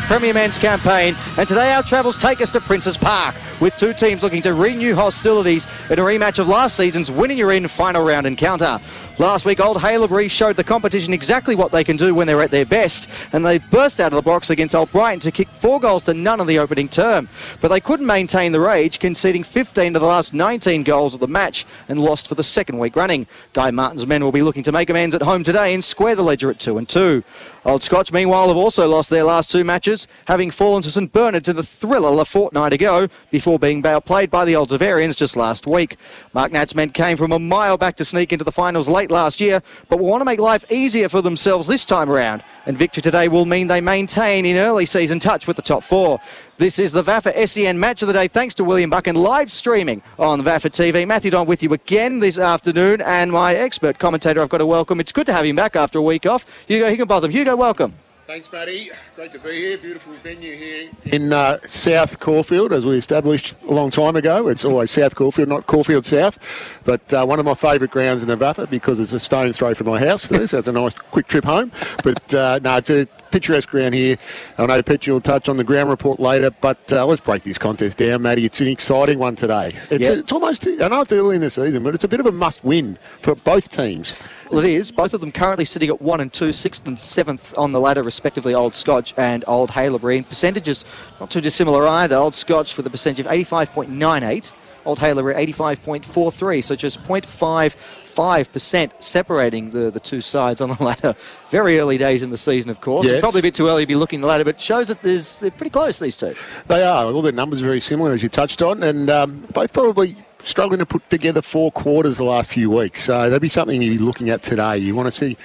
Premier Men's campaign. And today our travels take us to Princes Park, with two teams looking to renew hostilities in a rematch of last season's winning you're in final round encounter. Last week, Old Haileybury showed the competition exactly what they can do when they're at their best, and they burst out of the blocks against Old Brighton to kick 4 goals to none in the opening term. But they couldn't maintain the rage, conceding 15 of the last 19 goals of the match and lost for the second week running. Guy Martin's men will be looking to make amends at home today and square the ledger at 2-2. Old Scotch, meanwhile, have also lost their last 2 matches, having fallen to St Bernard's in the thriller a fortnight ago before being played by the Old Zavarians just last week. Mark Nat's men came from a mile back to sneak into the finals late last year, but will want to make life easier for themselves this time around, and victory today will mean they maintain in early season touch with the top 4. This is the VAFA SEN match of the day, thanks to William Buchan, live streaming on VAFA TV. Matty Donald with you again this afternoon, and my expert commentator I've got to welcome. It's good to have him back after a week off. Hugo Higginbotham. Hugo, welcome. Thanks, Matty. Great to be here. Beautiful venue here in South Caulfield, as we established a long time ago. It's always South Caulfield, not Caulfield South. But one of my favourite grounds in the VAFA, because it's a stone's throw from my house, so it's a nice quick trip home. But no, it's a picturesque ground here. I know Petch will touch on the ground report later, but let's break this contest down, Matty. It's an exciting one today. It's almost, I know it's early in the season, but it's a bit of a must-win for both teams. Well, it is. Both of them currently sitting at 1 and 2, 6th and 7th on the ladder, respectively, Old Scotch and Old Haileybury. And percentages not too dissimilar either. Old Scotch with a percentage of 85.98, Old Haileybury 85.43, so just 0.55% separating the two sides on the ladder. Very early days in the season, of course. Yes. Probably a bit too early to be looking at the ladder, but shows that they're pretty close, these two. They are. All their numbers are very similar, as you touched on, and both probably struggling to put together 4 quarters the last few weeks. So that'd be something you'd be looking at today. You want to see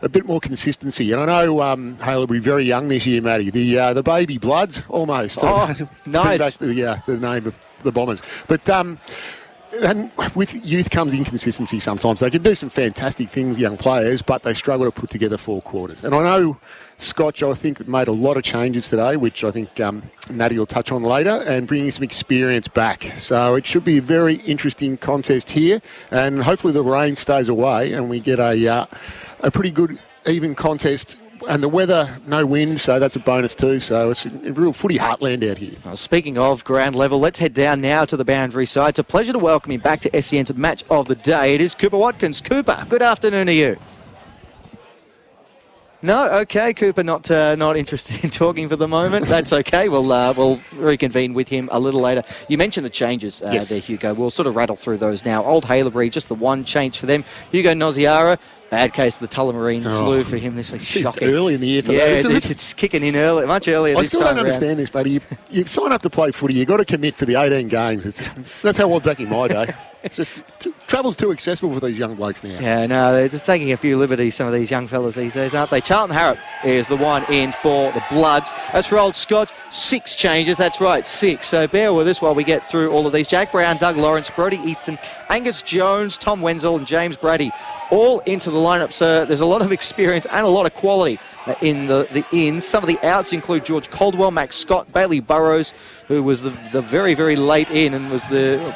a bit more consistency. And I know Haileybury very young this year, Matty. The baby bloods, almost. Oh, nice. Back to the name of the Bombers. But and with youth comes inconsistency sometimes. They can do some fantastic things, young players, but they struggle to put together 4 quarters. And I know Scotch, I think, made a lot of changes today, which I think Natty will touch on later, and bringing some experience back. So it should be a very interesting contest here, and hopefully the rain stays away and we get a pretty good, even contest. And the weather, no wind, so that's a bonus too. So it's a real footy heartland out here. Well, speaking of ground level, let's head down now to the boundary side. It's a pleasure to welcome him back to SEN's match of the day. It is Cooper Watkins. Cooper, good afternoon to you. No, okay, Cooper, not interested in talking for the moment. That's okay. We'll reconvene with him a little later. You mentioned the changes yes. there, Hugo. We'll sort of rattle through those now. Old Haileybury, just the one change for them. Hugo Noziara, bad case of the Tullamarine flu for him this week. Shocking. It's early in the year for that, isn't it? It's kicking in early, much earlier this time I still don't understand this, buddy. You sign up to play footy, you've got to commit for the 18 games. That's how it was back in my day. It's just, travel's too accessible for these young blokes now. Yeah, no, they're just taking a few liberties, some of these young fellas these days, aren't they? Charlton Harrop is the one in for the Bloods. As for Old Scotch, 6 changes, that's right, 6. So bear with us while we get through all of these. Jack Brown, Doug Lawrence, Brodie Easton, Angus Jones, Tom Wenzel and James Brady all into the lineup. So there's a lot of experience and a lot of quality in the ins. Some of the outs include George Caldwell, Max Scott, Bailey Burrows, who was the very, very late in and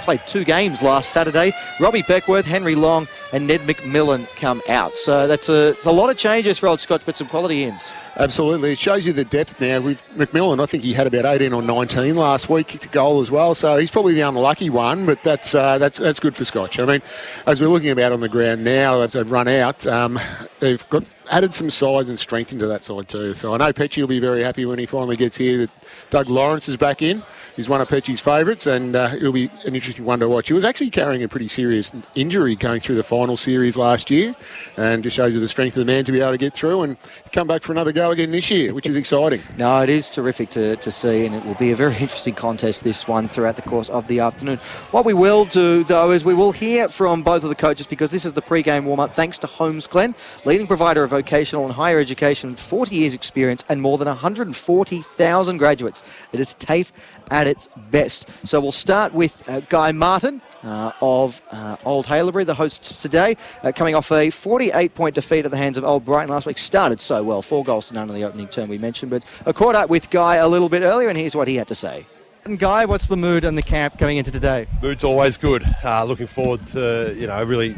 played 2 games last Saturday. Robbie Beckworth, Henry Long and Ned McMillan come out. So it's a lot of changes for Old Scotch, but some quality ins. Absolutely. It shows you the depth now. With McMillan, I think he had about 18 or 19 last week, kicked a goal as well. So he's probably the unlucky one, but that's good for Scotch. I mean, as we're looking about on the ground now, as they've run out, they've added some size and strength into that side too. So I know Petchy will be very happy when he finally gets here that Doug Lawrence is back in. He's one of Petchy's favourites, and it'll be an interesting one to watch. He was actually carrying a pretty serious injury going through the final series last year, and just shows you the strength of the man to be able to get through and come back for another go again this year, which is exciting. No, it is terrific to see, and it will be a very interesting contest, this one, throughout the course of the afternoon. What we will do, though, is we will hear from both of the coaches, because this is the pre-game warm-up, thanks to Holmes Glen, leading provider of vocational and higher education with 40 years experience and more than 140,000 graduates. It is TAFE at its best. So we'll start with Guy Martin of Old Haileybury, the hosts today, coming off a 48-point defeat at the hands of Old Brighton last week. Started so well, 4 goals to none in the opening term we mentioned, but I caught up with Guy a little bit earlier, and here's what he had to say. And Guy, what's the mood in the camp coming into today? Mood's always good. Looking forward to a really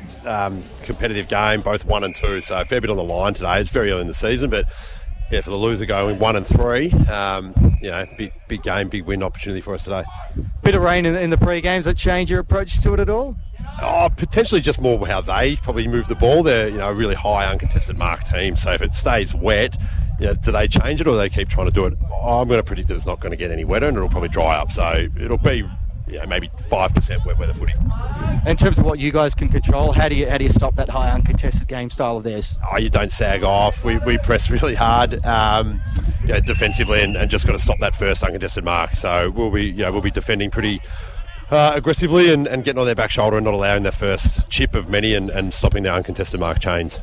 competitive game, both 1 and 2. So a fair bit on the line today. It's very early in the season, but for the loser going 1 and 3, big game, big win opportunity for us today. Bit of rain in the pre-games. That change your approach to it at all? Oh, potentially just more how they probably move the ball. They're a really high uncontested mark team. So if it stays wet, do they change it or do they keep trying to do it? I'm going to predict that it's not going to get any wetter and it'll probably dry up. So it'll be maybe 5% wet weather footy. In terms of what you guys can control, how do you stop that high uncontested game style of theirs? Oh, you don't sag off. We press really hard defensively and just got to stop that first uncontested mark. So we'll be defending pretty aggressively and getting on their back shoulder and not allowing their first chip of many and stopping their uncontested mark chains.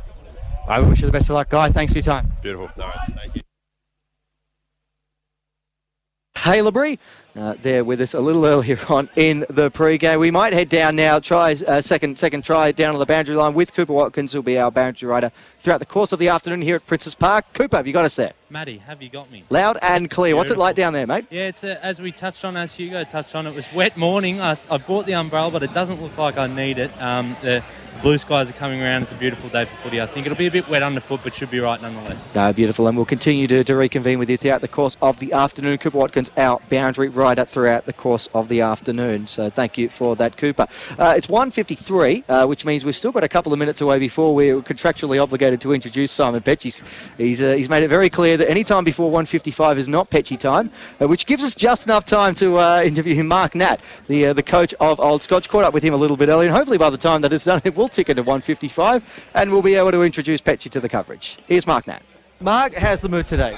I wish you the best of luck, Guy. Thanks for your time. Beautiful. No worries. Thank you. Haileybury, there with us a little earlier on in the pre-game. We might head down now, second try down on the boundary line with Cooper Watkins, who'll be our boundary rider throughout the course of the afternoon here at Princes Park. Cooper, have you got us there? Matty, have you got me? Loud and clear. Beautiful. What's it like down there, mate? Yeah, it's as Hugo touched on, it was wet morning. I bought the umbrella, but it doesn't look like I need it. The blue skies are coming around. It's a beautiful day for footy. I think it'll be a bit wet underfoot, but should be right nonetheless. No, beautiful. And we'll continue to reconvene with you throughout the course of the afternoon. Cooper Watkins, our boundary rider throughout the course of the afternoon. So thank you for that, Cooper. It's 1:53, which means we've still got a couple of minutes away before we're contractually obligated to introduce Simon Petch. He's made it very clear that any time before 1:55 is not Petchy time, which gives us just enough time to interview Mark Nat, the coach of Old Scotch. Caught up with him a little bit earlier, and hopefully by the time that it's done, it will tick into 1:55, and we'll be able to introduce Petchy to the coverage. Here's Mark Nat. Mark, how's the mood today?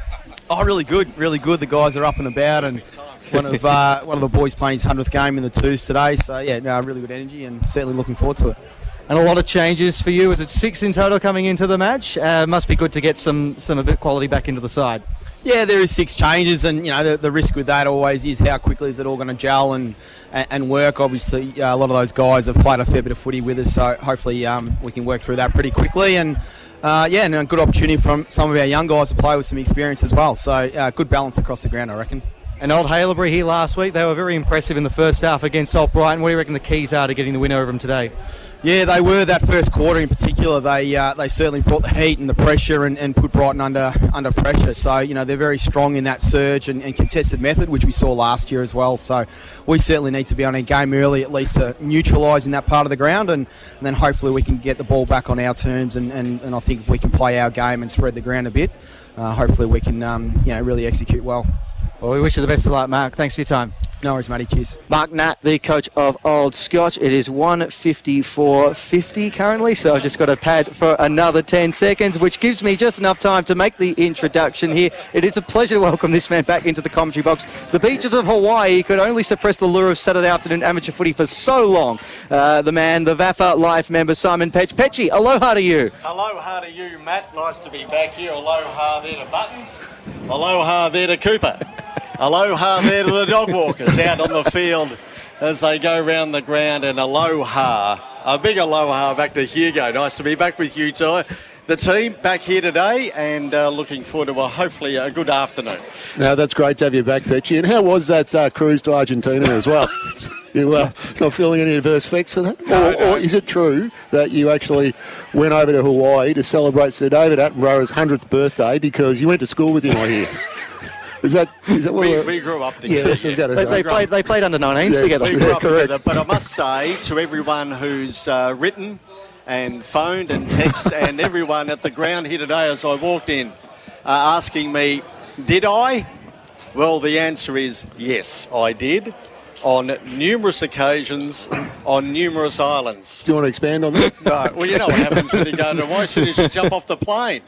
Oh, really good. The guys are up and about, and one of the boys playing his 100th game in the twos today. So really good energy, and certainly looking forward to it. And a lot of changes for you. Is it 6 in total coming into the match? Must be good to get some a bit quality back into the side. Yeah, there is 6 changes, and the risk with that always is how quickly is it all going to gel and work. Obviously, a lot of those guys have played a fair bit of footy with us, so hopefully we can work through that pretty quickly. And and a good opportunity from some of our young guys to play with some experience as well. So good balance across the ground, I reckon. And Old Haileybury here last week, they were very impressive in the first half against Old Brighton. What do you reckon the keys are to getting the win over them today? Yeah, they were that first quarter in particular. They certainly brought the heat and the pressure and put Brighton under pressure. So, they're very strong in that surge and contested method, which we saw last year as well. So we certainly need to be on our game early, at least to neutralise in that part of the ground. And then hopefully we can get the ball back on our terms. And I think if we can play our game and spread the ground a bit, hopefully we can really execute well. Well, we wish you the best of luck, Mark. Thanks for your time. No worries, Matty. Cheers. Mark Nat, the coach of Old Scotch. It is 1:54.50 currently, so I've just got a pad for another 10 seconds, which gives me just enough time to make the introduction here. It is a pleasure to welcome this man back into the commentary box. The beaches of Hawaii could only suppress the lure of Saturday afternoon amateur footy for so long. The man, the VAFA Life member, Simon Petch. Petchy, aloha to you. Aloha to you, Matt. Nice to be back here. Aloha there to Buttons. Aloha there to Cooper. Aloha there to the dog walkers out on the field as they go round the ground. And aloha, a big aloha back to Hugo. Nice to be back with you, Ty. The team back here today and looking forward to hopefully a good afternoon. No, that's great to have you back, Petchy. And how was that cruise to Argentina as well? You not feeling any adverse effects of that? Or is it true that you actually went over to Hawaii to celebrate Sir David Attenborough's 100th birthday because you went to school with him, I hear? Is that we grew up together. Yes, They played under 19s together. We grew up together. But I must say to everyone who's written and phoned and texted and everyone at the ground here today as I walked in asking me, did I? Well, the answer is yes, I did. On numerous occasions, on numerous islands. Do you want to expand on that? No. Well, you know what happens when you go to Hawaii. As soon as you jump off the plane.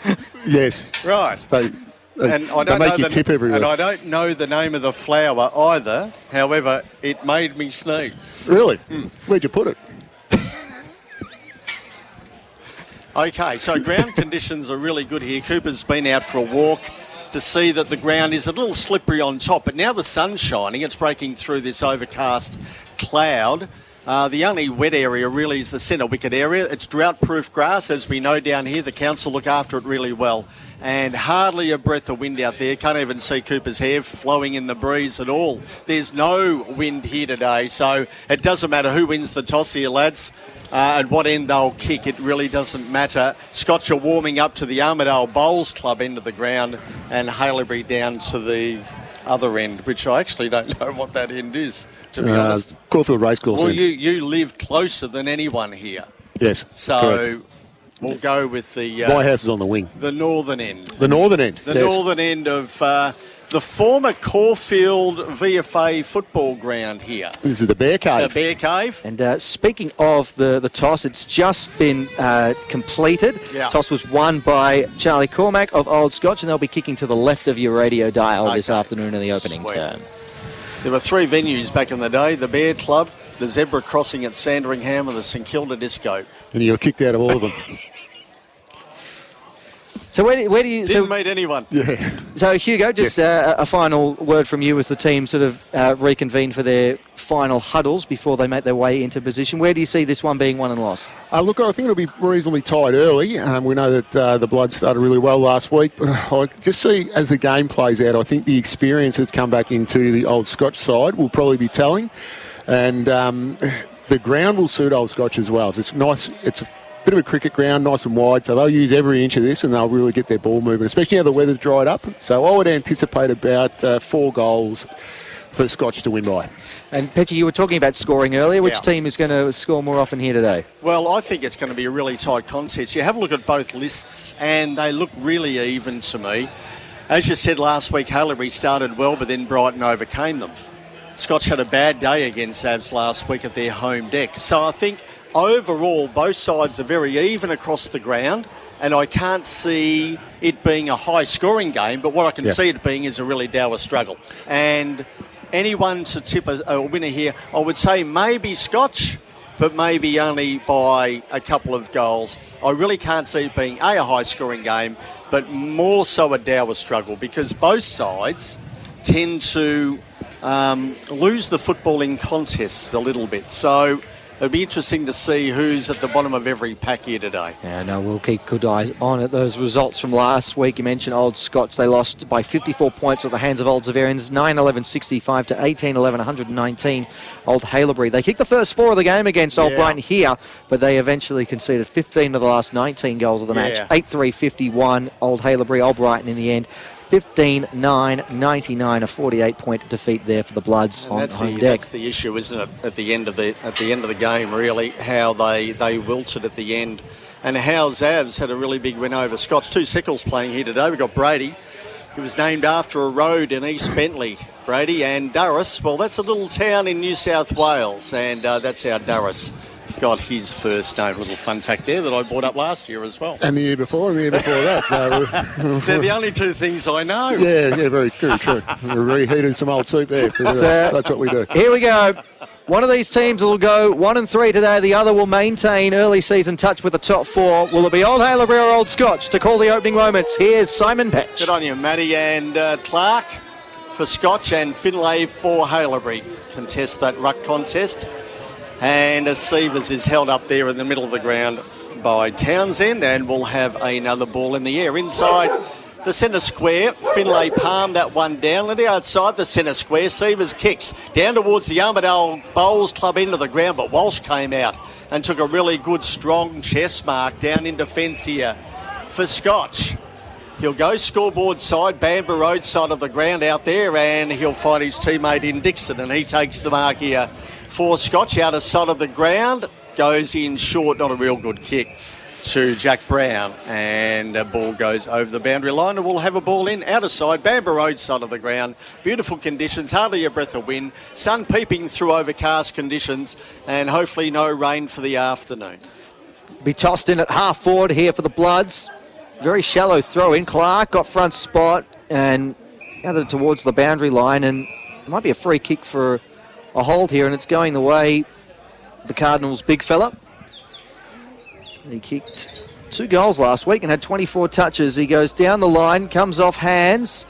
Yes. Right. And I don't know the name of the flower either. However, it made me sneeze. Really? Where'd you put it? Okay, so ground conditions are really good here. Cooper's been out for a walk to see that the ground is a little slippery on top, but now the sun's shining. It's breaking through this overcast cloud. The only wet area really is the centre wicket area. It's drought-proof grass, as we know down here. The council look after it really well. and hardly a breath of wind out there. Can't even see Cooper's hair flowing in the breeze at all. There's no wind here today, so it doesn't matter who wins the toss here, lads. At what end they'll kick, it really doesn't matter. Scotch are warming up to the Armadale Bowls Club end of the ground, and Haileybury down to the other end, which I actually don't know what that end is, to be honest. Caulfield Racecourse. Well, you live closer than anyone here. Yes. So correct. we'll go with the... my house is on the wing. The northern end. The northern end. The northern end of the former Caulfield VFA football ground here. This is the Bear Cave. The Bear Cave. And speaking of the toss, it's just been completed. Yeah. Toss was won by Charlie Cormack of Old Scotch, and they'll be kicking to the left of your radio dial this afternoon in the opening term. There were 3 venues back in the day: the Bear Club, the Zebra Crossing at Sandringham, and the St Kilda Disco. And you were kicked out of all of them. So where do you... Didn't meet anyone. Yeah. So, Hugo, just a final word from you as the team sort of reconvene for their final huddles before they make their way into position. Where do you see this one being won and lost? Look, I think it'll be reasonably tight early. We know that the Bloods started really well last week, but I just see as the game plays out, I think the experience that's come back into the Old Scotch side will probably be telling. And the ground will suit Old Scotch as well. So it's nice. It's a bit of a cricket ground, nice and wide, so they'll use every inch of this and they'll really get their ball moving, especially now the weather's dried up. So I would anticipate about 4 goals for Scotch to win by. And Petchy, you were talking about scoring earlier. Which team is going to score more often here today? Well, I think it's going to be a really tight contest. You have a look at both lists and they look really even to me. As you said last week, Haileybury started well, but then Brighton overcame them. Scotch had a bad day against Avs last week at their home deck. So I think overall, both sides are very even across the ground, and I can't see it being a high-scoring game, but what I can see it being is a really dour struggle. And anyone to tip a winner here, I would say maybe Scotch, but maybe only by a couple of goals. I really can't see it being a high-scoring game, but more so a dour struggle, because both sides tend to lose the footballing contests a little bit. So it'll be interesting to see who's at the bottom of every pack here today. Yeah, no, we'll keep good eyes on it. Those results from last week, you mentioned Old Scotch. They lost by 54 points at the hands of Old Zaverians, 9-11-65 to 18-11-119. Old Haileybury. They kicked the first 4 of the game against Old Brighton here, but they eventually conceded 15 of the last 19 goals of the match. 8-3-51, Old Haileybury, Old Brighton in the end. 15-9-99, a 48-point defeat there for the Bloods on home deck. That's the issue, isn't it? At the end of the game, really, how they wilted at the end, and how Zavs had a really big win over Scotch. 2 Sickles playing here today. We've got Brady. He was named after a road in East Bentley. Brady, and Durras. Well, that's a little town in New South Wales, and that's how Durras got his first name. A little fun fact there that I brought up last year as well. And the year before, that. So they're the only 2 things I know. Yeah, very true. We're reheating some old soup there. That's what we do. Here we go. One of these teams will go 1-3 today. The other will maintain early season touch with the top 4. Will it be Old Haileybury or Old Scotch to call the opening moments? Here's Simon Petch. Good on you, Matty, and Clark for Scotch and Finlay for Haileybury. Contest that ruck contest. And Sievers is held up there in the middle of the ground by Townsend, and we'll have another ball in the air inside the centre square. Finlay palmed that one down, and outside the centre square, Sievers kicks down towards the Armadale Bowls Club end of the ground, but Walsh came out and took a really good strong chest mark down in defence here for Scotch. He'll go scoreboard side, Bamber Road side of the ground out there, and he'll find his teammate in Dixon, and he takes the mark here for Scotch. Out of side of the ground, goes in short, not a real good kick to Jack Brown, and a ball goes over the boundary line, and we'll have a ball in out of side, Bamber Road side of the ground. Beautiful conditions, hardly a breath of wind, sun peeping through overcast conditions, and hopefully no rain for the afternoon. Be tossed in at half forward here for the Bloods. Very shallow throw in. Clark got front spot and gathered towards the boundary line, and it might be a free kick for a hold here, and it's going the way the Cardinals' big fella. He kicked 2 goals last week and had 24 touches. He goes down the line, comes off hands,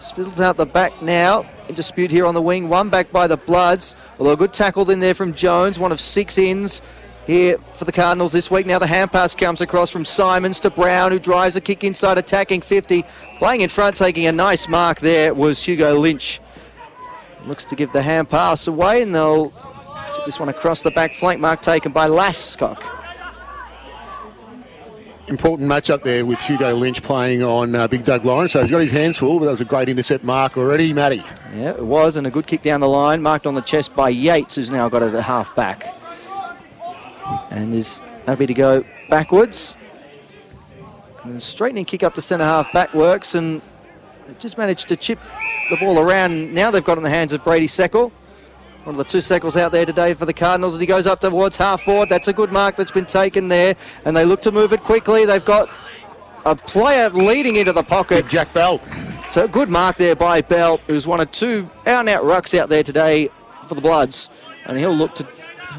spills out the back now. In dispute here on the wing, one back by the Bloods. Although a good tackle in there from Jones, one of 6 ins. here for the Cardinals this week. Now the hand pass comes across from Simons to Brown, who drives a kick inside, attacking 50. Playing in front, taking a nice mark there was Hugo Lynch. Looks to give the hand pass away, and they'll get this one across the back flank. Mark taken by Lascock. Important matchup there with Hugo Lynch playing on Big Doug Lawrence. So he's got his hands full, but that was a great intercept mark already, Matty. Yeah, it was, and a good kick down the line, marked on the chest by Yates, who's now got it at half back. And is happy to go backwards. And the straightening kick up to centre half back works, and they've just managed to chip the ball around. Now they've got it in the hands of Brady Seckle. One of the two Seckles out there today for the Cardinals, and he goes up towards half forward. That's a good mark that's been taken there, and they look to move it quickly. They've got a player leading into the pocket. Big Jack Bell. So a good mark there by Bell, who's one of two out-and-out rucks out there today for the Bloods, and he'll look to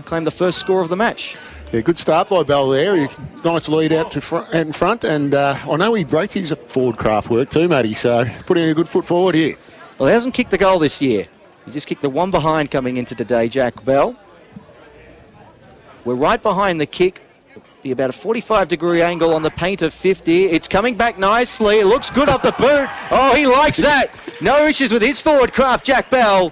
claim the first score of the match. Yeah, good start by Bell there. Nice lead out to in front, and I know he breaks his forward craft work too, Matty, so putting a good foot forward here. Well, he hasn't kicked the goal this year. He just kicked the one behind coming into today, Jack Bell. We're right behind the kick. Be about a 45-degree angle on the paint of 50. It's coming back nicely. It looks good off the boot. Oh, he likes that. No issues with his forward craft, Jack Bell.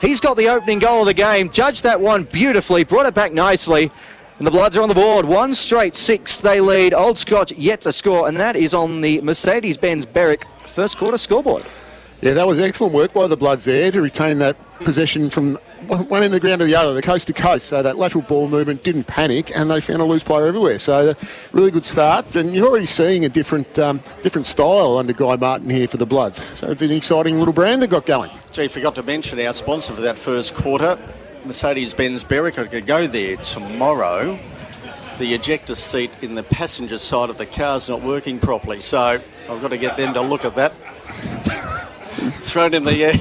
He's got the opening goal of the game. Judged that one beautifully. Brought it back nicely. And the Bloods are on the board. 1 straight 6 they lead. Old Scotch yet to score. And that is on the Mercedes-Benz Berwick first quarter scoreboard. Yeah, that was excellent work by the Bloods there to retain that possession from one end of the ground to the other, the coast to coast. So that lateral ball movement didn't panic, and they found a loose player everywhere. So really good start, and you're already seeing a different style under Guy Martin here for the Bloods. So it's an exciting little brand they got going. Gee, forgot to mention our sponsor for that first quarter, Mercedes-Benz Berwick. I could go there tomorrow. The ejector seat in the passenger side of the car's not working properly, so I've got to get them to look at that. Thrown in the air.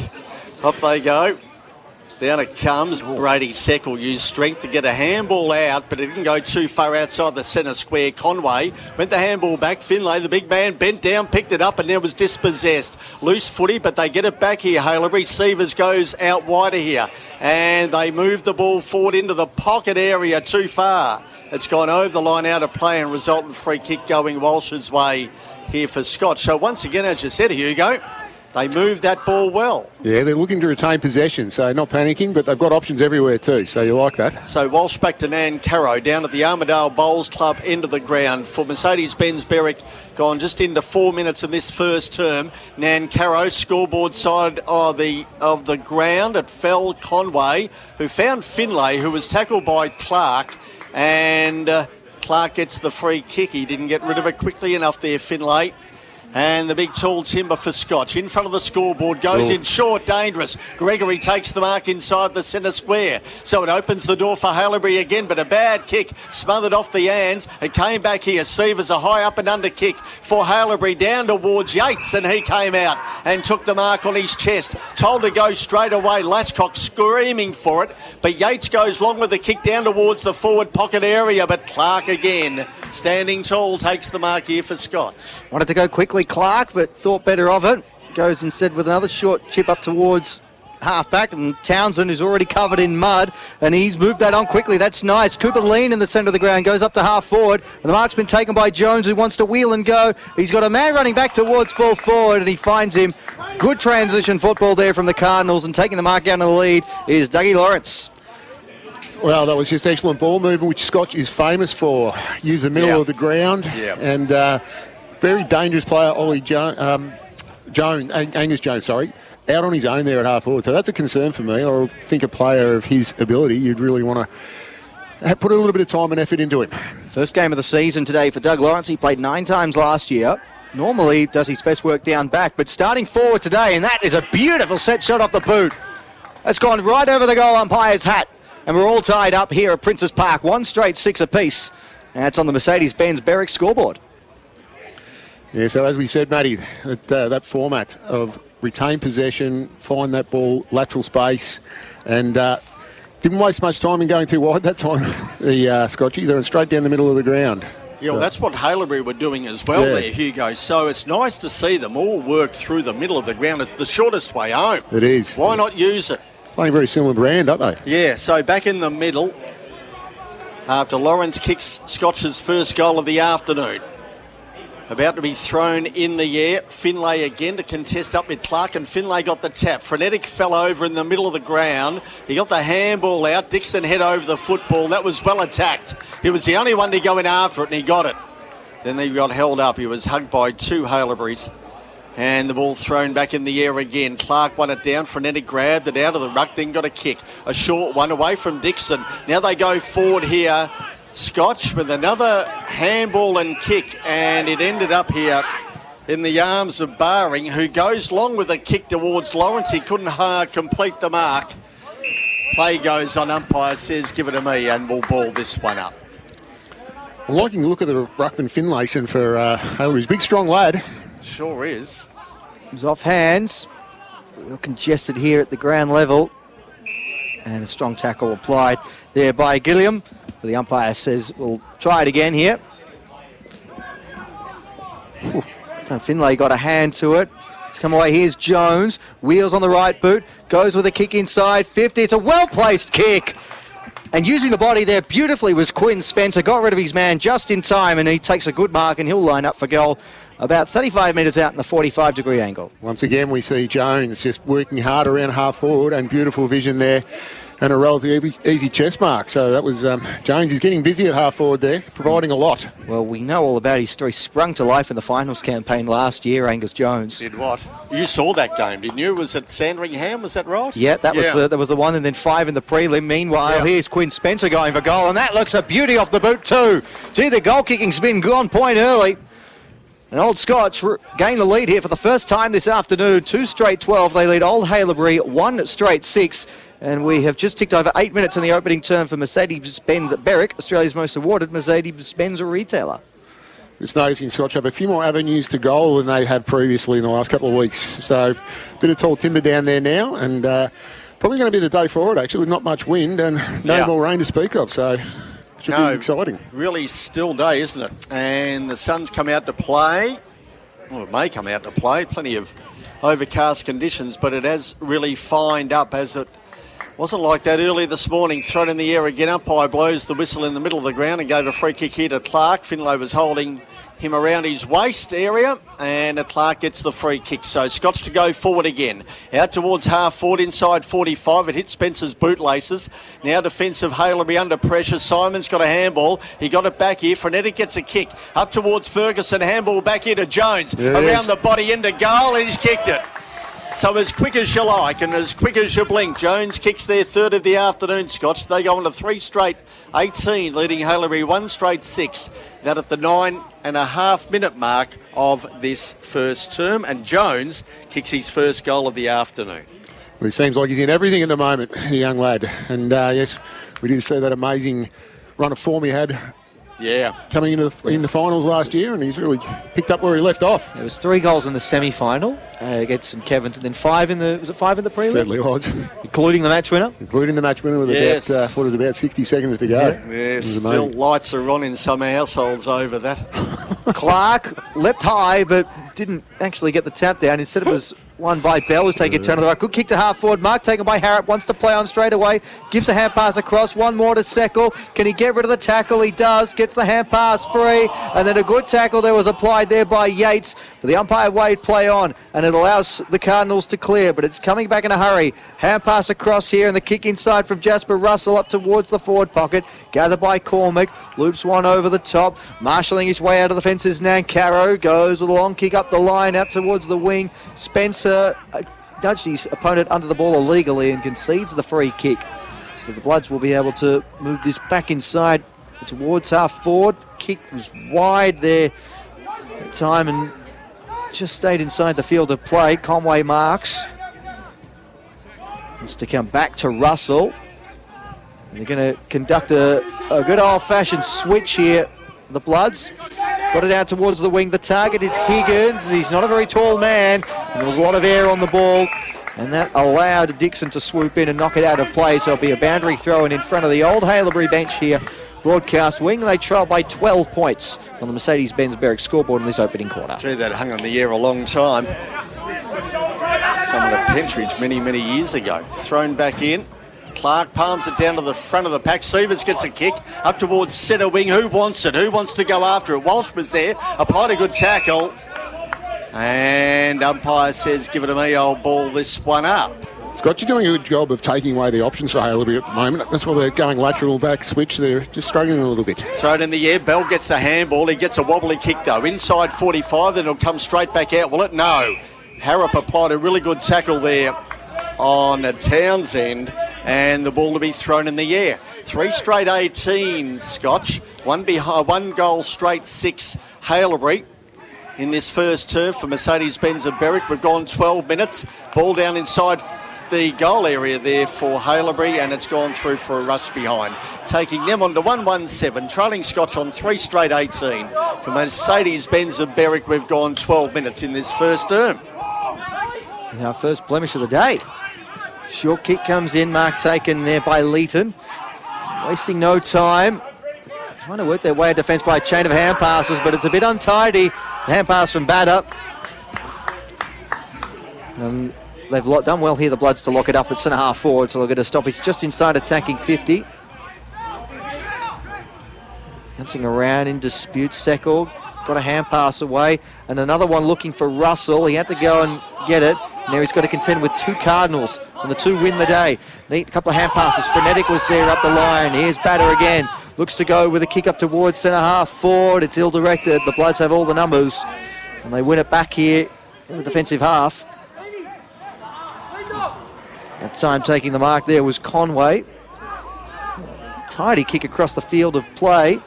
Up they go. Down it comes. Brady Seckle used strength to get a handball out, but it didn't go too far outside the centre square. Conway went the handball back. Finlay, the big man, bent down, picked it up, and then was dispossessed. Loose footy, but they get it back here. Haileybury. Sievers goes out wider here, and they move the ball forward into the pocket area too far. It's gone over the line out of play and resultant free kick going Walsh's way here for Scotch. So once again, as you said, Hugo, they moved that ball well. Yeah, they're looking to retain possession, so not panicking, but they've got options everywhere too, so you like that. So Walsh back to Nan Carrow down at the Armidale Bowls Club end of the ground for Mercedes-Benz Berwick. Gone just into 4 minutes in this first term. Nan Carrow, scoreboard side of the ground at Fell Conway, who found Finlay, who was tackled by Clark, and Clark gets the free kick. He didn't get rid of it quickly enough there, Finlay. And the big tall timber for Scotch in front of the scoreboard, goes in short, dangerous. Gregory takes the mark inside the centre square, so it opens the door for Haileybury again, but a bad kick smothered off the hands. It came back here. Sievers a high up and under kick for Haileybury down towards Yates, and he came out and took the mark on his chest. Told to go straight away. Lascock screaming for it, but Yates goes long with the kick down towards the forward pocket area, but Clark again standing tall takes the mark here for Scotch. Wanted to go quickly, Clark, but thought better of it. Goes instead with another short chip up towards half-back, and Townsend is already covered in mud, and he's moved that on quickly. That's nice. Cooper lean in the centre of the ground, goes up to half-forward, and the mark's been taken by Jones, who wants to wheel and go. He's got a man running back towards full forward, and he finds him. Good transition football there from the Cardinals, and taking the mark down to the lead is Dougie Lawrence. Well, that was just excellent ball movement, which Scotch is famous for. Use the middle of the ground, and very dangerous player, Ollie Angus Jones, out on his own there at half forward. So that's a concern for me. I think a player of his ability, you'd really want to put a little bit of time and effort into it. First game of the season today for Doug Lawrence. He played 9 times last year. Normally does his best work down back, but starting forward today, and that is a beautiful set shot off the boot. That's gone right over the goal umpire's hat. And we're all tied up here at Princes Park. 1 straight 6 apiece. And that's on the Mercedes-Benz Berwick scoreboard. Yeah, so as we said, Matty, that format of retain possession, find that ball, lateral space, and didn't waste much time in going too wide that time, the Scotchies. They were straight down the middle of the ground. Yeah, well, that's what Haileybury were doing as well there, Hugo. So it's nice to see them all work through the middle of the ground. It's the shortest way home. It is. Why not use it? Playing a very similar brand, aren't they? Yeah, so back in the middle after Lawrence kicks Scotch's first goal of the afternoon. About to be thrown in the air. Finlay again to contest up with Clark, and Finlay got the tap. Frenetic fell over in the middle of the ground. He got the handball out. Dixon head over the football. That was well attacked. He was the only one to go in after it, and he got it. Then he got held up. He was hugged by two Haileyburys. And the ball thrown back in the air again. Clark won it down. Frenetic grabbed it out of the ruck, then got a kick. A short one away from Dixon. Now they go forward here. Scotch with another handball and kick, and it ended up here in the arms of Baring, who goes long with a kick towards Lawrence. He couldn't complete the mark. Play goes on. Umpire says, give it to me, and we'll ball this one up. I'm liking the look of the ruckman Finlayson for Haileybury's big, strong lad. Sure is. It was off hands. We're congested here at the ground level. And a strong tackle applied there by Gilliam. The umpire says we'll try it again here. So Finlay got a hand to it. It's come away. Here's Jones. Wheels on the right boot. Goes with a kick inside 50. It's a well-placed kick. And using the body there beautifully was Quinn Spencer. Got rid of his man just in time, and he takes a good mark, and he'll line up for goal about 35 metres out in the 45-degree angle. Once again, we see Jones just working hard around half forward, and beautiful vision there. And a relatively easy chest mark. So that was Jones. He's getting busy at half forward there, providing a lot. Well, we know all about his story. Sprung to life in the finals campaign last year, Angus Jones. Did what? You saw that game, didn't you? Was it Sandringham? Was that right? Yeah, that was the one, and then 5 in the prelim. Meanwhile, here's Quinn Spencer going for goal, and that looks a beauty off the boot too. Gee, the goal kicking's been on point early. And Old Scotch gain the lead here for the first time this afternoon. 2 straight 12. They lead Old Haileybury 1 straight 6. And we have just ticked over 8 minutes in the opening term for Mercedes-Benz Berwick, Australia's most awarded Mercedes-Benz retailer. Just noticing Scotch have a few more avenues to goal than they had previously in the last couple of weeks. So a bit of tall timber down there now, and probably going to be the day for it, actually, with not much wind and no more rain to speak of. So should be exciting. Really still day, isn't it? And the sun's come out to play. Well, it may come out to play. Plenty of overcast conditions, but it has really fined up, as it wasn't like that earlier this morning. Thrown in the air again. Umpire blows the whistle in the middle of the ground and gave a free kick here to Clark. Finlay was holding him around his waist area, and Clark gets the free kick. So Scotch to go forward again. Out towards half forward, inside 45. It hits Spencer's bootlaces. Now defensive Haileybury under pressure. Simon's got a handball. He got it back here. Frenetic gets a kick. Up towards Ferguson. Handball back here to Jones. Around the body into goal, and he's kicked it. So as quick as you like and as quick as you blink, Jones kicks their third of the afternoon, Scotch. They go on to 3 straight 18, leading Haileybury 1 straight 6. That at the 9.5 minute mark of this first term. And Jones kicks his first goal of the afternoon. Well, he seems like he's in everything at the moment, the young lad. And yes, we did see that amazing run of form he had. Yeah, coming into in the finals last year, and he's really picked up where he left off. There was 3 goals in the semi-final against St Kevin's, and then 5 in the prelim? Certainly was, including the match winner. With about 60 seconds to go. Yeah, still lights are on in some households over that. Clark leapt high, but didn't actually get the tap down. Instead, it was won by Bell, who's taking a turn to the right. Good kick to half forward. Mark taken by Harrop. Wants to play on straight away. Gives a hand pass across. One more to Seckle. Can he get rid of the tackle? He does. Gets the hand pass free. And then a good tackle there was applied there by Yates. But the umpire waved play on, and it allows the Cardinals to clear. But it's coming back in a hurry. Hand pass across here, and the kick inside from Jasper Russell up towards the forward pocket. Gathered by Cormac. Loops one over the top. Marshalling his way out of the fences. Nancaro goes with a long kick up the line, out towards the wing. Spencer nudged his opponent under the ball illegally and concedes the free kick. So the Bloods will be able to move this back inside towards half forward. Kick was wide there at the time and just stayed inside the field of play. Conway marks. Wants to come back to Russell. And they're going to conduct a good old-fashioned switch here, the Bloods. Got it out towards the wing. The target is Higgins. He's not a very tall man. And there was a lot of air on the ball. And that allowed Dixon to swoop in and knock it out of play. So it'll be a boundary throw in front of the Old Haileybury bench here. Broadcast wing. They trail by 12 points on the Mercedes-Benz Berwick scoreboard in this opening quarter. Gee, that hung on the air a long time. Someone at Pentridge many, many years ago. Thrown back in. Clark palms it down to the front of the pack. Sievers gets a kick up towards centre wing. Who wants it? Who wants to go after it? Walsh was there, applied a good tackle. And umpire says, give it to me, I'll ball this one up. Scott, you're doing a good job of taking away the options for Haileybury at the moment. That's why they're going lateral back switch. They're just struggling a little bit. Throw it in the air. Bell gets the handball. He gets a wobbly kick, though. Inside 45, then it'll come straight back out. Will it? No. Harrop applied a really good tackle there on Townsend, and the ball to be thrown in the air. 3 straight 18, Scotch. One goal straight 6, Haileybury. In this first term for Mercedes-Benz of Berwick. We've gone 12 minutes. Ball down inside the goal area there for Haileybury, and it's gone through for a rush behind. Taking them on to 1-1-7, trailing Scotch on 3 straight 18. For Mercedes-Benz of Berwick, we've gone 12 minutes in this first term. Our first blemish of the day. Short kick comes in, mark taken there by Leeton. Wasting no time. Trying to work their way of defence by a chain of hand passes, but it's a bit untidy. Hand pass from Batter. They've done well here, the Bloods, to lock it up at centre half forward, so they'll get a stoppage just inside attacking 50. Bouncing around in dispute, Seckle got a hand pass away, and another one looking for Russell. He had to go and get it. Now he's got to contend with 2 Cardinals, and the 2 win the day. Neat couple of hand passes. Frenetic was there up the line. Here's Batter again. Looks to go with a kick up towards centre half forward. It's ill-directed. The Bloods have all the numbers, and they win it back here in the defensive half. That time taking the mark there was Conway. Tidy kick across the field of play.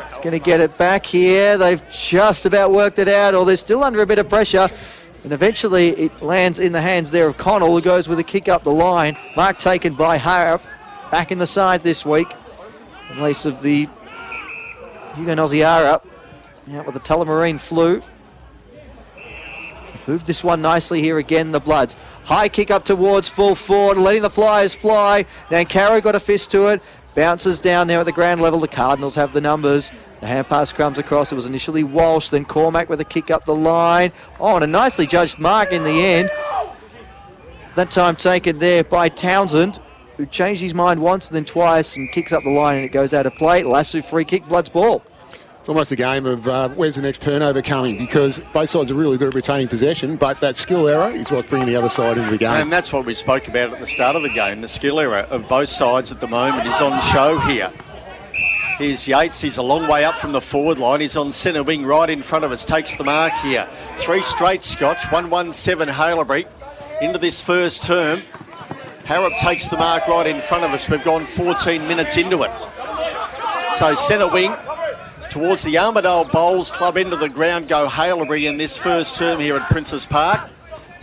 He's going to get it back here. They've just about worked it out, or they're still under a bit of pressure. And eventually it lands in the hands there of Connell, who goes with a kick up the line. Mark taken by Harrop. Back in the side this week. In place of the Hugo Noziara. Out with the Tullamarine flu. Moved this one nicely here again, the Bloods. High kick up towards full forward, letting the Flyers fly. Nankaro got a fist to it. Bounces down there at the ground level. The Cardinals have the numbers. The hand pass comes across. It was initially Walsh, then Cormac with a kick up the line. Oh, and a nicely judged mark in the end. That time taken there by Townsend, who changed his mind once and then twice and kicks up the line, and it goes out of play. Lasso free kick, Bloods ball. It's almost a game of where's the next turnover coming, because both sides are really good at retaining possession, but that skill error is what's bringing the other side into the game. And that's what we spoke about at the start of the game. The skill error of both sides at the moment is on show here. Here's Yates. He's a long way up from the forward line. He's on centre wing right in front of us. Takes the mark here. 3 straight Scotch. 1-1-7 Haileybury into this first term. Harrop takes the mark right in front of us. We've gone 14 minutes into it. So centre wing towards the Armidale Bowls Club end of the ground go Haileybury in this first term here at Princes Park.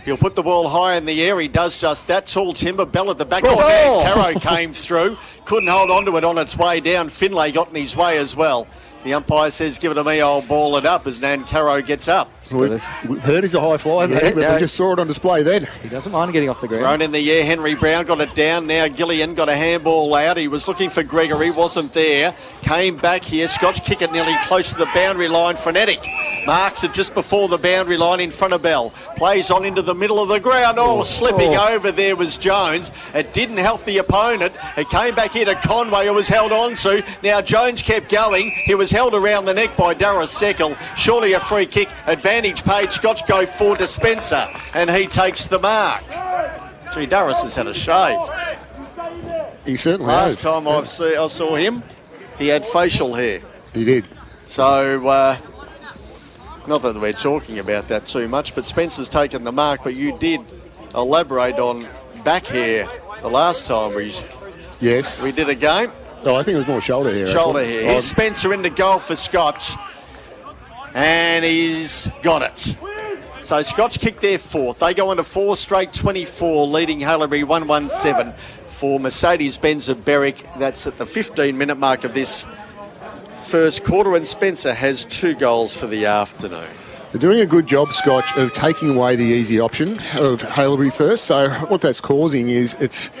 He'll put the ball high in the air. He does just that. Tall timber. Bell at the back. Caro came through. Couldn't hold on to it on its way down. Finlay got in his way as well. The umpire says, give it to me, I'll ball it up as Nankaro gets up. We've heard he's a high flyer, but we just saw it on display then. He doesn't mind getting off the ground. Thrown in the air, Henry Brown got it down. Now Gillian got a handball out. He was looking for Gregory, wasn't there. Came back here. Scotch kick it nearly close to the boundary line. Frenetic marks it just before the boundary line in front of Bell. Plays on into the middle of the ground. Slipping over there was Jones. It didn't help the opponent. It came back here to Conway, who was held on to. Now Jones kept going. He was held around the neck by Dara Seckle. Surely a free kick. Advantage paid. Scotch go forward to Spencer, and he takes the mark. Gee, Darris has had a shave. He certainly Last has. time I saw him, he had facial hair. He did. So, not that we're talking about that too much, but Spencer's taken the mark, but you did elaborate on back hair the last time we did a game. No, I think it was more shoulder hair. Shoulder hair. Here's Spencer into goal for Scotch. And he's got it. So Scotch kicked their 4th. They go into 4 straight 24, leading Haileybury 1-1-7 for Mercedes-Benz of Berwick. That's at the 15-minute mark of this first quarter, and Spencer has 2 goals for the afternoon. They're doing a good job, Scotch, of taking away the easy option of Haileybury first. So what that's causing is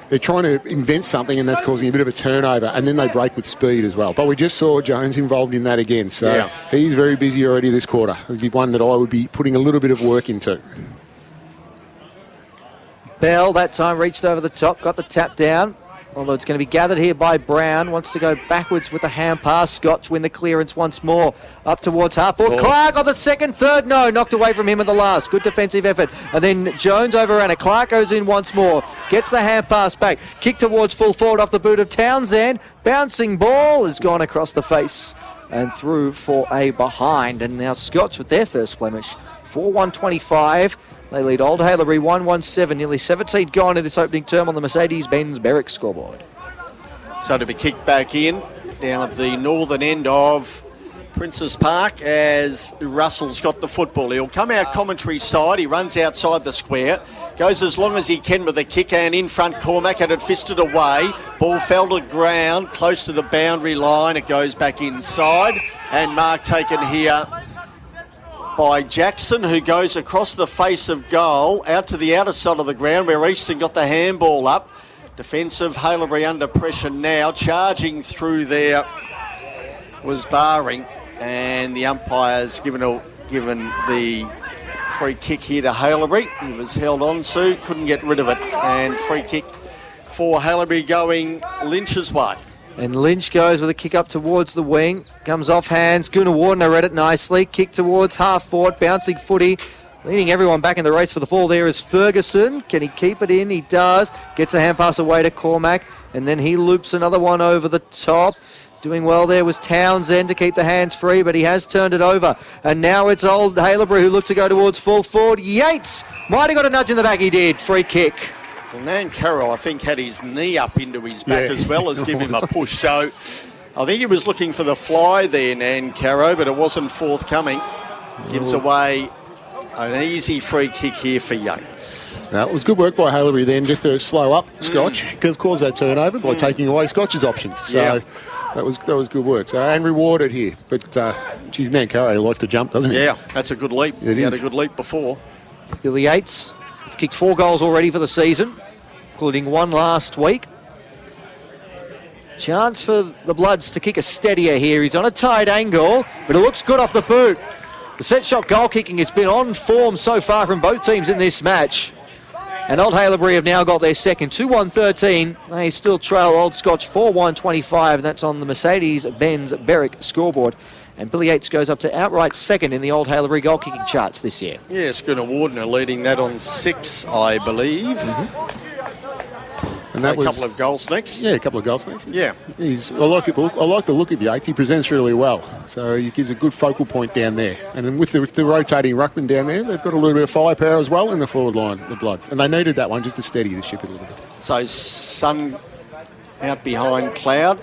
they're trying to invent something, and that's causing a bit of a turnover, and then they break with speed as well. But we just saw Jones involved in that again, so he's very busy already this quarter. It'd be one that I would be putting a little bit of work into. Bell that time reached over the top, got the tap down. Although it's going to be gathered here by Brown. Wants to go backwards with the hand pass. Scotch win the clearance once more. Up towards half forward. Clark on the second, third. No, knocked away from him at the last. Good defensive effort. And then Jones overran it. Clark goes in once more. Gets the hand pass back. Kick towards full forward off the boot of Townsend. Bouncing ball has gone across the face and through for a behind. And now Scotch with their first blemish. 4-1-25. They lead Old Haileybury 1-1-7, nearly 17 gone in this opening term on the Mercedes-Benz Berwick scoreboard. So to be kicked back in, down at the northern end of Princes Park as Russell's got the football. He'll come out commentary side, he runs outside the square, goes as long as he can with the kick, and in front Cormac had it fisted away. Ball fell to the ground, close to the boundary line, it goes back inside, and mark taken here by Jackson, who goes across the face of goal out to the outer side of the ground where Easton got the handball up. Defensive Haileybury under pressure now, charging through there was Barring, and the umpire's given the free kick here to Haileybury. He was held on to, couldn't get rid of it, and free kick for Haileybury going Lynch's way. And Lynch goes with a kick up towards the wing. Comes off hands. Gunnar Warden read it nicely. Kick towards half forward. Bouncing footy. Leading everyone back in the race for the ball there is Ferguson. Can he keep it in? He does. Gets a hand pass away to Cormac. And then he loops another one over the top. Doing well there was Townsend to keep the hands free, but he has turned it over. And now it's Old Haileybury who look to go towards full forward. Yates might have got a nudge in the back. He did. Free kick. Well, Nan Carroll, I think, had his knee up into his back as well as give him a push. So I think he was looking for the fly there, Nan Carroll, but it wasn't forthcoming. Gives away an easy free kick here for Yates. That was good work by Haileybury then, just to slow up Scotch, because caused that turnover by taking away Scotch's options. So that was good work. So and rewarded here. But geez, Nan Carroll likes to jump, doesn't he? Yeah, that's a good leap. He had a good leap before. Billy Yates has kicked 4 goals already for the season, including 1 last week. Chance for the Bloods to kick a steadier here. He's on a tight angle, but it looks good off the boot. The set shot goal kicking has been on form so far from both teams in this match. And Old Haileybury have now got their second, 2-1-13. They still trail Old Scotch 4-1-25, and that's on the Mercedes-Benz Berwick scoreboard. And Billy Yates goes up to outright second in the Old Haileybury goal-kicking charts this year. Yes, Gunnar Warden are leading that on 6, I believe. And So that was a couple of goal sneaks. Yeah, a couple of goal sneaks. Yeah. I like the look of Yates. He presents really well. So he gives a good focal point down there. And then with the rotating ruckman down there, they've got a little bit of firepower as well in the forward line, the Bloods. And they needed that one just to steady the ship a little bit. So sun out behind cloud.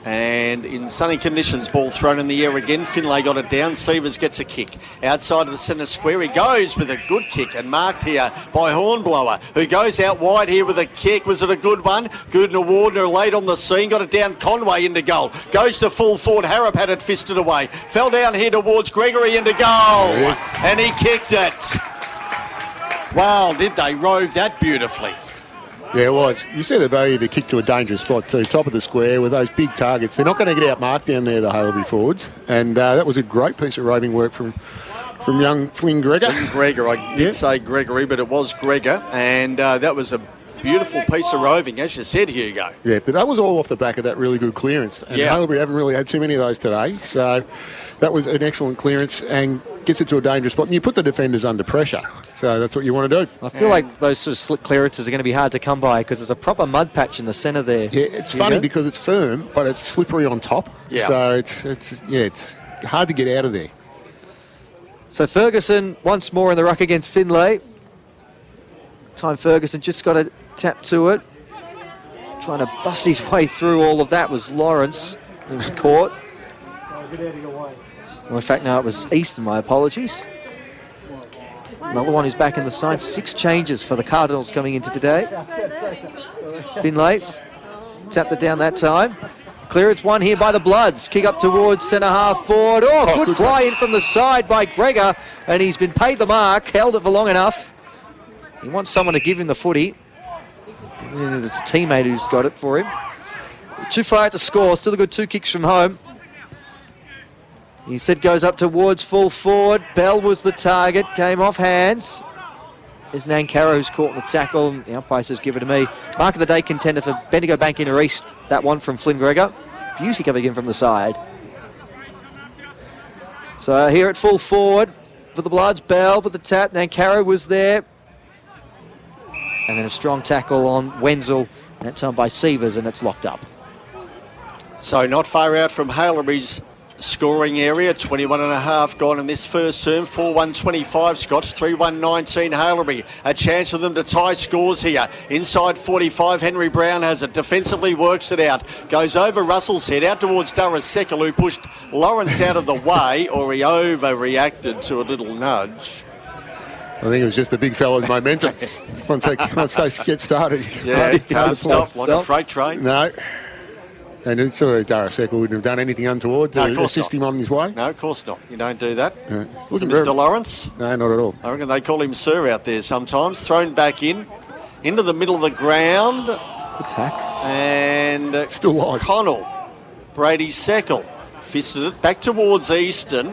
And in sunny conditions, ball thrown in the air again. Finlay got it down. Sievers gets a kick. Outside of the centre square, he goes with a good kick and marked here by Hornblower, who goes out wide here with a kick. Was it a good one? Goodner Wardner late on the scene. Got it down Conway into goal. Goes to full forward. Harrop had it fisted away. Fell down here towards Gregory into goal. And he kicked it. Wow, did they rove that beautifully. Yeah, it was. You see the value of the kick to a dangerous spot too, top of the square with those big targets. They're not going to get outmarked down there, the Haileybury forwards. And that was a great piece of roving work from young Flynn Gregor. Gregor, I did say Gregory, but it was Gregor. And that was a beautiful piece of roving, as you said, Hugo. Yeah, but that was all off the back of that really good clearance. And Haileybury haven't really had too many of those today. So that was an excellent clearance and gets it to a dangerous spot. And you put the defenders under pressure. So that's what you want to do. I feel like those sort of slick clearances are going to be hard to come by because there's a proper mud patch in the centre there. Yeah, it's funny because it's firm, but it's slippery on top. Yeah. So it's hard to get out of there. So Ferguson once more in the ruck against Finlay. Time Ferguson just got a tap to it. Trying to bust his way through all of that was Lawrence, who was caught. Well, in fact, no, it was Easton, my apologies. Another one who's back in the side. 6 changes for the Cardinals coming into today. Finlay tapped it down that time. Clearance one here by the Bloods. Kick up towards centre half forward. Oh, good fly in from the side by Gregor. And he's been paid the mark. Held it for long enough. He wants someone to give him the footy. And it's a teammate who's got it for him. Too far out to score. Still a good 2 kicks from home. He said goes up towards full forward. Bell was the target. Came off hands. Is Nankara, who's caught in the tackle. The umpire says give it to me. Mark of the day contender for Bendigo Bank Inner East. That one from Flynn Gregor. Beauty coming in from the side. So here at full forward for the Bloods. Bell with the tap. Nankara was there. And then a strong tackle on Wenzel. That time by Sievers, and it's locked up. So not far out from Haileybury's scoring area. 21.5 gone in this first term. 4-1-25 Scotch, 3-1-19 Haileybury. A chance for them to tie scores here. Inside 45, Henry Brown has it. Defensively works it out. Goes over Russell's head, out towards Durris Sekal, who pushed Lawrence out of the way, or he overreacted to a little nudge. I think it was just the big fella's momentum. Once they get started. Yeah, can't stop like a freight train. No. And it's Durris Sekal wouldn't have done anything untoward to assist him on his way. No, of course not. You don't do that. Look at Mr. Lawrence. No, not at all. I reckon they call him Sir out there sometimes. Thrown back into the middle of the ground. Attack. And still live. Connell, Brady Sekal, fisted it back towards Easton.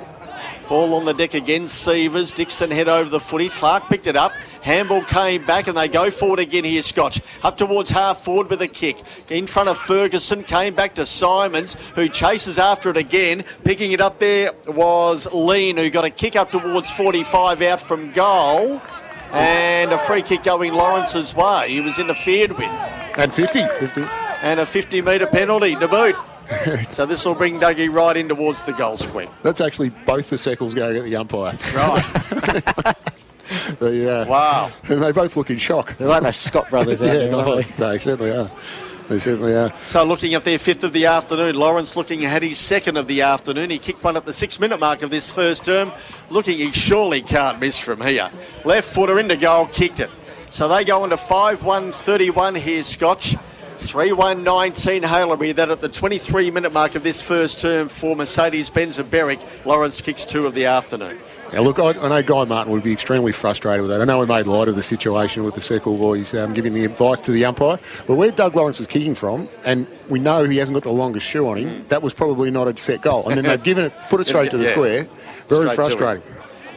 Ball on the deck again, Sievers. Dixon head over the footy. Clark picked it up. Handball came back and they go forward again here, Scotch. Up towards half forward with a kick. In front of Ferguson, came back to Simons, who chases after it again. Picking it up there was Lean, who got a kick up towards 45 out from goal. And a free kick going Lawrence's way. He was interfered with. And 50. And a 50-metre penalty to boot. So this will bring Dougie right in towards the goal square. That's actually both the Sekals going at the umpire. Right. Wow. And they both look in shock. They're like the Scott brothers out there, aren't they certainly are. They certainly are. So looking at their fifth of the afternoon, Lawrence looking at his second of the afternoon. He kicked one at the 6-minute mark of this first term. Looking, he surely can't miss from here. Left footer into goal, kicked it. So they go into 5-1-31 here, Scotch. 3-1-19 Haileybury. That at the 23-minute mark of this first term for Mercedes-Benz and Berwick. Lawrence kicks 2 of the afternoon. Now, look, I know Guy Martin would be extremely frustrated with that. I know we made light of the situation with the Sekal boys giving the advice to the umpire, but where Doug Lawrence was kicking from, and we know he hasn't got the longest shoe on him, that was probably not a set goal. And then they've put it straight to the square. Very straight frustrating.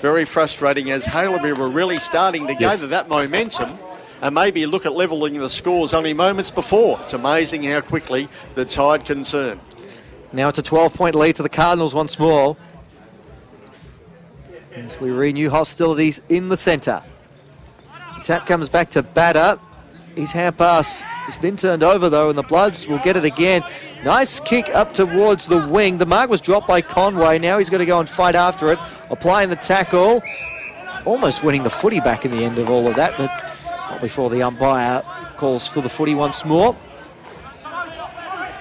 Very frustrating, as Haileybury were really starting to gather that momentum and maybe look at levelling the scores only moments before. It's amazing how quickly the tide can turn. Now it's a 12-point lead to the Cardinals once more. As we renew hostilities in the centre. Tap comes back to batter. His hand pass has been turned over though, and the Bloods will get it again. Nice kick up towards the wing. The mark was dropped by Conway. Now he's got to go and fight after it. Applying the tackle. Almost winning the footy back in the end of all of that, but not before the umpire calls for the footy once more.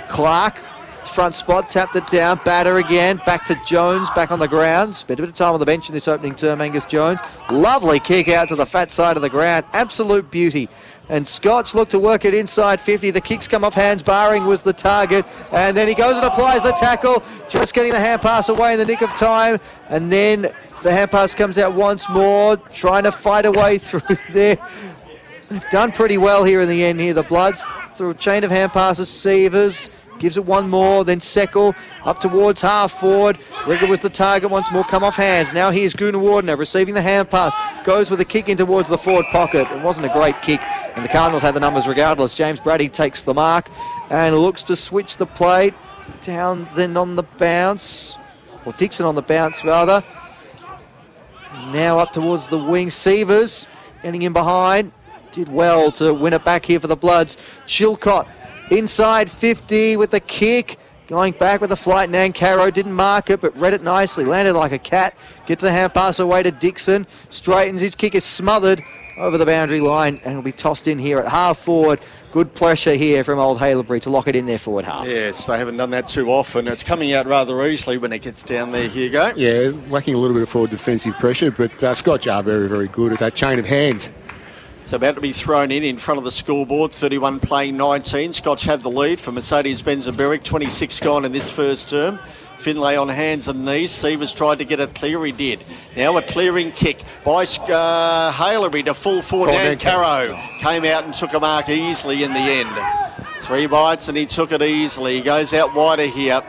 Clark. Front spot, tapped it down, batter again, back to Jones, back on the ground. Spent a bit of time on the bench in this opening term, Angus Jones. Lovely kick out to the fat side of the ground, absolute beauty. And Scotch looked to work it inside 50. The kicks come off hands, Barring was the target. And then he goes and applies the tackle, just getting the hand pass away in the nick of time. And then the hand pass comes out once more, trying to fight a way through there. They've done pretty well here in the end here, the Bloods. Through a chain of hand passes, Sievers gives it one more, then Sekal up towards half forward. Rigger was the target once more, come off hands. Now here's Gunawardena receiving the hand pass. Goes with a kick in towards the forward pocket. It wasn't a great kick, and the Cardinals had the numbers regardless. James Brady takes the mark and looks to switch the plate. Townsend on the bounce, or Dixon on the bounce rather. Now up towards the wing. Sievers getting in behind. Did well to win it back here for the Bloods. Chilcott inside 50 with the kick. Going back with the flight. Nankaro didn't mark it, but read it nicely. Landed like a cat. Gets a hand pass away to Dixon. Straightens. His kick is smothered over the boundary line and will be tossed in here at half forward. Good pressure here from old Haileybury to lock it in their forward half. Yes, they haven't done that too often. It's coming out rather easily when it gets down there, Hugo. Yeah, lacking a little bit of forward defensive pressure, but Scotch are very, very good at that chain of hands. It's about to be thrown in front of the scoreboard. 31 playing 19. Scotch have the lead for Mercedes-Benz and Berwick. 26 gone in this first term. Finlay on hands and knees. Sievers tried to get it clear. He did. Now a clearing kick by Haileybury to full forward. Nankaro came out and took a mark easily in the end. 3 bites and he took it easily. He goes out wider here.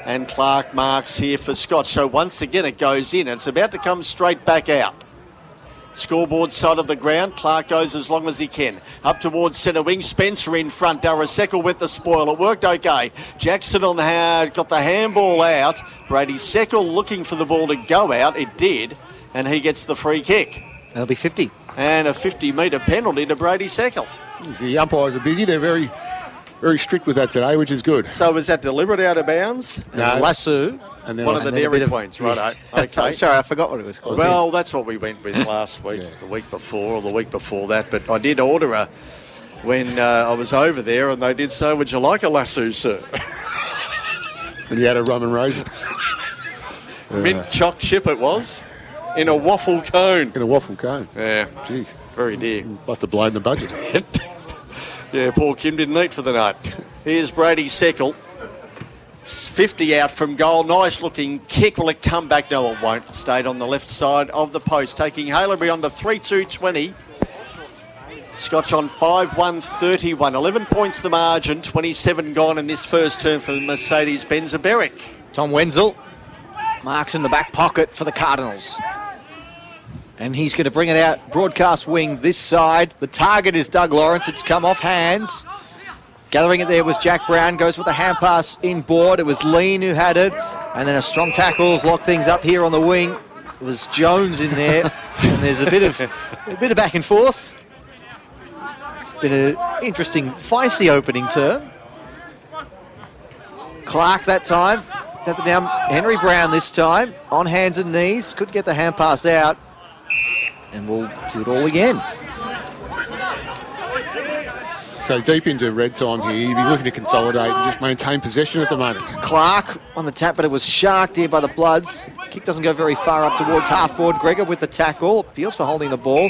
And Clark marks here for Scotch. So once again it goes in. It's about to come straight back out. Scoreboard side of the ground. Clark goes as long as he can. Up towards centre wing. Spencer in front. Darasekel with the spoil. It worked okay. Jackson on the hand. Got the handball out. Brady Sekel looking for the ball to go out. It did. And he gets the free kick. That'll be 50. And a 50-metre penalty to Brady Sekel. The umpires are busy. They're very, very strict with that today, which is good. So was that deliberate out of bounds? No. Lasso. And then One of the Dairy Queens, right? Okay. Sorry, I forgot what it was called. Well, that's what we went with last week, the week before, or the week before that. But I did order a when I was over there, and they did say, "Would you like a lasso, sir?" And you had a rum and raisin. Mint choc chip it was, in a waffle cone. In a waffle cone. Yeah, Jeez. very dear. Must have blown the budget. Yeah, poor Kim didn't eat for the night. Here's Brady Sekel. 50 out from goal. Nice looking kick. Will it come back? No, it won't. Stayed on the left side of the post. Taking Haileybury on to 3-2-20. Scotch on 5-1-31. 11 points the margin. 27 gone in this first term for Mercedes-Benz Berwick. Tom Wenzel marks in the back pocket for the Cardinals. And he's going to bring it out. Broadcast wing this side. The target is Doug Lawrence. It's come off hands. Gathering it there was Jack Brown, goes with a hand pass inboard. It was Lean who had it, and then a strong tackles lock things up here on the wing. It was Jones in there, and there's a bit of back and forth. It's been an interesting, feisty opening term. Clark that time, tapped it down. Henry Brown this time, on hands and knees, couldn't get the hand pass out, and we'll do it all again. So deep into red time here, you'd be looking to consolidate and just maintain possession at the moment. Clark on the tap, but it was sharked here by the Bloods. Kick doesn't go very far up towards half forward. Gregor with the tackle. Fields for holding the ball.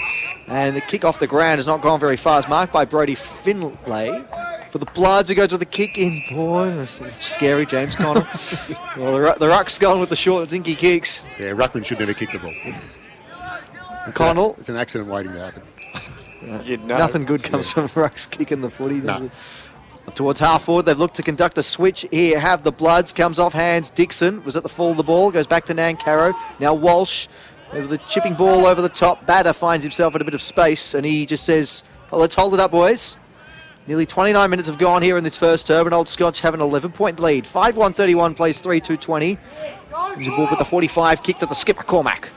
And the kick off the ground has not gone very far. It's marked by Brody Finlay. For the Bloods, who goes with the kick in. Boy, scary James Conner. Well, the Ruck's gone with the short, dinky kicks. Yeah, Ruckman should never kick the ball. Connell. It's an accident waiting to happen. You'd know. Nothing good comes from Ruck's kicking the footy. No. Towards half forward, they've looked to conduct a switch here. Have the Bloods, comes off hands. Dixon was at the fall of the ball, goes back to Nancaro. Now Walsh over the chipping ball over the top. Batter finds himself in a bit of space, and he just says, well, let's hold it up, boys. Nearly 29 minutes have gone here in this first term, and Old Scotch have an 11-point lead. 5-1-31 plays 3-2-20. There's a ball with the 45 kicked at the skipper, Cormac.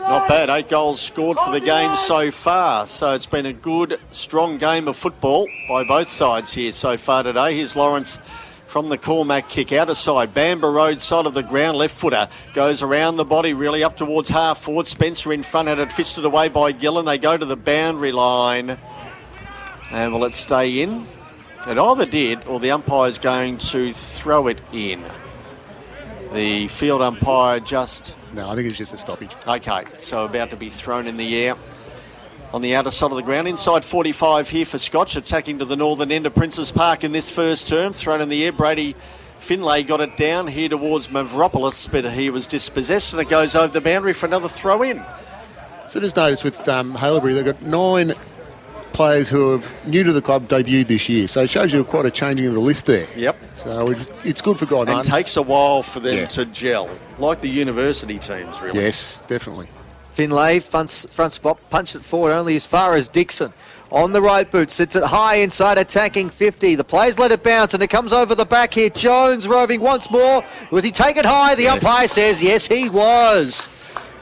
Not bad. 8 goals scored for the game so far. So it's been a good, strong game of football by both sides here so far today. Here's Lawrence from the Cormac kick out of side. Bamber Road side of the ground. Left footer goes around the body really up towards half forward. Spencer in front had it fisted away by Gillen. They go to the boundary line. And will it stay in? It either did or the umpire's going to throw it in. The field umpire just... No, I think it's just a stoppage. Okay, so about to be thrown in the air on the outer side of the ground. Inside 45 here for Scotch, attacking to the northern end of Princes Park in this first term. Thrown in the air, Brady Finlay got it down here towards Mavropoulos, but he was dispossessed, and it goes over the boundary for another throw in. So just notice with Haileybury, they've got 9 players who are new to the club, debuted this year. So it shows you quite a changing of the list there. Yep. So it's good for Guy Martin. And it takes a while for them to gel, like the university teams, really. Yes, definitely. Finlay, front spot, punched it forward only as far as Dixon. On the right boot, sits it high inside, attacking 50. The players let it bounce, and it comes over the back here. Jones roving once more. Was he take it high? The umpire says yes, he was.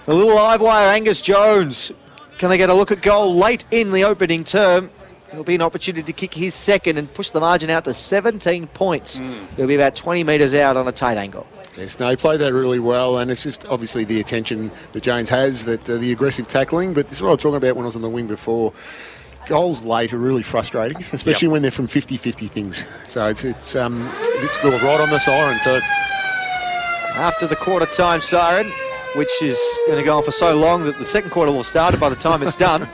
A little live wire, Angus Jones. Can they get a look at goal late in the opening term? It'll be an opportunity to kick his second and push the margin out to 17 points. They'll be about 20 metres out on a tight angle. Yes, no, he played that really well, and it's just obviously the attention that Jones has, that the aggressive tackling, but this is what I was talking about when I was on the wing before. Goals late are really frustrating, especially when they're from 50-50 things. So it's right on the siren too. After the quarter time siren, which is going to go on for so long that the second quarter will start by the time it's done.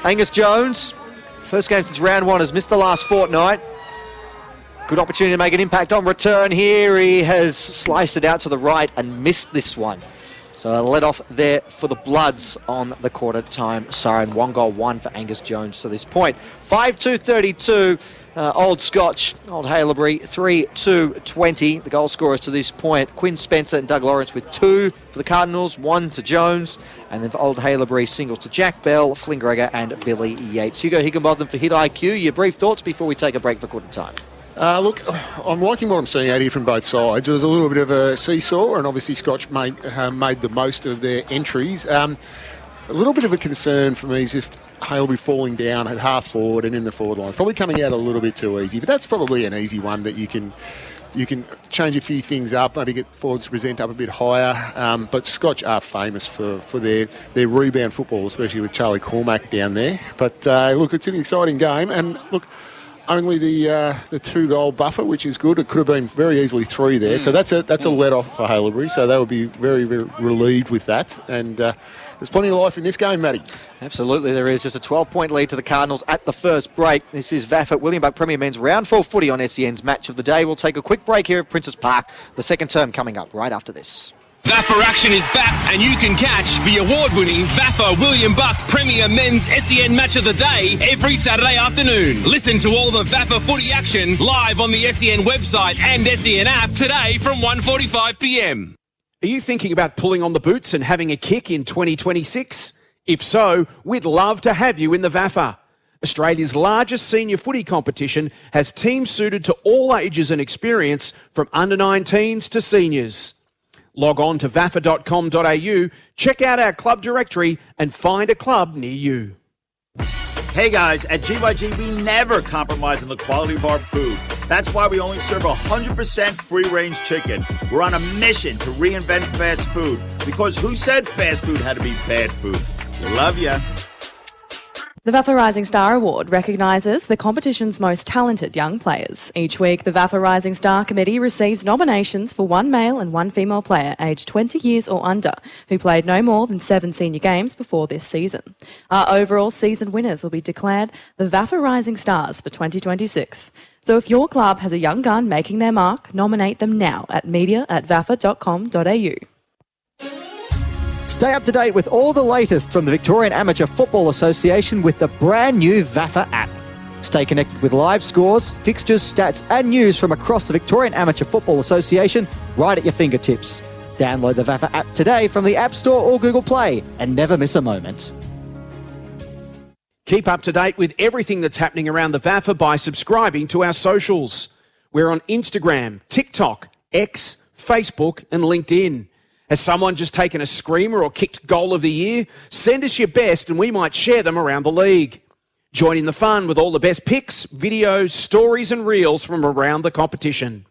Angus Jones, first game since round 1, has missed the last fortnight. Good opportunity to make an impact on return here. He has sliced it out to the right and missed this one. So a let off there for the Bloods on the quarter time siren. 1 goal, 1 for Angus Jones to this point. 5-2-32. Old Scotch, Old Haileybury, 3-2-20. The goal scorers to this point, Quinn Spencer and Doug Lawrence with 2 for the Cardinals, 1 to Jones. And then for Old Haileybury, singles to Jack Bell, Flynn Gregor and Billy Yates. Hugo Higginbotham for Hit IQ. Your brief thoughts before we take a break for quarter time. Look, I'm liking what I'm seeing out here from both sides. It was a little bit of a seesaw, and obviously Scotch made the most of their entries. A little bit of a concern for me is just Haileybury falling down at half forward and in the forward line. Probably coming out a little bit too easy, but that's probably an easy one that you can change a few things up, maybe get forwards to present up a bit higher. But Scotch are famous for their rebound football, especially with Charlie Cormack down there. But look, it's an exciting game, and look, only the 2-goal buffer, which is good. It could have been very easily 3 there, so that's a let off for Haileybury. So they would be very, very relieved with that. And there's plenty of life in this game, Matty. Absolutely, there is. Just a 12-point lead to the Cardinals at the first break. This is VAFA at William Buck Premier Men's Round 4 footy on SEN's Match of the Day. We'll take a quick break here at Princes Park. The second term coming up right after this. VAFA action is back, and you can catch the award-winning VAFA William Buck Premier Men's SEN Match of the Day every Saturday afternoon. Listen to all the VAFA footy action live on the SEN website and SEN app today from 1:45 p.m. Are you thinking about pulling on the boots and having a kick in 2026? If so, we'd love to have you in the VAFA. Australia's largest senior footy competition has teams suited to all ages and experience, from under-19s to seniors. Log on to vafa.com.au, check out our club directory and find a club near you. Hey guys, at GYG we never compromise on the quality of our food. That's why we only serve 100% free-range chicken. We're on a mission to reinvent fast food, because who said fast food had to be bad food? Love ya. The VAFA Rising Star Award recognises the competition's most talented young players. Each week, the VAFA Rising Star Committee receives nominations for 1 male and 1 female player aged 20 years or under who played no more than 7 senior games before this season. Our overall season winners will be declared the VAFA Rising Stars for 2026. So if your club has a young gun making their mark, nominate them now at media@vafa.com.au. Stay up to date with all the latest from the Victorian Amateur Football Association with the brand new VAFA app. Stay connected with live scores, fixtures, stats and news from across the Victorian Amateur Football Association right at your fingertips. Download the VAFA app today from the App Store or Google Play and never miss a moment. Keep up to date with everything that's happening around the VAFA by subscribing to our socials. We're on Instagram, TikTok, X, Facebook and LinkedIn. Has someone just taken a screamer or kicked goal of the year? Send us your best and we might share them around the league. Join in the fun with all the best pics, videos, stories and reels from around the competition.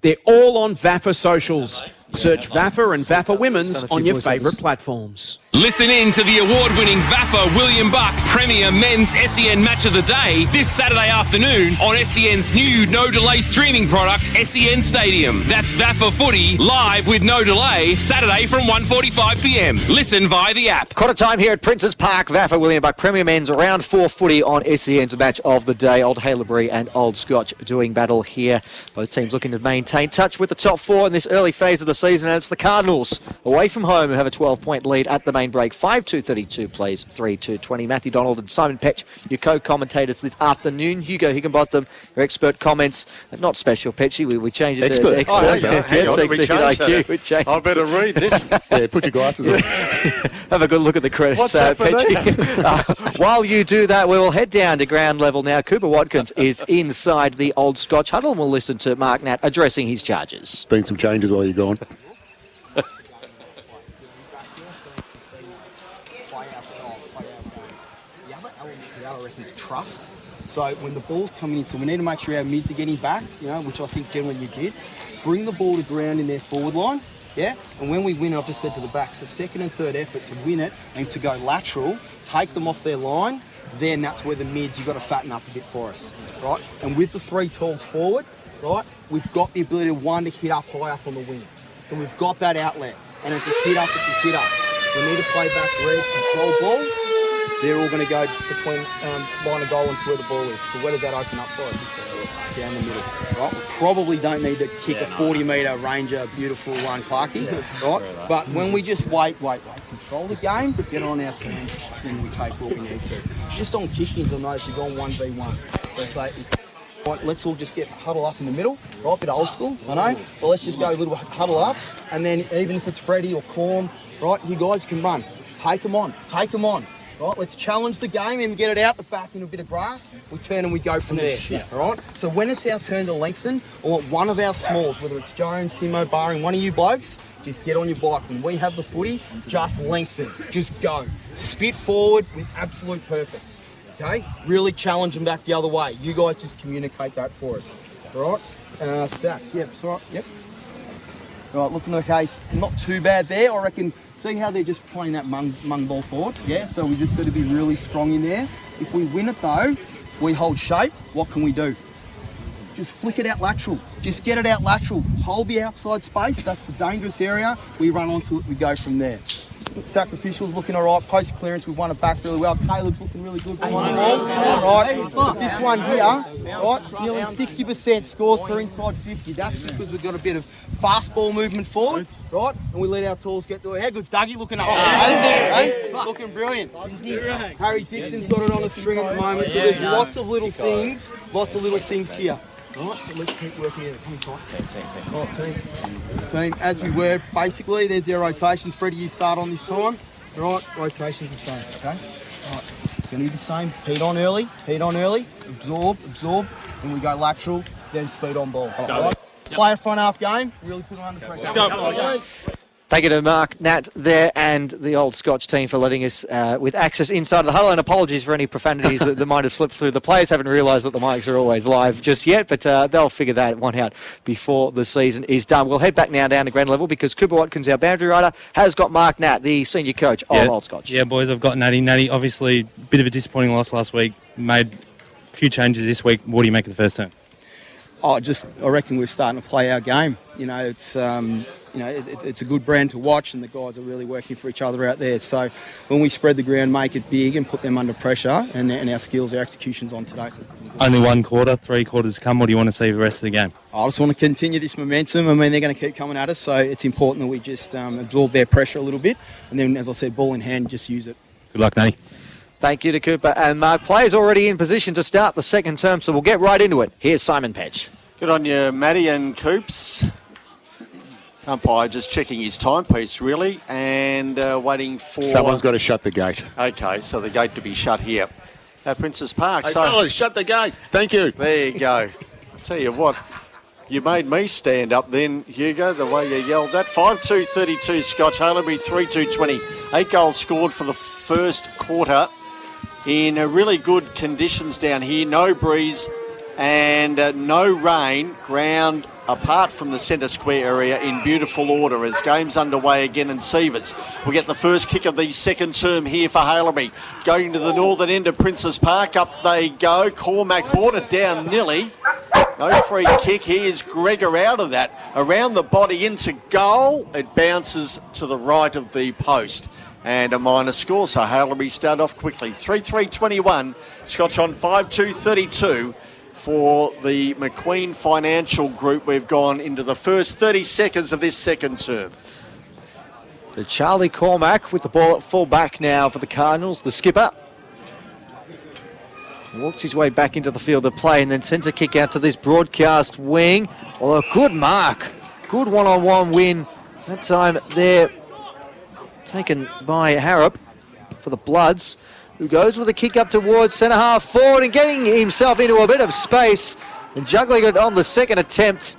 They're all on VAFA socials. Search VAFA and VAFA Women's on your favourite platforms. Listen in to the award-winning VAFA William Buck Premier Men's SEN Match of the Day this Saturday afternoon on SEN's new no-delay streaming product, SEN Stadium. That's VAFA Footy, live with no delay, Saturday from 1:45 p.m. Listen via the app. Quarter time here at Princes Park. VAFA William Buck Premier Men's Round 4 footy on SEN's Match of the Day. Old Haileybury and Old Scotch doing battle here. Both teams looking to maintain touch with the top 4 in this early phase of the season, and it's the Cardinals away from home who have a 12-point lead at the main break. 5-2-32 plays 3-2-20. Matty Donald and Simon Petch, your co-commentators this afternoon. Hugo Higginbotham, your expert comments. Not special, Petchy. We changed it to expert. Oh, hang on. We changed that. I better read this. Yeah, put your glasses on. Have a good look at the credits, Petchy. While you do that, we will head down to ground level now. Cooper Watkins is inside the Old Scotch huddle, and we'll listen to Mark Nat addressing his charges. Been some changes while you're gone. Trust. So when the ball's coming in, so we need to make sure our mids are getting back, which I think generally you did. Bring the ball to ground in their forward line, yeah? And when we win, I've just said to the backs, the second and third effort to win it and to go lateral, take them off their line, then that's where the mids, you've got to fatten up a bit for us, right? And with the 3 talls forward, right, we've got the ability to hit up high up on the wing. So we've got that outlet, and it's a hit up, We need to play back red, control ball. They're all going to go between line of goal and to where the ball is. So where does that open up for us? Down the middle. Right? We probably don't need to kick a 40-metre Ranger, beautiful one, Clarkie. Right? But when we just wait, control the game, but get on our terms, then we take what we need to. Just on kick-ins, I noticed you've gone 1v1. So Right, let's all just get huddle up in the middle, right? Bit old school, I know. But let's just go a little huddle up, and then even if it's Freddie or Corm, right, you guys can run. Take them on. Right, let's challenge the game and get it out the back in a bit of grass. We turn and we go from there. All right. So when it's our turn to lengthen, I want one of our smalls, whether it's Jones, Simo, barring one of you blokes, just get on your bike. When we have the footy, just lengthen. Just go. Spit forward with absolute purpose. Okay? Really challenge them back the other way. You guys just communicate that for us. All right? Stacks. Yep. All right. Yep. All right. Looking okay. Not too bad there. I reckon. See how they're just playing that mung ball forward? Yeah. So we just got to be really strong in there. If we win it though, we hold shape. What can we do? Just flick it out lateral. Just get it out lateral. Hold the outside space. That's the dangerous area. We run onto it. We go from there. Sacrificial's looking all right. Post clearance, we've won it back really well. Caleb's looking really good behind the ball. Right. So this one here, right, nearly 60% scores per inside 50. That's because we've got a bit of fast ball movement forward, right? And we let our tools get to it. How good's Dougie looking up? Hey? Looking brilliant. Harry Dixon's got it on a string at the moment. So there's lots of little things here. Right, so let's keep working here. Come on, team. As we were, basically, there's our rotations. Freddie, you start on this time. All right, rotations the same, okay? All right, it's going to be the same. Heat on early, absorb, and we go lateral, then speed on ball. All right? Play a front half game, really put them under pressure. Thank you to Mark, Nat there, and the old Scotch team for letting us with access inside the huddle. And apologies for any profanities that might have slipped through. The players haven't realised that the mics are always live just yet, but they'll figure that one out before the season is done. We'll head back now down to ground level because Cooper Watkins, our boundary rider, has got Mark Nat, the senior coach of Old Scotch. Yeah, boys, I've got Natty. Natty, obviously, a bit of a disappointing loss last week. Made a few changes this week. What do you make of the first term? I reckon we're starting to play our game. It's a good brand to watch, and the guys are really working for each other out there. So when we spread the ground, make it big, and put them under pressure, and our skills, our execution's on today. So only one quarter, 3 quarters come. What do you want to see for the rest of the game? I just want to continue this momentum. I mean, they're going to keep coming at us, so it's important that we just absorb their pressure a little bit, and then, as I said, ball in hand, just use it. Good luck, Natty. Thank you to Cooper and Mark. Players already in position to start the second term, so we'll get right into it. Here's Simon Petch. Good on you, Matty and Coops. Umpire just checking his timepiece, really, and waiting for... Someone's got to shut the gate. Okay, so the gate to be shut here at Princes Park. Hey, fellas, shut the gate. Thank you. There you go. I'll tell you what, you made me stand up then, Hugo, the way you yelled that. 5-2-32 Scotch, Haileybury 3-2-20. 8 goals scored for the first quarter in really good conditions down here. No breeze and no rain. Ground apart from the centre square area in beautiful order as game's underway again in Sievers. We get the first kick of the second term here for Haileybury. Going to the northern end of Princes Park. Up they go. Cormac brought it down nearly. No free kick. Here's Gregor out of that. Around the body into goal. It bounces to the right of the post. And a minor score, so Haileybury start off quickly. 3-3-21. Scotch on 5-2-32. For the McQueen Financial Group, we've gone into the first 30 seconds of this second term. The Charlie Cormac with the ball at full back now for the Cardinals. The skipper walks his way back into the field of play and then sends a kick out to this broadcast wing. Well, a good mark. Good one-on-one win. That time there taken by Harrop for the Bloods, who goes with a kick up towards centre half forward and getting himself into a bit of space and juggling it on the second attempt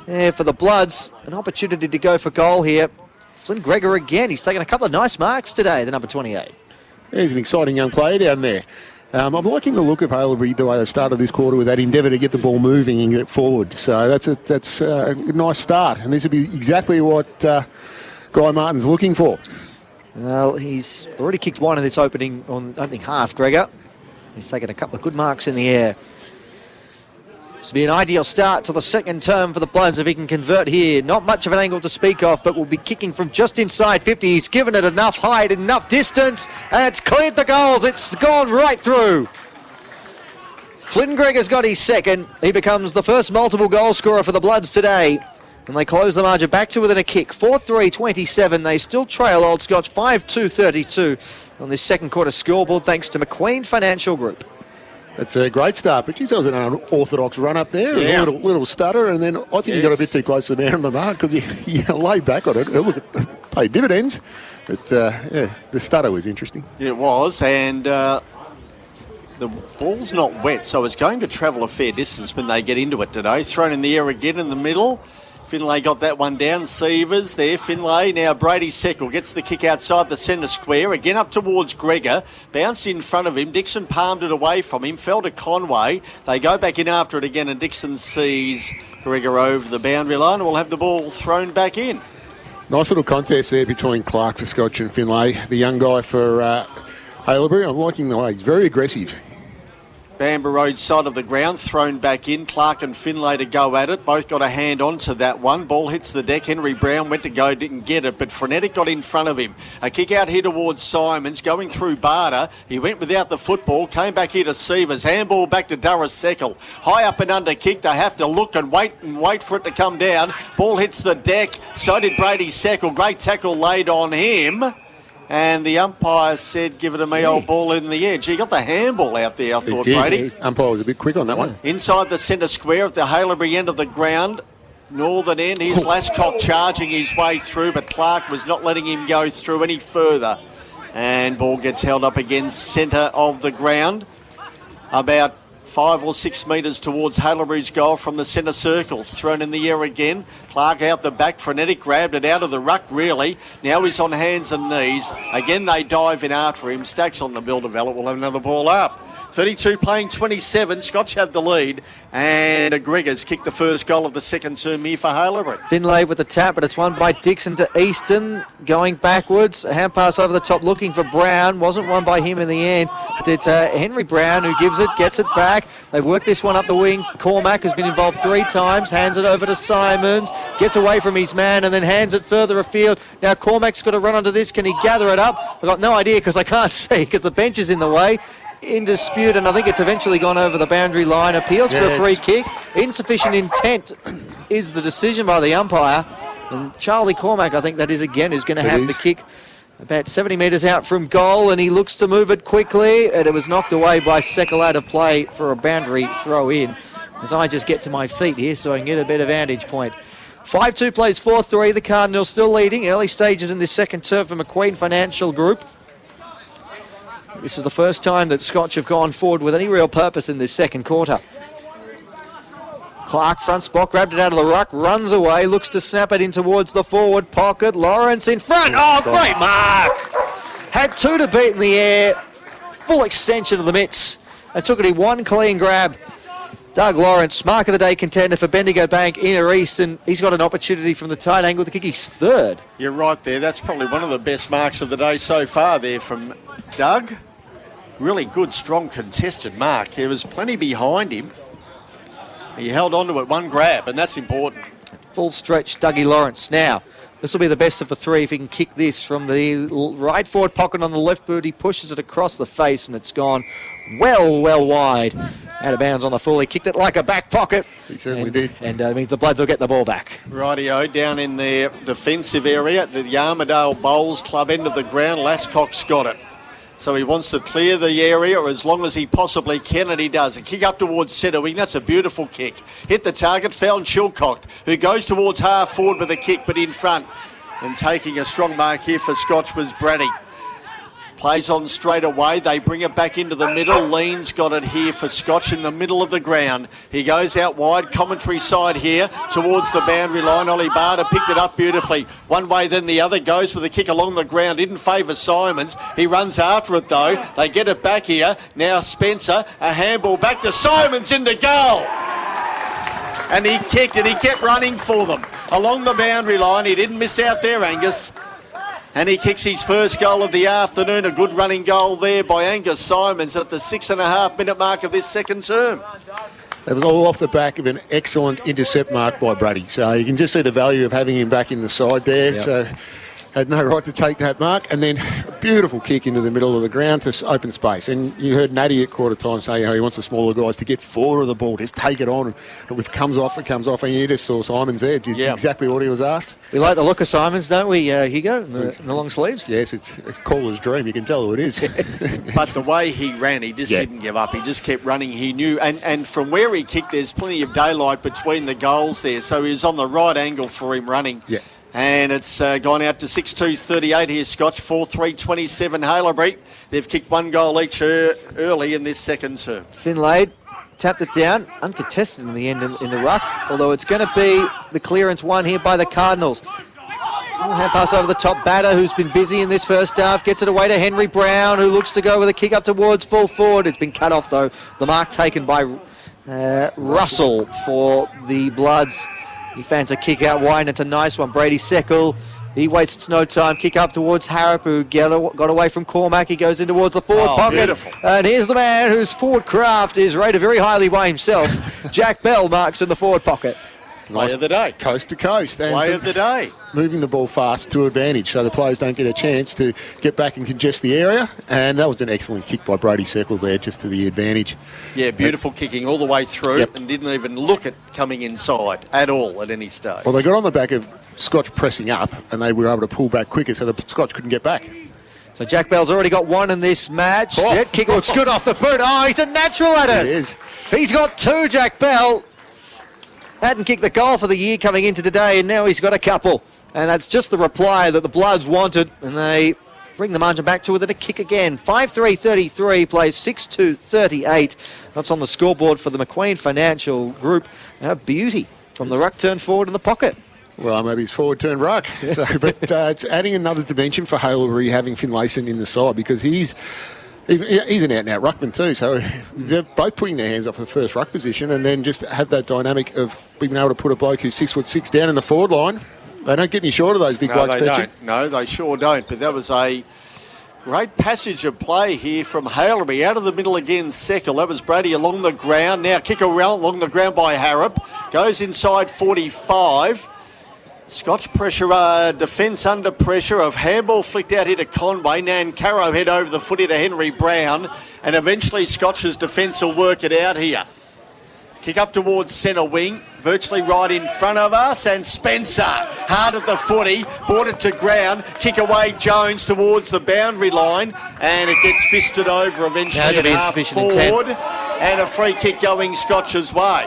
there for the Bloods. An opportunity to go for goal here. Flynn Gregor again. He's taken a couple of nice marks today, the number 28. He's an exciting young player down there. I'm liking the look of Haileybury, the way they've started this quarter with that endeavour to get the ball moving and get it forward. So that's a nice start. And this will be exactly what Guy Martin's looking for. Well, he's already kicked one in this opening half, Gregor. He's taken a couple of good marks in the air. This will be an ideal start to the second term for the Bloods if he can convert here. Not much of an angle to speak of, but will be kicking from just inside 50. He's given it enough height, enough distance, and it's cleared the goals. It's gone right through. Flynn Gregor's got his second. He becomes the first multiple goal scorer for the Bloods today. And they close the margin back to within a kick. 4-3-27. They still trail Old Scotch 5-2-32 on this second quarter scoreboard thanks to McQueen Financial Group. It's a great start, but geez, that was an unorthodox run up there. Yeah. A little stutter, and then I think he got a bit too close to the man on the mark because he laid back on it. Look, it paid dividends, but the stutter was interesting. It was, and the ball's not wet, so it's going to travel a fair distance when they get into it today. Thrown in the air again in the middle. Finlay got that one down. Sievers there. Finlay. Now Brady Seckle gets the kick outside the centre square. Again up towards Gregor. Bounced in front of him. Dixon palmed it away from him. Fell to Conway. They go back in after it again, and Dixon sees Gregor over the boundary line and will have the ball thrown back in. Nice little contest there between Clark for Scotch and Finlay. The young guy for Haileybury. I'm liking the way he's very aggressive. Bamber Road side of the ground, thrown back in. Clark and Finlay to go at it. Both got a hand onto that one. Ball hits the deck. Henry Brown went to go, didn't get it, but Frenetic got in front of him. A kick out here towards Simons, going through Barter. He went without the football, came back here to Sievers. Handball back to Durra Seckle. High up and under kick. They have to look and wait for it to come down. Ball hits the deck. So did Brady Seckle. Great tackle laid on him. And the umpire said, give it a me, old ball in the edge. He got the handball out there, I thought, Brady. The umpire was a bit quick on that one. Inside the centre square at the Haileybury end of the ground. Northern end, here's Lascock charging his way through, but Clark was not letting him go through any further. And ball gets held up again, centre of the ground. About 5 or 6 metres towards Haileybury's goal from the centre circles. Thrown in the air again. Clark out the back. Frenetic grabbed it out of the ruck, really. Now he's on hands and knees. Again, they dive in after him. Stacks on the Builder-Vellet will have another ball up. 32 playing 27. Scotch have the lead. And Gregor's kicked the first goal of the second term here for Haileybury. Finlay with the tap, but it's won by Dixon to Easton. Going backwards. A hand pass over the top looking for Brown. Wasn't won by him in the end. It's Henry Brown who gives it, gets it back. They've worked this one up the wing. Cormac has been involved 3 times. Hands it over to Simons. Gets away from his man and then hands it further afield. Now Cormac's got to run under this. Can he gather it up? I've got no idea because I can't see because the bench is in the way. In dispute, and I think it's eventually gone over the boundary line. Appeals for a free kick. Insufficient intent is the decision by the umpire. And Charlie Cormac, I think that is again, is going to have the kick about 70 metres out from goal, and he looks to move it quickly, and it was knocked away by Seckle out of play for a boundary throw in. As I just get to my feet here so I can get a better vantage point. 5-2 plays 4-3. The Cardinals still leading. Early stages in this second term for McQueen Financial Group. This is the first time that Scotch have gone forward with any real purpose in this second quarter. Clark front spot, grabbed it out of the ruck, runs away, looks to snap it in towards the forward pocket. Lawrence in front. Oh, great mark! Had 2 to beat in the air. Full extension of the mitts. And took it in one clean grab. Doug Lawrence, mark of the day contender for Bendigo Bank, Inner East, and he's got an opportunity from the tight angle to kick his third. You're right there. That's probably one of the best marks of the day so far there from Doug. Really good, strong, contested mark. There was plenty behind him. He held on to it, one grab, and that's important. Full stretch, Dougie Lawrence. Now, this will be the best of the 3 if he can kick this from the right forward pocket on the left boot. He pushes it across the face, and it's gone well wide. Out of bounds on the full. He kicked it like a back pocket. He certainly did. And that means the Bloods will get the ball back. Rightio, down in their defensive area, the Armadale Bowls Club end of the ground, Lascock's got it. So he wants to clear the area as long as he possibly can, and he does. A kick up towards centre wing. That's a beautiful kick. Hit the target, found Chilcock, who goes towards half forward with a kick, but in front. And taking a strong mark here for Scotch was Brady. Plays on straight away. They bring it back into the middle. Lean's got it here for Scotch in the middle of the ground. He goes out wide. Commentary side here towards the boundary line. Ollie Barter picked it up beautifully. One way then the other. Goes with a kick along the ground. Didn't favour Simons. He runs after it though. They get it back here. Now Spencer. A handball back to Simons into goal. And he kicked it. He kept running for them. Along the boundary line. He didn't miss out there, Angus. And he kicks his first goal of the afternoon. A good running goal there by Angus Simons at the 6.5 minute mark of this second term. It was all off the back of an excellent intercept mark by Brady. So you can just see the value of having him back in the side there. Yep. So had no right to take that mark. And then a beautiful kick into the middle of the ground to open space. And you heard Matty at quarter time say he wants the smaller guys to get forward of the ball, just take it on. And if it comes off, it comes off. And you just saw Simon's there, did exactly what he was asked. We like the look of Simon's, don't we, Hugo, in the long sleeves? Yes, it's caller's dream. You can tell who it is. But the way he ran, he just didn't give up. He just kept running. He knew. And from where he kicked, there's plenty of daylight between the goals there. So he was on the right angle for him running. Yeah. And it's gone out to 6-2-38 here, Scotch. 4-3-27 Haileybury. They've kicked one goal each early in this second term. Finlay tapped it down, uncontested in the end in the ruck, although it's going to be the clearance won here by the Cardinals. Hand pass over the top. Batter, who's been busy in this first half, gets it away to Henry Brown, who looks to go with a kick up towards full forward. It's been cut off, though. The mark taken by Russell for the Bloods. He fans a kick out wide, and it's a nice one. Brady Seckle, he wastes no time. Kick up towards Harrop, who got away from Cormac. He goes in towards the forward pocket. Beautiful. And here's the man whose forward craft is rated very highly by himself. Jack Bell marks in the forward pocket. Play of the day. Coast to coast. And Play of the day. Moving the ball fast to advantage so the players don't get a chance to get back and congest the area. And that was an excellent kick by Brady Seckle there, just to the advantage. Yeah, beautiful kicking all the way through and didn't even look at coming inside at all at any stage. Well, they got on the back of Scotch pressing up and they were able to pull back quicker so the Scotch couldn't get back. So Jack Bell's already got one in this match. That kick looks good off the boot. Oh, he's a natural at it. He is. He's got two, Jack Bell. Hadn't kicked the goal for the year coming into today, and now he's got a couple. And that's just the reply that the Bloods wanted, and they bring the margin back to within a kick again. 5-3-33 plays 6-2-38. That's on the scoreboard for the McQueen Financial Group. A beauty from the ruck turn forward in the pocket. Well, maybe it's forward turn ruck. But it's adding another dimension for Haileybury having Finlayson in the side, because he's an out-and-out ruckman too, so they're both putting their hands up for the first ruck position, and then just have that dynamic of being able to put a bloke who's 6'6" down in the forward line. They don't get any short of those big blokes. No, they don't. No, they sure don't. But that was a great passage of play here from Haileybury. Out of the middle again, Seckle. That was Brady along the ground. Now kick around along the ground by Harrop. Goes inside 45. Scotch pressure, defence under pressure of handball flicked out here to Conway. Nancaro head over the foot here to Henry Brown. And eventually Scotch's defence will work it out here. Kick up towards centre wing, virtually right in front of us. And Spencer, hard at the footy, brought it to ground. Kick away Jones towards the boundary line. And it gets fisted over eventually at half forward. And a free kick going Scotch's way.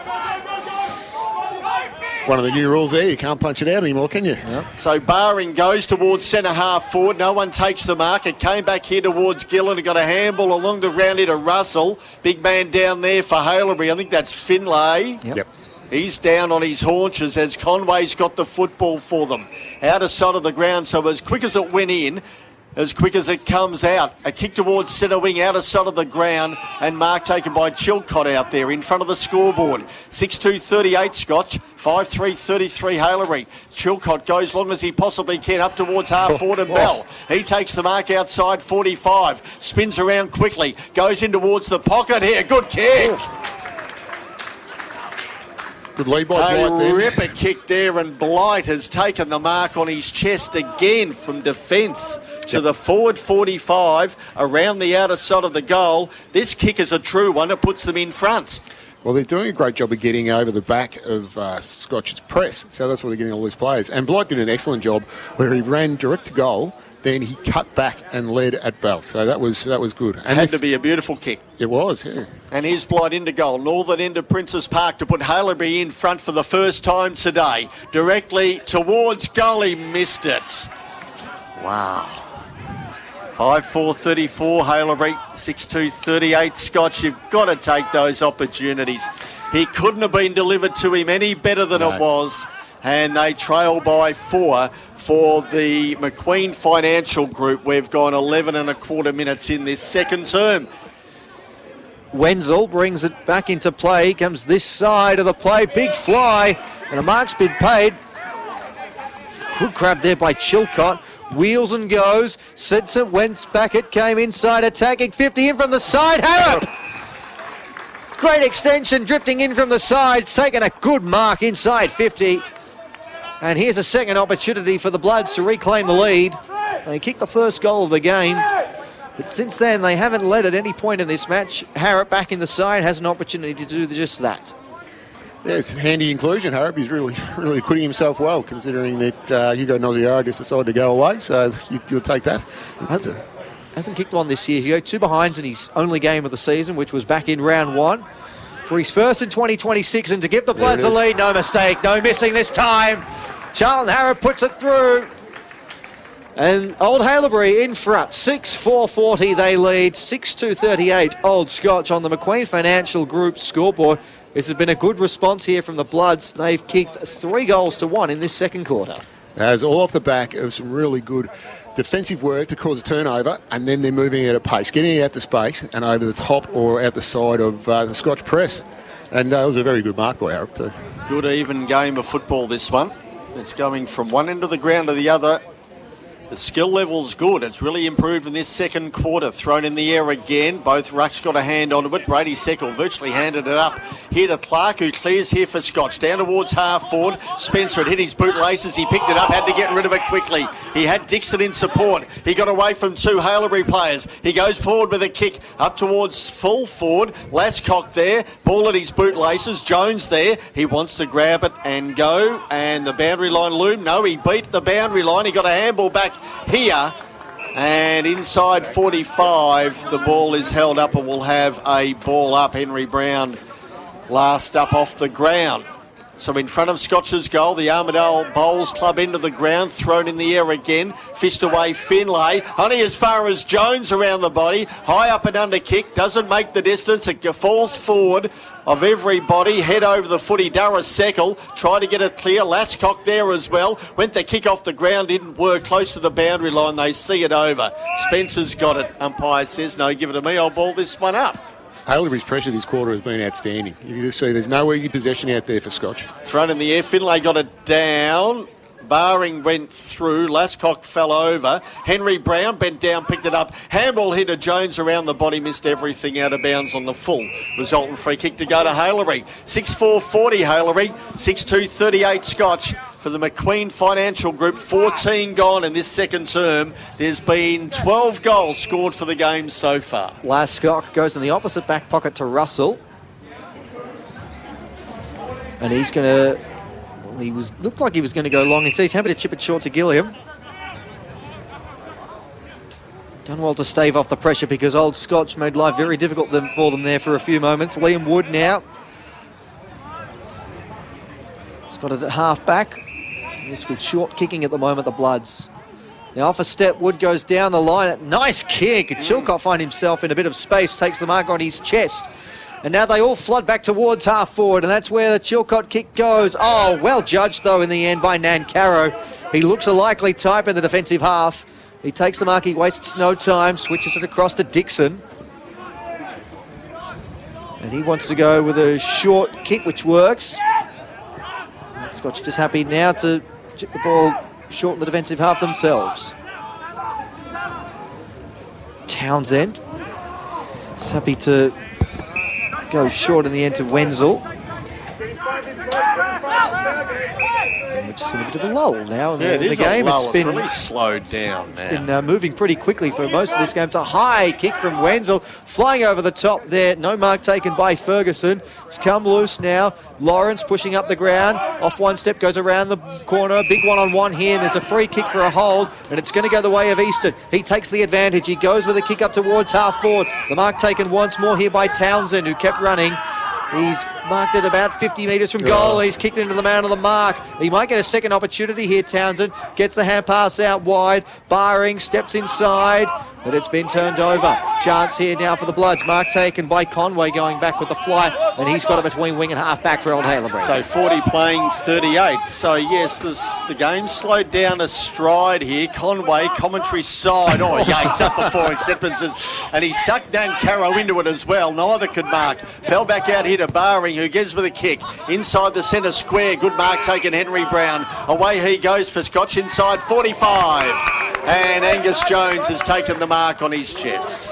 One of the new rules there, you can't punch it out anymore, can you? Yep. So Barring goes towards centre half forward. No one takes the mark. It came back here towards Gillen. It got a handball along the ground here to Russell. Big man down there for Haileybury. I think that's Finlay. Yep. He's down on his haunches as Conway's got the football for them. Out of sight of the ground, so as quick as it went in, as quick as it comes out. A kick towards centre wing, out of sight of the ground, and mark taken by Chilcott out there in front of the scoreboard. 6-2-38 Scotch, 5-3-33 Haileybury. Chilcott goes long as he possibly can up towards half forward and Bell. He takes the mark outside 45, spins around quickly, goes in towards the pocket here. Good kick. Good lead by Blight there. A ripper kick there, and Blight has taken the mark on his chest again from defence to the forward 45 around the outer side of the goal. This kick is a true one. It puts them in front. Well, they're doing a great job of getting over the back of Scotch's press, so that's where they're getting all these players. And Blight did an excellent job where he ran direct to goal, then he cut back and led at Bell. So that was good. And had to be a beautiful kick. It was, yeah. And here's Blight into goal. Northern end of Princes Park to put Haileybury in front for the first time today. Directly towards goal. He missed it. Wow. 5-4-34 Haileybury. 6-2-38 Scotch. You've got to take those opportunities. He couldn't have been delivered to him any better than it was. And they trail by 4. For the McQueen Financial Group, we've gone 11 and a quarter minutes in this second term. Wenzel brings it back into play. Comes this side of the play. Big fly. And a mark's been paid. Good grab there by Chilcott. Wheels and goes. Sets it. Wentz back. It came inside. Attacking 50 in from the side. Harrop. Great extension. Drifting in from the side. Taking a good mark inside 50. And here's a second opportunity for the Bloods to reclaim the lead. They kicked the first goal of the game, but since then they haven't led at any point in this match. Harrop back in the side has an opportunity to do just that. Yeah, it's handy inclusion, Harrop. He's really acquitting himself well, considering that Hugo Noziara just decided to go away, so you'll take that. Hasn't kicked one this year, Hugo. 2 behinds in his only game of the season, which was back in round 1. For his first in 2026, and to give the Bloods a lead, no mistake, no missing this time. Charlton Harrop puts it through. And Old Haileybury in front, 6-4-40 they lead, 6-2-38 Old Scotch on the Macqueen Financial Group scoreboard. This has been a good response here from the Bloods. They've kicked 3 goals to 1 in this second quarter. As all off the back of some really good defensive work to cause a turnover, and then they're moving at a pace, getting it out to space and over the top or out the side of the Scotch press. And it was a very good mark by Harrop too. Good even game of football, this one. It's going from one end of the ground to the other. The skill level's good. It's really improved in this second quarter. Thrown in the air again. Both rucks got a hand onto it. Brady Seckle virtually handed it up here to Clark, who clears here for Scotch. Down towards half forward. Spencer had hit his bootlaces. He picked it up, had to get rid of it quickly. He had Dixon in support. He got away from 2 Haileybury players. He goes forward with a kick up towards full forward. Lascock there. Ball at his bootlaces. Jones there. He wants to grab it and go. And the boundary line loomed. No, he beat the boundary line. He got a handball back here, and inside 45 the ball is held up and we'll have a ball up. Henry Brown last up off the ground. So in front of Scotch's goal, the Armadale Bowls Club into the ground, thrown in the air again, fist away Finlay, only as far as Jones around the body, high up and under kick, doesn't make the distance, it falls forward of everybody, head over the footy. Darragh Seckle tried to get it clear, Lascock there as well, went the kick off the ground, didn't work, close to the boundary line, they see it over. Spencer's got it, umpire says no, give it to me, I'll ball this one up. Haileybury's pressure this quarter has been outstanding. You can just see there's no easy possession out there for Scotch. Thrown in the air, Finlay got it down. Barring went through, Lascock fell over. Henry Brown bent down, picked it up. Handball hit to Jones around the body, missed everything out of bounds on the full. Resultant free kick to go to Haileybury. 6-4-40 Haileybury, 6-2-38 Scotch. For the Macqueen Financial Group, 14 gone in this second term. There's been 12 goals scored for the game so far. Lascock goes in the opposite back pocket to Russell. And he's going to... Well, looked like he was going to go long. He's happy to chip it short to Gilliam. Done well to stave off the pressure because Old Scotch made life very difficult for them there for a few moments. Liam Wood now. He's got it at half back. This with short kicking at the moment, the Bloods. Now off a step, Wood goes down the line. Nice kick. Chilcott finds himself in a bit of space, takes the mark on his chest. And now they all flood back towards half forward, and that's where the Chilcott kick goes. Oh, well judged, though, in the end by Nancaro. He looks a likely type in the defensive half. He takes the mark, he wastes no time, switches it across to Dixon. And he wants to go with a short kick, which works. Scotch just happy now to chip the ball short in the defensive half themselves. Townsend is happy to go short in the end to Wenzel. We're just in a bit of a lull now in the game. It's been really slowed down now. It's been moving pretty quickly for most of this game. It's a high kick from Wenzel, flying over the top there. No mark taken by Ferguson. It's come loose now. Lawrence pushing up the ground. Off one step, goes around the corner. Big one-on-one here. And there's a free kick for a hold, and it's going to go the way of Easton. He takes the advantage. He goes with a kick up towards half forward. The mark taken once more here by Townsend, who kept running. He's marked it about 50 metres from goal. He's kicked into the man on the mark. He might get a second opportunity here, Townsend. Gets the hand pass out wide. Barring, steps inside, but it's been turned over. Chance here now for the Bloods. Mark taken by Conway going back with the fly, and he's got it between wing and half back for Old Haileybury. So 40 playing 38. So yes, the game slowed down a stride here. Conway, commentary side. Oh, Yates up before acceptances, and he sucked Nancaro into it as well. Neither could mark. Fell back out here to Barring, who gets with a kick inside the centre square. Good mark taken, Henry Brown. Away he goes for Scotch inside 45. And Angus Jones has taken the mark on his chest.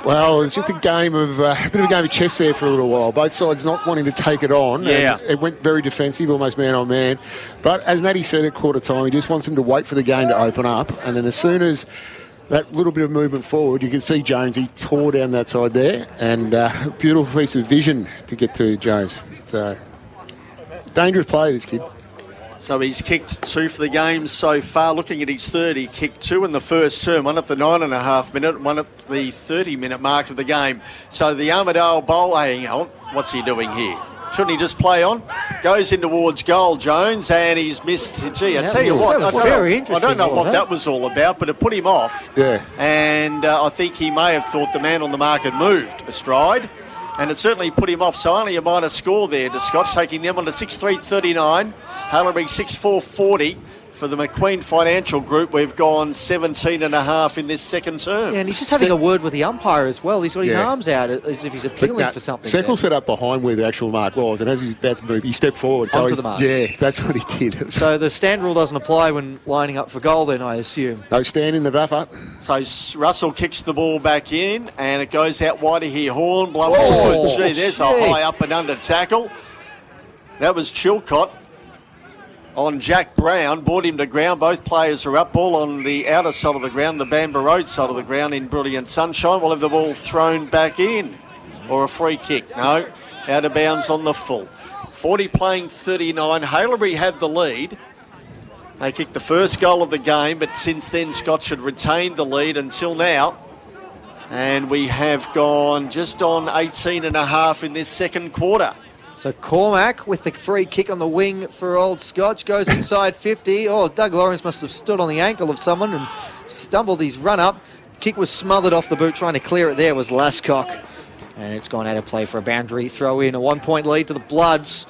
Well, it's just a game of a bit of a game of chess there for a little while. Both sides not wanting to take it on. Yeah. And it went very defensive, almost man on man. But as Natty said at quarter time, he just wants him to wait for the game to open up. And then as soon as that little bit of movement forward, you can see Jones, he tore down that side there. And beautiful piece of vision to get to Jones. So, dangerous player, this kid. So he's kicked 2 for the game so far. Looking at his third, he kicked 2 in the first term, 1 at the 9.5 minute, 1 at the 30-minute mark of the game. So the Armadale bowl, hang on, what's he doing here? Shouldn't he just play on? Goes in towards goal, Jones, and he's missed. Gee, I tell you what, I don't know what that was all about, but it put him off. Yeah. And I think he may have thought the man on the mark had moved astride. And it certainly put him off. So only a minor score there to Scotch, taking them on to 6-3-39. Haileybury 6-4-40. For the McQueen Financial Group, we've gone 17.5 in this second term. Yeah, and he's just having a word with the umpire as well. He's got his arms out as if he's appealing for something. Seckle set up behind where the actual mark was, and as he's about to move, he stepped forward. Onto the mark. Yeah, that's what he did. So the stand rule doesn't apply when lining up for goal then, I assume. No stand in the VAFA. So Russell kicks the ball back in, and it goes out wide to here. Horn, blow forward. Gee, there's a high up and under tackle. That was Chilcott on Jack Brown, brought him to ground. Both players are up. Ball on the outer side of the ground, the Bamber Road side of the ground in brilliant sunshine. We'll have the ball thrown back in. Or a free kick. No, out of bounds on the full. 40 playing 39. Haileybury had the lead. They kicked the first goal of the game, but since then Scotch had retained the lead until now. And we have gone just on 18.5 in this second quarter. So Cormac with the free kick on the wing for Old Scotch goes inside 50. Oh, Doug Lawrence must have stood on the ankle of someone and stumbled his run up. Kick was smothered off the boot. Trying to clear it there was Lascock. And it's gone out of play for a boundary throw in. A 1-point lead to the Bloods,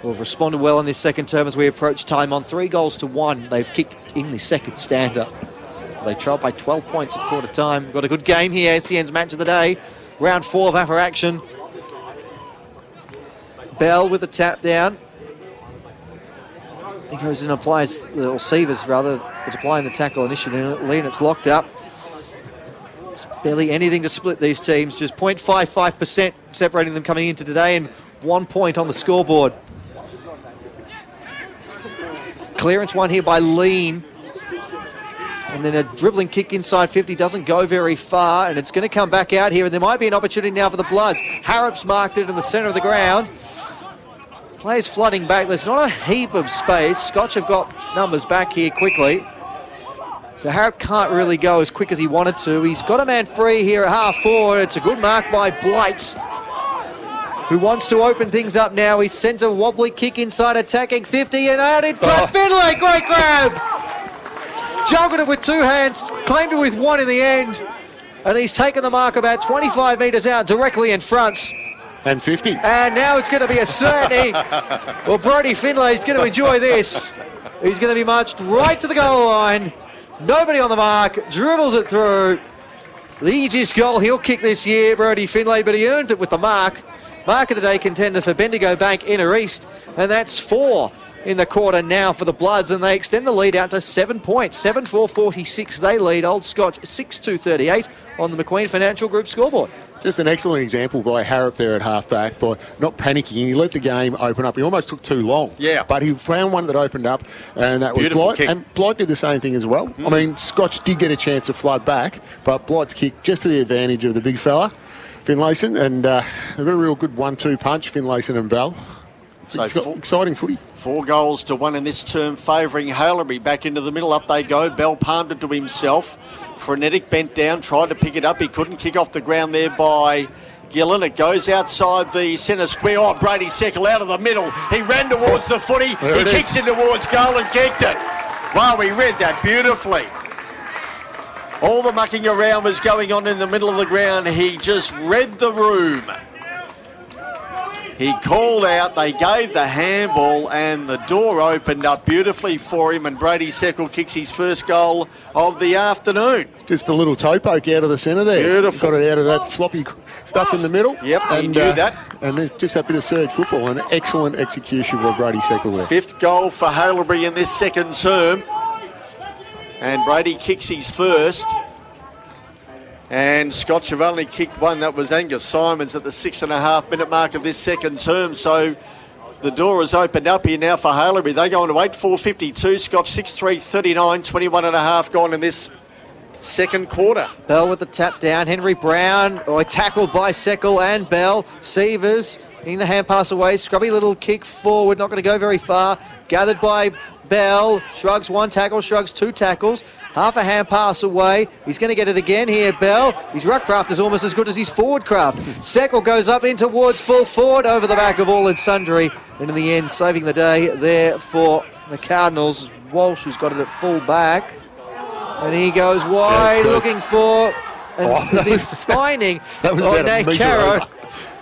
who have responded well in this second term as we approach time on 3-1. They've kicked in the second stanza. They trailed by 12 points at quarter time. We've got a good game here. SEN's match of the day. Round 4 of VAFA action. Bell with the tap down. He goes in and applies, or Sievers rather, is applying the tackle initially, and it's locked up. There's barely anything to split these teams, just 0.55% separating them coming into today, and 1 point on the scoreboard. Clearance one here by Lean. And then a dribbling kick inside 50 doesn't go very far, and it's going to come back out here, and there might be an opportunity now for the Bloods. Harrop's marked it in the centre of the ground. Players flooding back. There's not a heap of space. Scotch have got numbers back here quickly. So Harrop can't really go as quick as he wanted to. He's got a man free here at half forward. It's a good mark by Blight, who wants to open things up now. He sends a wobbly kick inside, attacking 50 and out in front. Finlay, great grab. Juggled it with 2 hands, claimed it with 1 in the end. And he's taken the mark about 25 metres out, directly in front. And 50. And now it's going to be a certainty. Well, Brodie Finlay's going to enjoy this. He's going to be marched right to the goal line. Nobody on the mark. Dribbles it through. The easiest goal he'll kick this year, Brodie Finlay, but he earned it with the mark. Mark of the day contender for Bendigo Bank Inner East. And that's 4 in the quarter now for the Bloods, and they extend the lead out to 7 points. 7-4-46 they lead. Old Scotch 6-2-38 on the McQueen Financial Group scoreboard. Just an excellent example by Harrop there at half-back, by not panicking. He let the game open up. He almost took too long. Yeah. But he found one that opened up, and that Beautiful was Blight. Kick. And Blight did the same thing as well. I mean, Scotch did get a chance to flood back, but Blight's kick just to the advantage of the big fella, Finlayson, and they've got a real good 1-2 punch, Finlayson and Bell. So it's got exciting footy. 4-1 in this term, favouring Haileybury. Back into the middle, up they go. Bell palmed it to himself. Frenetic bent down, tried to pick it up. He couldn't. Kick off the ground there by Gillen. It goes outside the centre square. Oh, Brady Seckle out of the middle. He ran towards the footy. He kicks it towards goal and kicked it. Wow, we read that beautifully. All the mucking around was going on in the middle of the ground. He just read the room. He called out, they gave the handball, and the door opened up beautifully for him, and Brady Seckle kicks his first goal of the afternoon. Just a little toe poke out of the centre there. Beautiful. Got it out of that sloppy stuff in the middle. Yep, he knew that. And then just that bit of surge football, an excellent execution by Brady Seckle there. 5th goal for Haileybury in this second term. And Brady kicks his first. And Scotch have only kicked one. That was Angus Simons at the 6.5-minute mark of this second term. So the door is opened up here now for Haileybury. They go on to 8.4.52. Scotch 6.3.39. 21.5 gone in this second quarter. Bell with the tap down. Henry Brown, tackled by Seckle and Bell. Sievers in the hand pass away. Scrubby little kick forward. Not going to go very far. Gathered by Bell. Shrugs one tackle, shrugs two tackles. Half a hand pass away. He's going to get it again here, Bell. His ruck craft is almost as good as his forward craft. Seckle goes up in towards full forward over the back of all and sundry. And in the end, saving the day there for the Cardinals. Walsh, who's got it at full back. And he goes wide, looking for... And is he finding... That was about a metre Caro. over.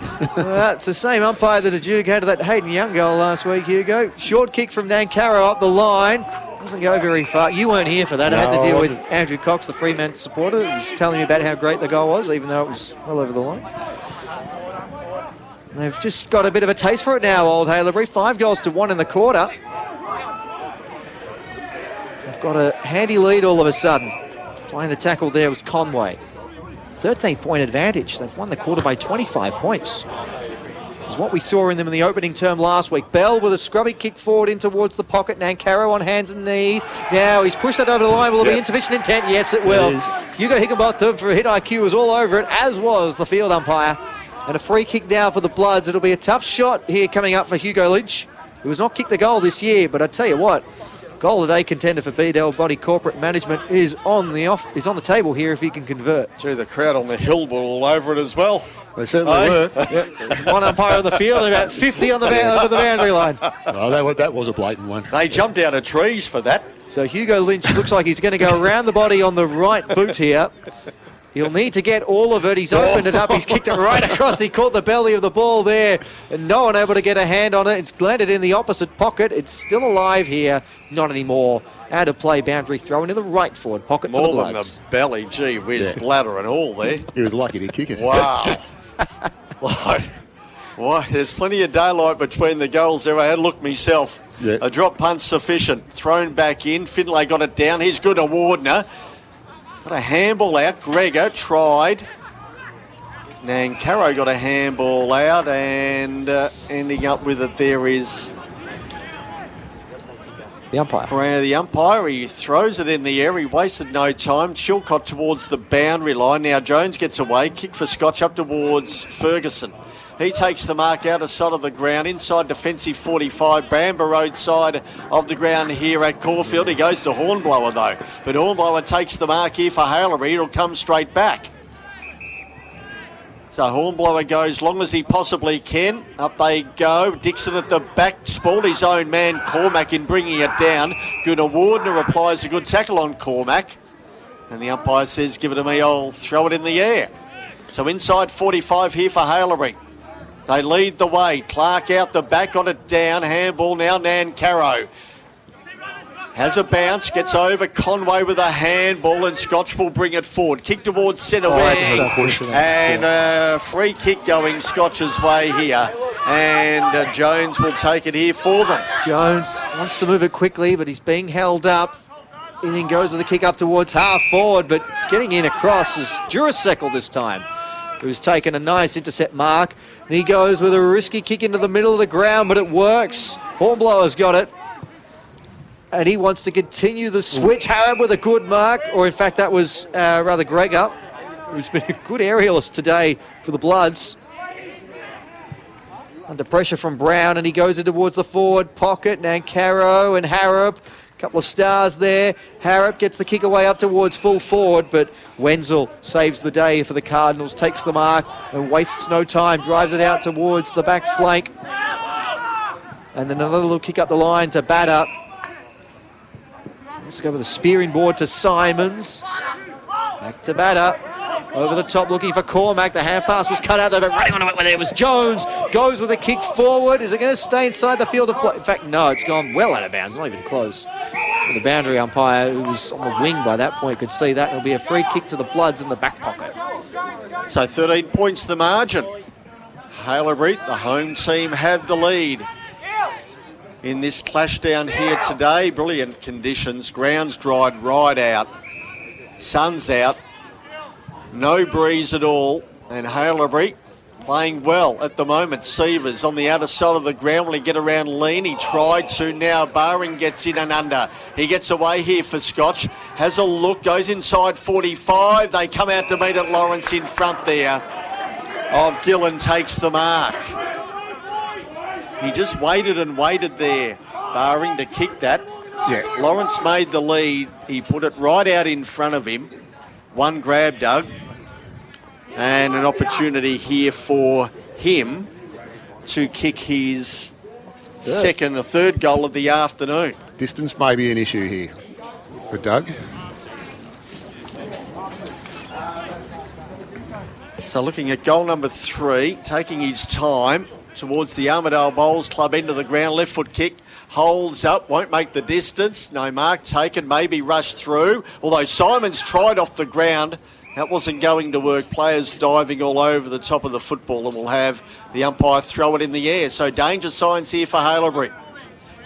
It's the same umpire that adjudicated that Hayden Young goal last week, Hugo. Short kick from Nankaro up the line. Doesn't go very far. You weren't here for that. I had to deal with Andrew Cox, the Fremantle supporter. He was telling me about how great the goal was, even though it was well over the line. They've just got a bit of a taste for it now, Old Haileybury. 5-1 in the quarter. They've got a handy lead all of a sudden. Playing the tackle there was Conway. 13-point advantage. They've won the quarter by 25 points. This is what we saw in them in the opening term last week. Bell with a scrubby kick forward in towards the pocket. Nankaro on hands and knees. Now he's pushed that over the line. Will it be insufficient intent? Yes, it will. Hugo Higginbotham for hit IQ was all over it, as was the field umpire. And a free kick now for the Bloods. It'll be a tough shot here coming up for Hugo Lynch, who has not kicked the goal this year. But I tell you what, goal of the day contender for Bedell Body Corporate Management is on the table here if he can convert. Gee, the crowd on the hill were all over it as well. They certainly were. One umpire on the field and about 50 on the over the boundary line. Oh, that was a blatant one. They jumped out of trees for that. So Hugo Lynch looks like he's going to go around the body on the right boot here. He'll need to get all of it. He's opened it up. He's kicked it right across. He caught the belly of the ball there. And no one able to get a hand on it. It's landed in the opposite pocket. It's still alive here. Not anymore. Out of play boundary throw into the right forward pocket for the Bloods. More than the belly. Gee whiz, bladder and all there. He was lucky to kick it. Wow. There's plenty of daylight between the goals there. I had a look myself. Yeah. A drop punch sufficient. Thrown back in. Finlay got it down. He's good to Wardner. Got a handball out. Gregor tried. Nankaro got a handball out, and ending up with it there is the umpire. The umpire, he throws it in the air. He wasted no time. Chilcott towards the boundary line. Now Jones gets away. Kick for Scotch up towards Ferguson. He takes the mark out of side of the ground, inside defensive 45, Bramber Road side of the ground here at Caulfield. He goes to Hornblower though, but Hornblower takes the mark here for Haileybury. It'll come straight back. So Hornblower goes long as he possibly can. Up they go. Dixon at the back, spoiled his own man Cormack in bringing it down. Gunnar Wardner applies a good tackle on Cormack. And the umpire says, give it to me, I'll throw it in the air. So inside 45 here for Haileybury. They lead the way. Clark out the back, got it down. Handball now, Nankaro. Has a bounce, gets over Conway with a handball, and Scotch will bring it forward. Kick towards centre wing. And a free kick going Scotch's way here. And Jones will take it here for them. Jones wants to move it quickly, but he's being held up. He then goes with a kick up towards half forward, but getting in across is Juraseckle this time, who's taken a nice intercept mark. And he goes with a risky kick into the middle of the ground, but it works. Hornblower's got it. And he wants to continue the switch. Harrop with a good mark, or in fact that was rather Gregor, who's been a good aerialist today for the Bloods. Under pressure from Brown, and he goes in towards the forward pocket. Nankaro and Harrop. Couple of stars there. Harrop gets the kick away up towards full forward, but Wenzel saves the day for the Cardinals, takes the mark and wastes no time, drives it out towards the back flank. And then another little kick up the line to Batter. Let's go with a spearing board to Simons. Back to Batter. Over the top looking for Cormack. The hand pass was cut out there, but running onto it where there was Jones. Goes with a kick forward. Is it going to stay inside the field of play? In fact, no, it's gone well out of bounds. Not even close. And the boundary umpire, who was on the wing by that point, could see that. It'll be a free kick to the Bloods in the back pocket. So 13 points the margin. Haileybury, the home team, have the lead in this clash down here today. Brilliant conditions. Ground's dried right out. Sun's out. No breeze at all. And Haileybury playing well at the moment. Sievers on the outer side of the ground. Will he get around lean? He tried to. Now Barring gets in and under. He gets away here for Scotch. Has a look. Goes inside 45. They come out to meet it. Lawrence in front there of Gillen takes the mark. He just waited and waited there. Barring to kick that. Yeah. Lawrence made the lead. He put it right out in front of him. One grab, Doug. And an opportunity here for him to kick his second or third goal of the afternoon. Distance may be an issue here for Doug. So looking at goal number 3, taking his time towards the Armidale Bowls Club end of the ground. Left foot kick, holds up, won't make the distance. No mark taken, maybe rushed through. Although Simon's tried off the ground. That wasn't going to work. Players diving all over the top of the football, and we'll have the umpire throw it in the air. So danger signs here for Haileybury.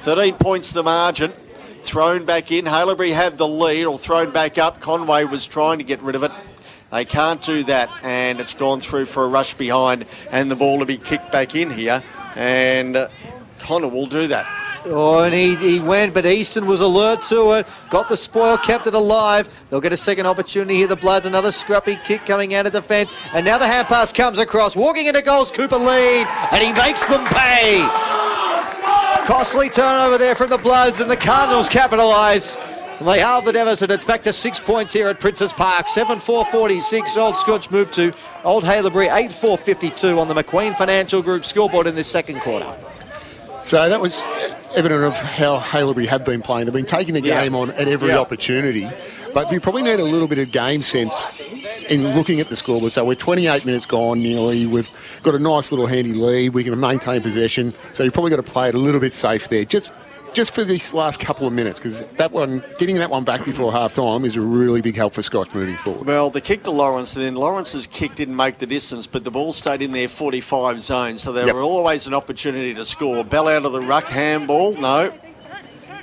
13 points the margin. Thrown back in. Haileybury have the lead, or thrown back up. Conway was trying to get rid of it. They can't do that, and it's gone through for a rush behind, and the ball will be kicked back in here, and Connor will do that. Oh, and he went, but Easton was alert to it. Got the spoil, kept it alive. They'll get a second opportunity here. The Bloods, another scrappy kick coming out of defence. And now the hand pass comes across. Walking into goals, Cooper lead, and he makes them pay. Costly turnover there from the Bloods, and the Cardinals capitalise. And they halve the deficit. It's back to 6 points here at Princes Park. 7-4-46. Old Scotch moved to Old Haileybury 8-4-52 on the McQueen Financial Group scoreboard in this second quarter. So that was evident of how Haileybury have been playing. They've been taking the game on at every opportunity. But you probably need a little bit of game sense in looking at the scoreboard. So we're 28 minutes gone nearly. We've got a nice little handy lead. We can maintain possession. So you've probably got to play it a little bit safe there. Just for this last couple of minutes, because getting that one back before half-time is a really big help for Scotch moving forward. Well, the kick to Lawrence, and then Lawrence's kick didn't make the distance, but the ball stayed in their 45 zone, so there were always an opportunity to score. Bell out of the ruck, handball, no.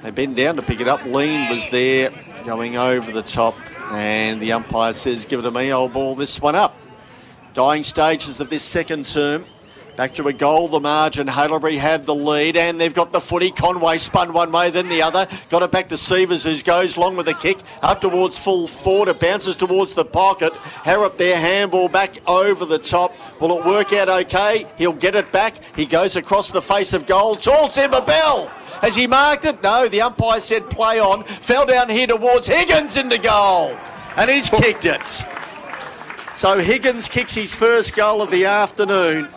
They bend down to pick it up. Lean was there, going over the top, and the umpire says, give it to me, I'll ball this one up. Dying stages of this second term. Back to a goal, the margin. Haileybury have the lead, and they've got the footy. Conway spun one way, then the other. Got it back to Sievers, who goes long with the kick. Up towards full forward. It bounces towards the pocket. Harrop there, handball back over the top. Will it work out okay? He'll get it back. He goes across the face of goal. Tall Timber Bell. Has he marked it? No, the umpire said play on. Fell down here towards Higgins into goal. And he's kicked it. So Higgins kicks his first goal of the afternoon.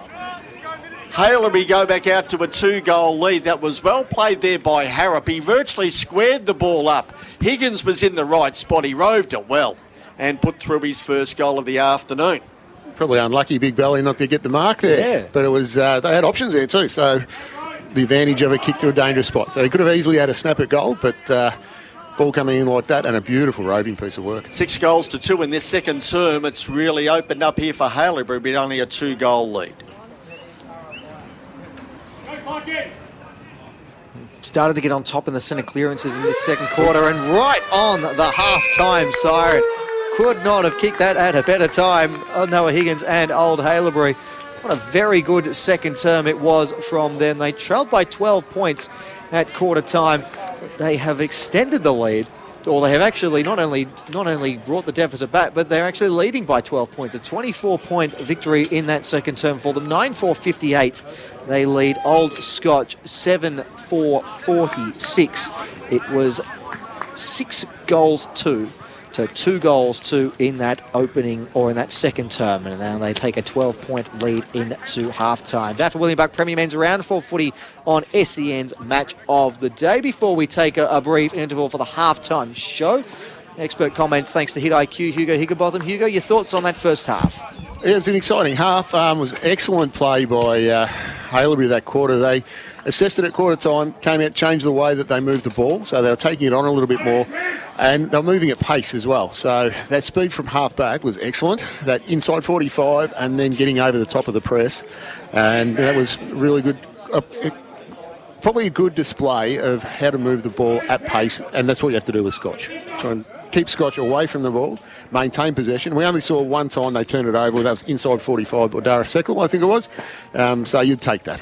Haileybury go back out to a 2-goal lead. That was well played there by Harrop. He virtually squared the ball up. Higgins was in the right spot. He roved it well and put through his first goal of the afternoon. Probably unlucky, Big Belly, not to get the mark there. Yeah. But it was they had options there too, so the advantage of a kick to a dangerous spot. So he could have easily had a snap at goal, but ball coming in like that and a beautiful roving piece of work. 6 goals to 2 in this second term. It's really opened up here for Haileybury, but only a 2-goal lead. Started to get on top in the centre clearances in this second quarter, and right on the half-time siren. Could not have kicked that at a better time. Noah Higgins and Old Haileybury. What a very good second term it was from them. They trailed by 12 points at quarter time. They have extended the lead, or they have actually not only brought the deficit back, but they're actually leading by 12 points. A 24-point victory in that second term for them. 9-4-58. They lead Old Scotch 7-4-46. It was 6 goals to 2 goals to in that opening, or in that second term, and now they take a 12-point lead into half-time. VAFA William Buck Premier Men's Round 4 footy on SEN's Match of the Day. Before we take a brief interval for the half-time show, expert comments thanks to Hit IQ, Hugo Higginbotham. Hugo, your thoughts on that first half? Yeah, it was an exciting half. It was excellent play by Haileybury that quarter. They assessed it at quarter time, came out, changed the way that they moved the ball, so they were taking it on a little bit more, and they were moving at pace as well. So that speed from half back was excellent, that inside 45 and then getting over the top of the press, and that was really good. Probably a good display of how to move the ball at pace, and that's what you have to do with Scotch. Try and keep Scotch away from the ball, maintain possession. We only saw one time they turned it over. That was inside 45, or Dara Seckle, I think it was. So you'd take that.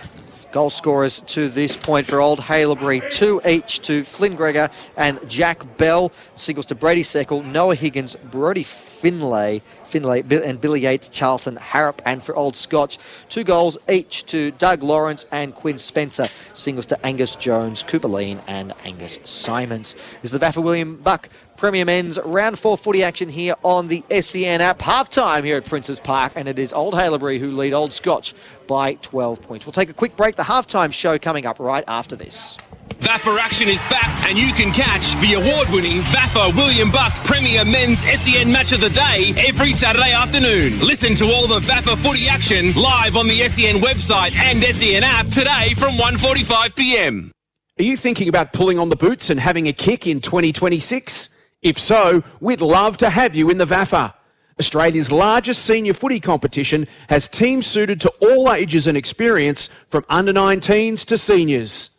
Goal scorers to this point for Old Haileybury, 2 each to Flynn Gregor and Jack Bell. Singles to Brady Seckle, Noah Higgins, Brody Finlay and Billy Yates, Charlton Harrop. And for Old Scotch, 2 goals each to Doug Lawrence and Quinn Spencer. Singles to Angus Jones, Cooper Lean and Angus Simons. This is the VAFA William Buck Premier Men's Round 4 footy action here on the SEN app. Half-time here at Princes Park, and it is Old Haileybury who lead Old Scotch by 12 points. We'll take a quick break. The half-time show coming up right after this. VAFA action is back, and you can catch the award-winning VAFA William Buck Premier Men's SEN Match of the Day every Saturday afternoon. Listen to all the VAFA footy action live on the SEN website and SEN app today from 1:45 p.m. Are you thinking about pulling on the boots and having a kick in 2026? If so, we'd love to have you in the VAFA. Australia's largest senior footy competition has teams suited to all ages and experience, from under-19s to seniors.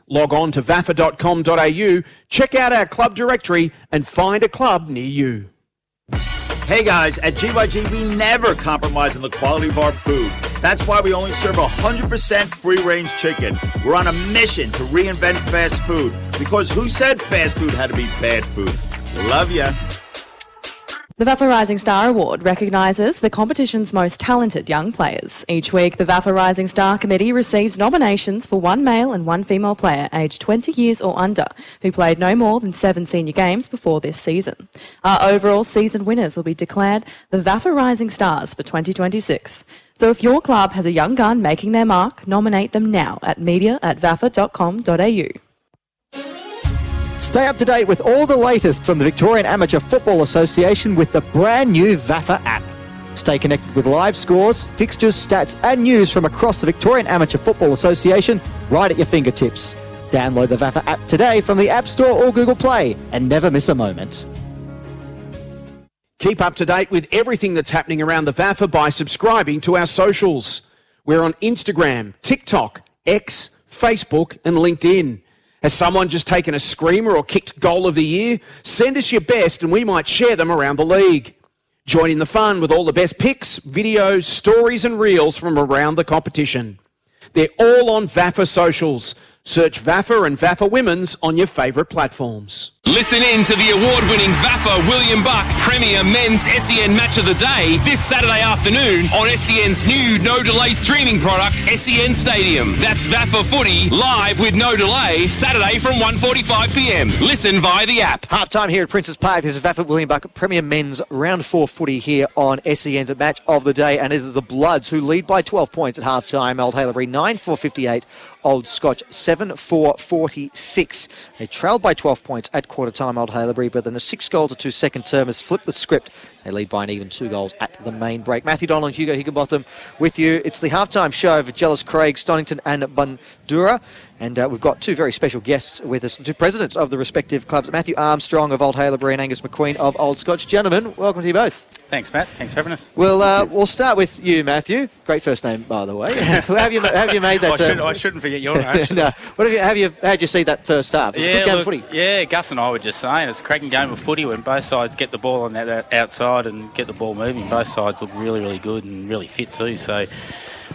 Log on to vafa.com.au, check out our club directory and find a club near you. Hey guys, at GYG we never compromise on the quality of our food. That's why we only serve 100% free-range chicken. We're on a mission to reinvent fast food, because who said fast food had to be bad food? Love ya. The VAFA Rising Star Award recognises the competition's most talented young players. Each week, the VAFA Rising Star Committee receives nominations for 1 male and 1 female player aged 20 years or under who played no more than 7 senior games before this season. Our overall season winners will be declared the VAFA Rising Stars for 2026. So if your club has a young gun making their mark, nominate them now at media@vafa.com.au. Stay up to date with all the latest from the Victorian Amateur Football Association with the brand new VAFA app. Stay connected with live scores, fixtures, stats and news from across the Victorian Amateur Football Association right at your fingertips. Download the VAFA app today from the App Store or Google Play and never miss a moment. Keep up to date with everything that's happening around the VAFA by subscribing to our socials. We're on Instagram, TikTok, X, Facebook and LinkedIn. Has someone just taken a screamer or kicked goal of the year? Send us your best and we might share them around the league. Join in the fun with all the best pics, videos, stories and reels from around the competition. They're all on VAFA socials. Search VAFA and VAFA Women's on your favourite platforms. Listen in to the award-winning VAFA William Buck Premier Men's SEN Match of the Day this Saturday afternoon on SEN's new no-delay streaming product, SEN Stadium. That's VAFA Footy, live with no delay, Saturday from 1:45 p.m. Listen via the app. Half-time here at Princes Park. This is VAFA William Buck Premier Men's Round 4 footy here on SEN's Match of the Day. And it is the Bloods who lead by 12 points at half-time. Old Haileybury 9-4-58. Old Scotch 7-4-46. They trailed by 12 points at quarter time, Old Haileybury, but then a 6-2 second term has flipped the script. They lead by an even 2 goals at the main break. Matty Donald and Hugo Higginbotham with you. It's the halftime show of Jealous Craig, Stonington and Bundura. And we've got 2 very special guests with us, 2 presidents of the respective clubs, Matthew Armstrong of Old Haileybury and Angus McQueen of Old Scotch. Gentlemen, welcome to you both. Thanks, Matt. Thanks for having us. We'll start with you, Matthew. Great first name, by the way. Have you made that? I shouldn't forget your name. No. How'd you see that first half? It was a good game of footy. Yeah, Gus and I were just saying it's a cracking game of footy when both sides get the ball on that outside and get the ball moving. Both sides look really, really good and really fit too. So,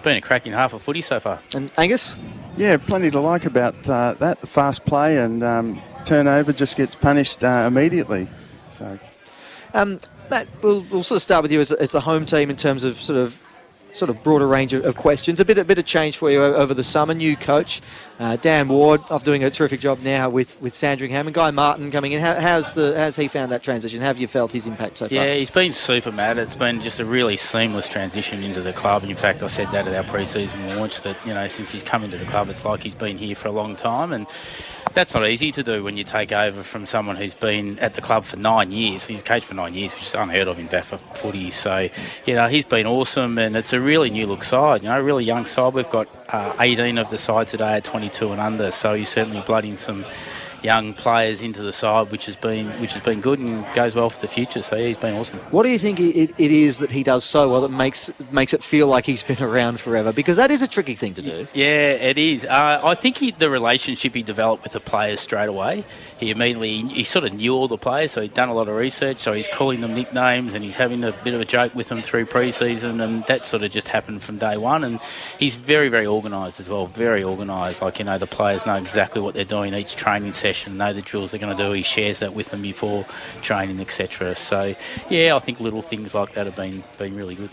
been a cracking half of footy so far. And Angus? Yeah, plenty to like about that. The fast play and turnover just gets punished immediately. So, Matt, we'll sort of start with you as the home team in terms of sort of broader range of questions. A bit of change for you over the summer. New coach, Dan Ward, off doing a terrific job now with Sandringham, and Guy Martin coming in. How's he found that transition? How have you felt his impact so far? Yeah, he's been super, Matt. It's been just a really seamless transition into the club. In fact, I said that at our pre-season launch that, since he's come into the club, it's like he's been here for a long time, and that's not easy to do when you take over from someone who's been at the club for 9 years. He's coached for 9 years, which is unheard of in VAFA footy. So, he's been awesome, and it's a really new-look side, a really young side. We've got 18 of the side today at 22 and under, so he's certainly blooding some young players into the side, which has been good and goes well for the future. So yeah, he's been awesome. What do you think it is that he does so well that makes it feel like he's been around forever? Because that is a tricky thing to do. Yeah, it is. I think the relationship he developed with the players straight away. He sort of knew all the players, so he'd done a lot of research. So he's calling them nicknames and he's having a bit of a joke with them through pre-season, and that sort of just happened from day one. And he's very, very organised as well. Very organised. Like, the players know exactly what they're doing each training session, know the drills they're going to do. He shares that with them before training, etc. So yeah, I think little things like that have been really good.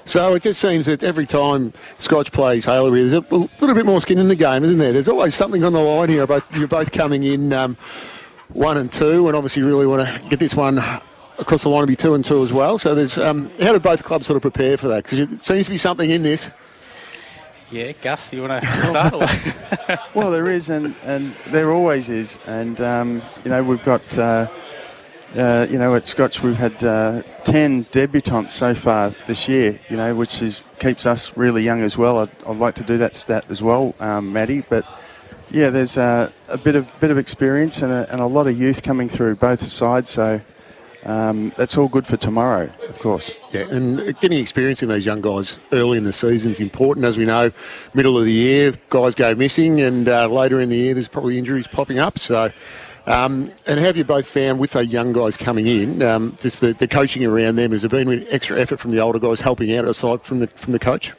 So it just seems that every time Scotch plays Haileybury, there's a little bit more skin in the game, isn't there? There's always something on the line here. You're both coming in 1 and 2, and obviously you really want to get this one across the line to be 2 and 2 as well. So there's how do both clubs sort of prepare for that? Because it seems to be something in this. Yeah, Gus, do you want to start away? Well, there is, and there always is. And, we've got, at Scotch we've had 10 debutants so far this year, which keeps us really young as well. I'd like to do that stat as well, Matty. But, yeah, there's a bit of experience and a lot of youth coming through both sides, so... that's all good for tomorrow, of course. Yeah, and getting experience in those young guys early in the season is important. As we know, middle of the year, guys go missing, and later in the year, there's probably injuries popping up. So, and how have you both found with those young guys coming in, just the coaching around them? Has there been extra effort from the older guys helping out aside from the coach?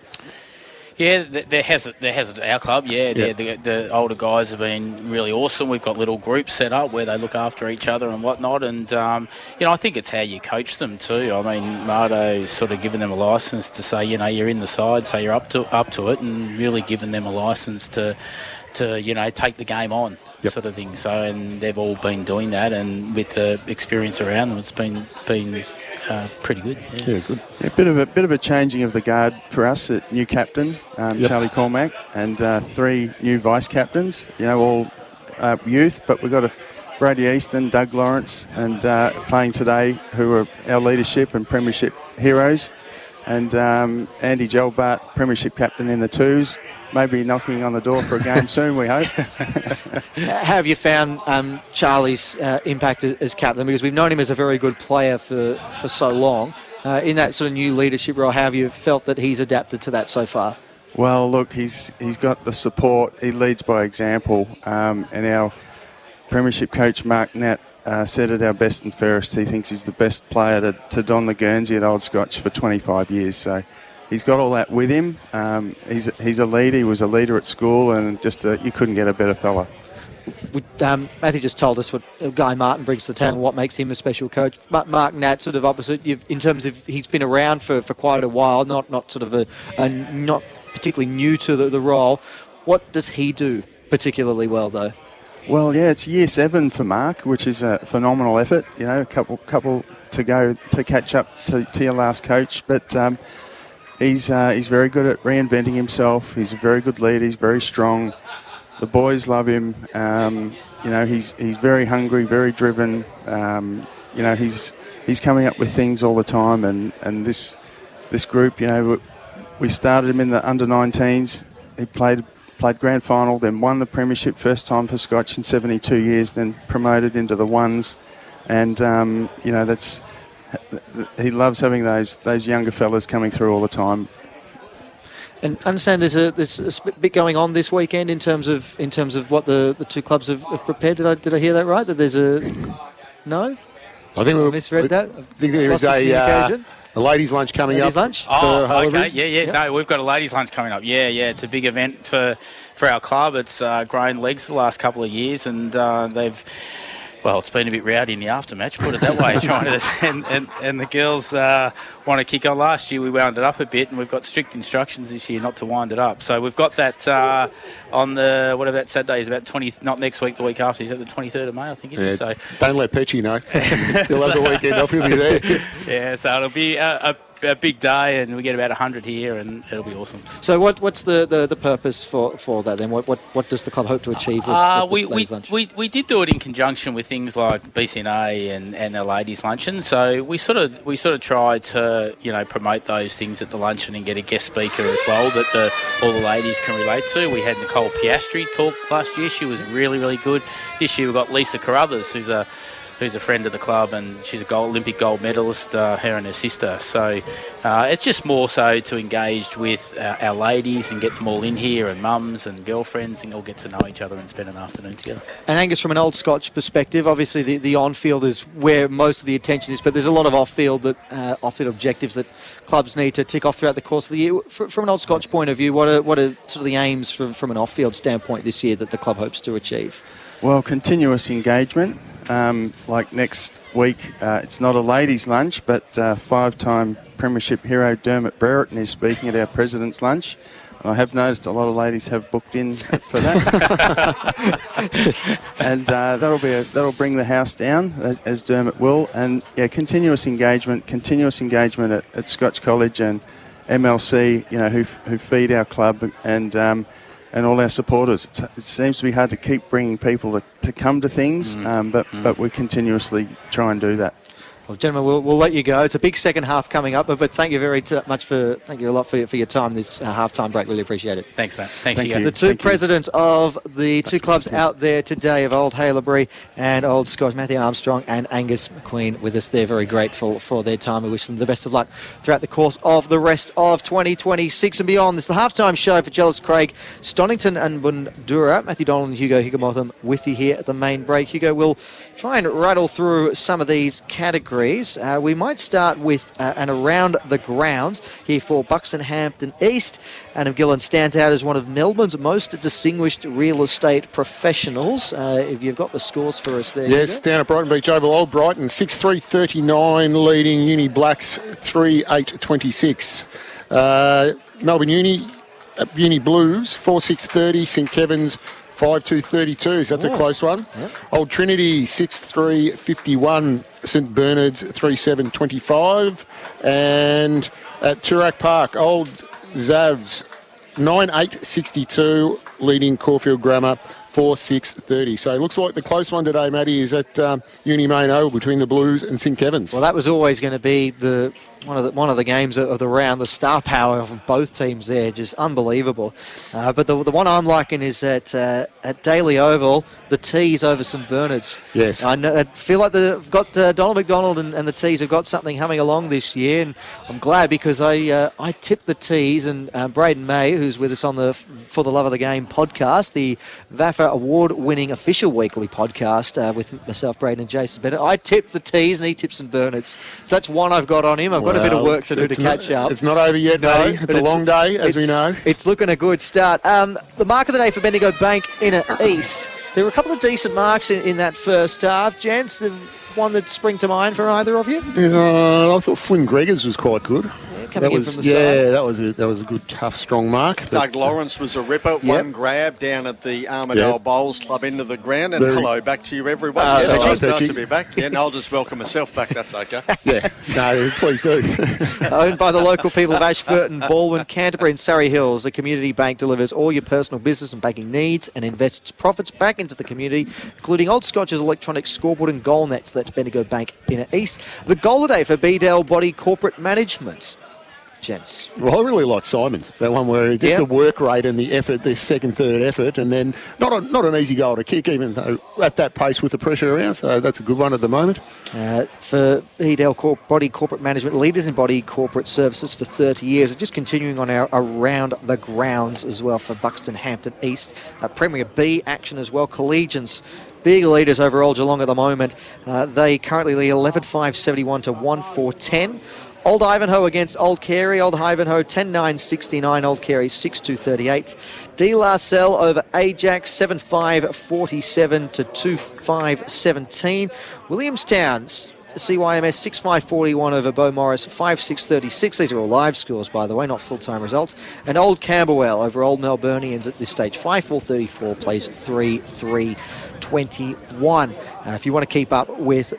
Yeah, there has at our club. Yeah, the older guys have been really awesome. We've got little groups set up where they look after each other and whatnot. And I think it's how you coach them too. I mean, Mardo's sort of given them a license to say, you're in the side, so you're up to it, and really given them a license to take the game on, sort of thing. So, and they've all been doing that, and with the experience around them, it's been pretty good. Yeah, good. A bit of a changing of the guard for us at new captain, Charlie Cormack, and 3 new vice captains. All youth, but we've got Brady Easton, Doug Lawrence, and playing today, who are our leadership and premiership heroes, and Andy Gelbart, premiership captain in the 2s. Maybe knocking on the door for a game soon, we hope. How have you found Charlie's impact as captain? Because we've known him as a very good player for so long. In that sort of new leadership role, how have you felt that he's adapted to that so far? Well, look, he's got the support. He leads by example. And our premiership coach, Mark Nat, said at our best and fairest, he thinks he's the best player to don the Guernsey at Old Scotch for 25 years. So he's got all that with him. He's a leader. He was a leader at school, and just you couldn't get a better fella. Matthew just told us what Guy Martin brings to town and what makes him a special coach. Mark Nat, sort of opposite, in terms of he's been around for quite a while, not sort of not particularly new to the role. What does he do particularly well, though? Well, yeah, it's year 7 for Mark, which is a phenomenal effort. A couple to go to catch up to your last coach, but. He's very good at reinventing himself. He's a very good leader. He's very strong. The boys love him. He's very hungry, very driven. He's coming up with things all the time. And this group, we started him in the under-19s. He played grand final, then won the premiership first time for Scotch in 72 years, then promoted into the 1s. And that's. He loves having those younger fellas coming through all the time. And I understand there's a bit going on this weekend in terms of what the 2 clubs have prepared. Did I hear that right? That there's no? I think I misread that. I think there is a ladies' lunch coming up. Lunch? Oh, okay. Yeah. No, we've got a ladies' lunch coming up. Yeah. It's a big event for our club. It's grown legs the last couple of years, and they've. Well, it's been a bit rowdy in the aftermatch, put it that way, and the girls want to kick on. Last year we wound it up a bit, and we've got strict instructions this year not to wind it up. So we've got that on the, whatever that Saturday is, about 20, not next week, the week after. Is that the 23rd of May, I think it is? So don't let Petchy know. He'll have the weekend off, he'll be there. Yeah, so it'll be a a big day, and we get about 100 here, and it'll be awesome. So what's the purpose for that then? What does the club hope to achieve with ladies' lunch? We did do it in conjunction with things like BCNA and the ladies' luncheon. So we sort of tried to promote those things at the luncheon and get a guest speaker as well that all the ladies can relate to. We had Nicole Piastri talk last year. She was really, really good. This year we've got Lisa Carruthers, who's a friend of the club, and she's a Olympic gold medalist, her and her sister. So it's just more so to engage with our ladies and get them all in here, and mums and girlfriends, and all get to know each other and spend an afternoon together. And Angus, from an Old Scotch perspective, obviously the on-field is where most of the attention is, but there's a lot of off-field objectives that clubs need to tick off throughout the course of the year. From an Old Scotch point of view, what are sort of the aims from an off-field standpoint this year that the club hopes to achieve? Well, continuous engagement. Like next week, it's not a ladies' lunch, but five-time Premiership hero Dermot Brereton is speaking at our President's Lunch. And I have noticed a lot of ladies have booked in for that. And that'll bring the house down, as Dermot will. And continuous engagement at Scotch College and MLC, who feed our club and all our supporters. It seems to be hard to keep bringing people to come to things, but we continuously try and do that. Well, gentlemen, we'll let you go. It's a big second half coming up, but thank you thank you a lot for your time this half-time break. Really appreciate it. Thanks, Matt. Thank you. The two presidents of the two clubs out there today of Old Haileybury and Old Scotch, Matthew Armstrong and Angus McQueen, with us. They're very grateful for their time. We wish them the best of luck throughout the course of the rest of 2026 and beyond. This is the half-time show for Jellis Craig, Stonington and Bundura. Matthew Donald and Hugo Higginbotham with you here at the main break. Hugo, we'll try and rattle through some of these categories. We might start with and around the grounds here for Buxton Hampton East. Adam Gillen stands out as one of Melbourne's most distinguished real estate professionals. If you've got the scores for us there. Yes, down at Brighton Beach Oval, Old Brighton 6-3-39, leading Uni Blacks 3-8-26. Melbourne Uni Blues 4-6-30, St Kevin's 5-2-32, so that's a close one. Yep. Old Trinity 6-3-51, St Bernard's 3-7-25, and at Toorak Park, Old Zavs 9-8-62, leading Caulfield Grammar 4-6-30. So it looks like the close one today, Matty, is at Uni Main Oval between the Blues and St Kevin's. Well, that was always going to be one of the games of the round. The star power of both teams there, just unbelievable. But the one I'm liking is at Daly Oval, the Tees over St Bernard's. Yes. I feel like they've got Donald McDonald and the Tees have got something humming along this year, and I'm glad because I tipped the Tees, and Braden May, who's with us on the For the Love of the Game podcast, the VAFA award-winning official weekly podcast with myself, Braden and Jason Bennett. I tipped the Tees and he tipped St Bernard's. So that's one I've got on him. I've got a bit of work to do to catch up. It's not over yet, Matty. It's a long day, as we know. It's looking a good start. The mark of the day for Bendigo Bank Inner East. There were a couple of decent marks in that first half. Gents, one that spring to mind for either of you? I thought Flynn Gregors was quite good. Coming in from the side. that was a good, tough, strong mark. Doug Lawrence was a ripper. Yep. One grab down at the Armadale Bowls Club into the ground. And hello back to you, everyone. Yes, nice to be back. Yeah, and I'll just welcome myself back. That's okay. Yeah, no, please do. Owned by the local people of Ashburton, Baldwin, Canterbury and Surrey Hills, the Community Bank delivers all your personal business and banking needs and invests profits back into the community, including Old Scotch's electronic scoreboard and goal nets. That's Bendigo Bank Inner East. The goal of the day for Bedale Body Corporate Management. Gents. Well, I really like Simon's. That one where just the work rate and the effort, the second, third effort, and then not an easy goal to kick, even though at that pace with the pressure around. So that's a good one at the moment. For Bedale Body Corporate Management, leaders in body corporate services for 30 years. Just continuing on our around the grounds as well for Buxton Hampton East. Premier B action as well. Collegians. Big leaders over Old Geelong at the moment. They currently lead 11-5-71 to 1-4-10. Old Ivanhoe against Old Carey. Old Ivanhoe 10-9-69. Old Carey 6-2-38. D. Larcell over Ajax 7-5-47 to 2-5-17. Williamstown CYMS 6-5-41 over Beaumaris 5-6-36. These are all live scores, by the way, not full-time results. And Old Camberwell over Old Melburnians at this stage 5-4-34 plays 3-3-21. If you want to keep up with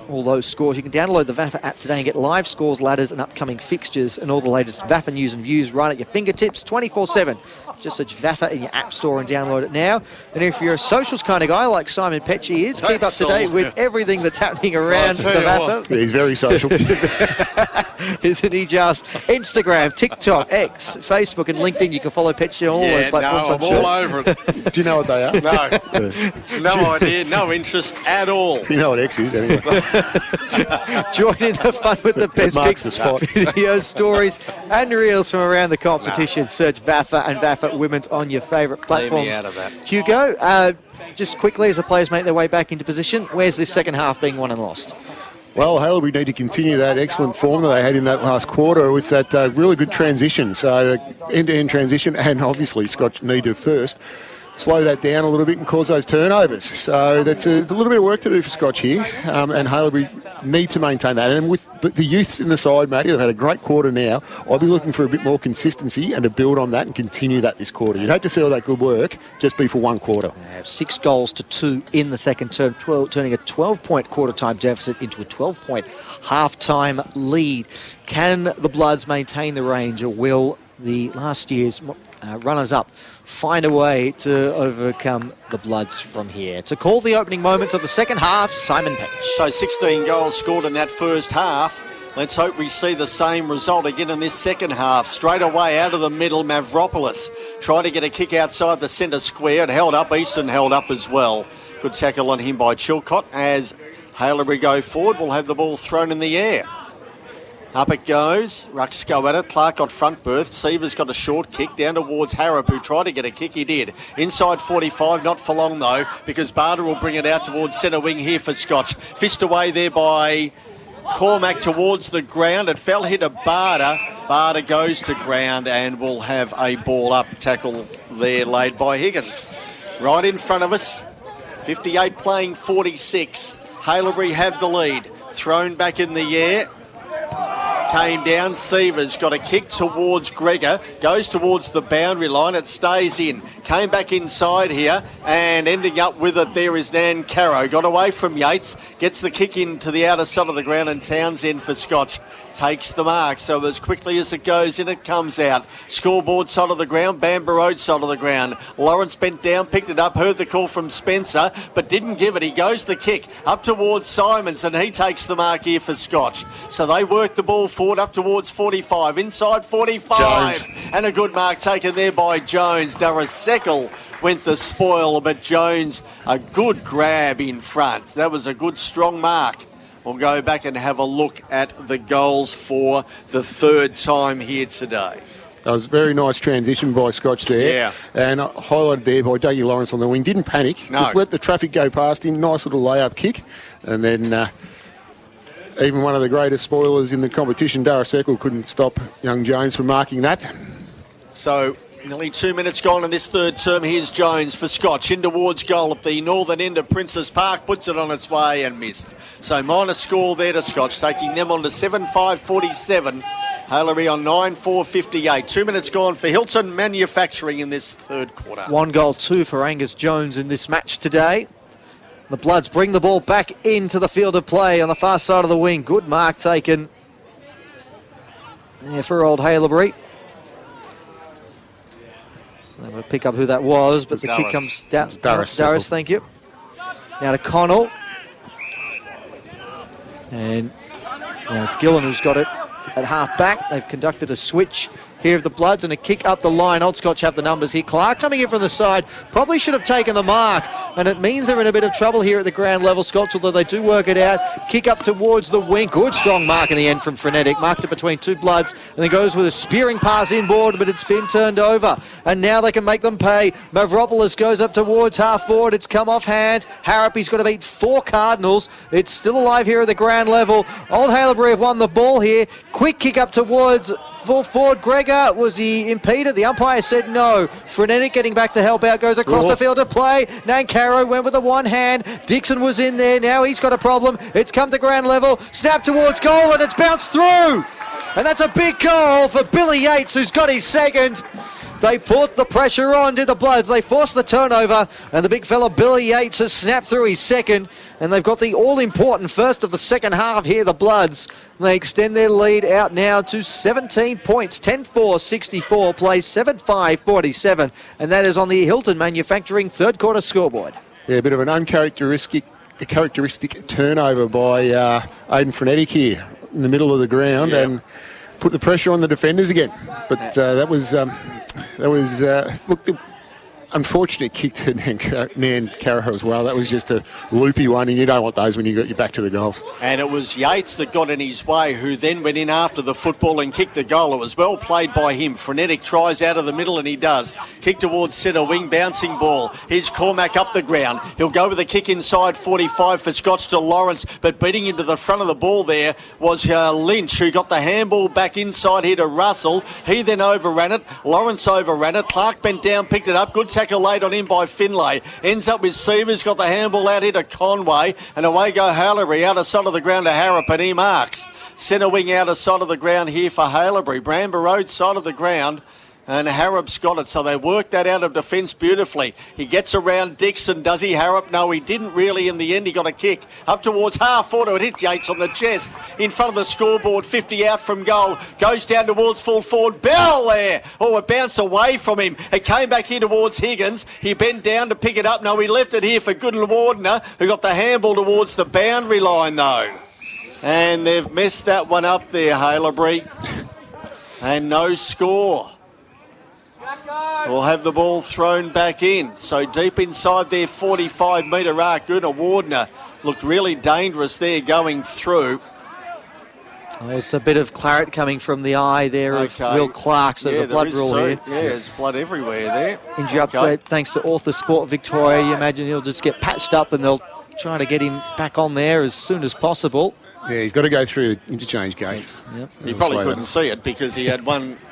all those scores, you can download the VAFA app today and get live scores, ladders and upcoming fixtures and all the latest VAFA news and views right at your fingertips 24/7. Just search VAFA in your app store and download it now. And if you're a socials kind of guy like Simon Petch is, keep up to date with everything that's happening around the VAFA. Yeah, he's very social. Isn't he just? Instagram, TikTok, X, Facebook and LinkedIn. You can follow Petch on all those platforms. I'm all over it. Do you know what they are? No idea, no interest at all. You know what X is, anyway. Join in the fun with the best Marks pics, the spot. videos, stories and reels from around the competition. Search VAFA and VAFA Women's on your favourite platforms. Leave me out of that. Hugo, just quickly as the players make their way back into position, where's this second half being won and lost? Well, Haileybury need to continue that excellent form that they had in that last quarter with that really good transition. So end-to-end transition, and obviously Scotch need to first slow that down a little bit and cause those turnovers. So it's a little bit of work to do for Scotch here, and Haileybury need to maintain that. And with the youth in the side, Matty, they've had a great quarter now. I'll be looking for a bit more consistency and to build on that and continue that this quarter. You'd hate to see all that good work just be for one quarter. They have 6 goals to 2 in the second term, turning a 12-point quarter-time deficit into a 12-point half-time lead. Can the Bloods maintain the range, or will the last year's runners-up find a way to overcome the Bloods from here? To call the opening moments of the second half, Simon Petch. So 16 goals scored in that first half. Let's hope we see the same result again in this second half. Straight away out of the middle, Mavropoulos tried to get a kick outside the centre square. It held up. Easton held up as well. Good tackle on him by Chilcott. As Haileybury go forward, we'll have the ball thrown in the air. Up it goes. Rucks go at it. Clark got front berth. Seaver's got a short kick down towards Harrop, who tried to get a kick. He did. Inside 45, not for long though, because Barter will bring it out towards centre wing here for Scotch. Fished away there by Cormac towards the ground. It fell, hit a Barter. Barter goes to ground and will have a ball up tackle there laid by Higgins. Right in front of us. 58 playing 46. Haileybury have the lead. Thrown back in the air. Came down, Seavers got a kick towards Gregor, goes towards the boundary line, it stays in, came back inside here and ending up with it there is Nan Carrow, got away from Yates, gets the kick into the outer side of the ground and Townsend for Scotch takes the mark, so as quickly as it goes in it comes out. Scoreboard side of the ground, Bamber Road side of the ground. Lawrence bent down, picked it up, heard the call from Spencer but didn't give it. He goes the kick up towards Simons and he takes the mark here for Scotch, so they work the ball forward up towards 45, inside 45 Jones. And a good mark taken there by Jones. Darasekal went the spoil, but Jones a good grab in front. That was a good strong mark. We'll go back and have a look at the goals for the third time here today. That was a very nice transition by Scotch there. Yeah. And highlighted there by Dougie Lawrence on the wing. Didn't panic. No. Just let the traffic go past him. Nice little layup kick. And then even one of the greatest spoilers in the competition, Darasekal, couldn't stop young Jones from marking that. So nearly 2 minutes gone in this third term. Here's Jones for Scotch in towards goal at the northern end of Princes Park. Puts it on its way and missed. So minor score there to Scotch, taking them on to 7-5-47. Haileybury on 9-4-58. 2 minutes gone for Hilton Manufacturing in this third quarter. 1 goal, 2 for Angus Jones in this match today. The Bloods bring the ball back into the field of play on the far side of the wing. Good mark taken there for old Haileybury. I'm going to pick up who that was, but the kick comes down. Darris, thank you. Now to Connell. And now it's Gillen who's got it at half back. They've conducted a switch here of the Bloods and a kick up the line. Old Scotch have the numbers here. Clark coming in from the side. Probably should have taken the mark. And it means they're in a bit of trouble here at the ground level, Scotch, although they do work it out. Kick up towards the wing. Good strong mark in the end from Frenetic. Marked it between two Bloods and then goes with a spearing pass inboard, but it's been turned over. And now they can make them pay. Mavropoulos goes up towards half forward. It's come off hand. Harrop, he's got to beat 4 Cardinals. It's still alive here at the ground level. Old Haileybury have won the ball here. Quick kick up towards Full forward, Gregor, was he impeded? The umpire said no. Frenetic getting back to help out, goes across the field to play. Nankaro went with the one hand. Dixon was in there. Now he's got a problem. It's come to ground level. Snap towards goal and it's bounced through. And that's a big goal for Billy Yates, who's got his second. They put the pressure on to the Bloods. They forced the turnover, and the big fella Billy Yates has snapped through his second, and they've got the all-important first of the second half here, the Bloods. They extend their lead out now to 17 points, 10-4-64, play 7-5-47, and that is on the Hilton Manufacturing third quarter scoreboard. Yeah, a bit of an uncharacteristic turnover by Aidan Frenetic here in the middle of the ground, and put the pressure on the defenders again. But that was look, the unfortunate kick to Nankaro as well. That was just a loopy one, and you don't want those when you got your back to the goals. And it was Yates that got in his way, who then went in after the football and kicked the goal. It was well played by him. Frenetic tries out of the middle, and he does. Kick towards centre wing, bouncing ball. Here's Cormac up the ground. He'll go with a kick inside 45 for Scotch to Lawrence, but beating him to the front of the ball there was Lynch, who got the handball back inside here to Russell. He then overran it. Lawrence overran it. Clark bent down, picked it up. Good tackle laid on him by Finlay. Ends up with Sievers, got the handball out here to Conway, and away go Haileybury out of side of the ground to Harrop, and he marks. Centre wing out of side of the ground here for Haileybury. Bramber Road side of the ground, and Harrop's got it, so they worked that out of defence beautifully. He gets around Dixon, does he, Harrop? No, he didn't really in the end. He got a kick up towards half forward. It hit Yates on the chest in front of the scoreboard, 50 out from goal. Goes down towards full forward. Bell there. Oh, it bounced away from him. It came back here towards Higgins. He bent down to pick it up. No, he left it here for Gooden-Wardner, who got the handball towards the boundary line, though. And they've messed that one up there, Haileybury. And no score. We'll have the ball thrown back in. So deep inside their 45-metre arc, Gooden-Wardner looked really dangerous there going through. There's a bit of claret coming from the eye there of Will Clark. So there's a blood rule here. Yeah, there's blood everywhere there. Injury update thanks to Author Sport Victoria. You imagine he'll just get patched up and they'll try to get him back on there as soon as possible. Yeah, he's got to go through the interchange gate. Yep. He probably couldn't see it because he had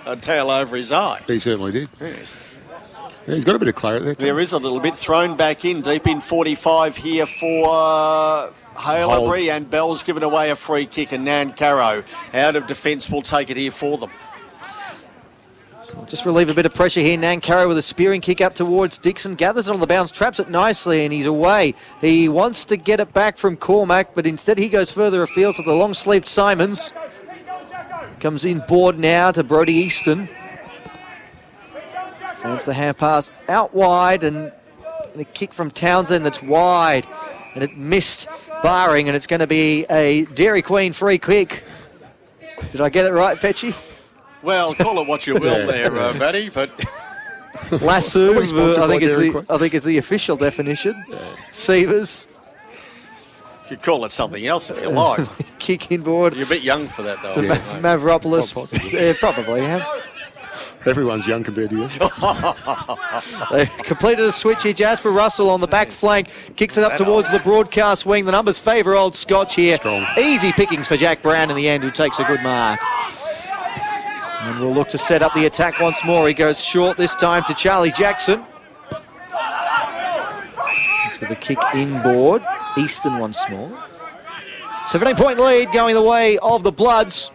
a tail over his eye. He certainly did. Yes. Yeah, he's got a bit of claret there. There is a little bit thrown back in, deep in 45 here for Haileybury, and Bell's given away a free kick, and Nankaro out of defence will take it here for them. Just relieve a bit of pressure here. Nankaro with a spearing kick up towards Dixon. Gathers it on the bounce, traps it nicely, and he's away. He wants to get it back from Cormac, but instead he goes further afield to the long-sleeved Simons. Comes in board now to Brodie Easton. Finds the hand pass out wide, and a kick from Townsend that's wide. And it missed Barring, and it's going to be a Dairy Queen free kick. Did I get it right, Petchy? Well, call it what you will there, Matty, but... Lasso, I think is the official definition. Sievers. You could call it something else if you like. Kick inboard. You're a bit young for that, though. To Mavropoulos. Probably, yeah. Everyone's young compared to you. They completed a switch here. Jasper Russell on the back flank. Kicks it up towards the broadcast wing. The numbers favour Old Scotch here. Strong. Easy pickings for Jack Brown in the end, who takes a good mark. And we'll look to set up the attack once more. He goes short this time to Charlie Jackson. With a kick inboard. Easton once more. 17-point lead going the way of the Bloods.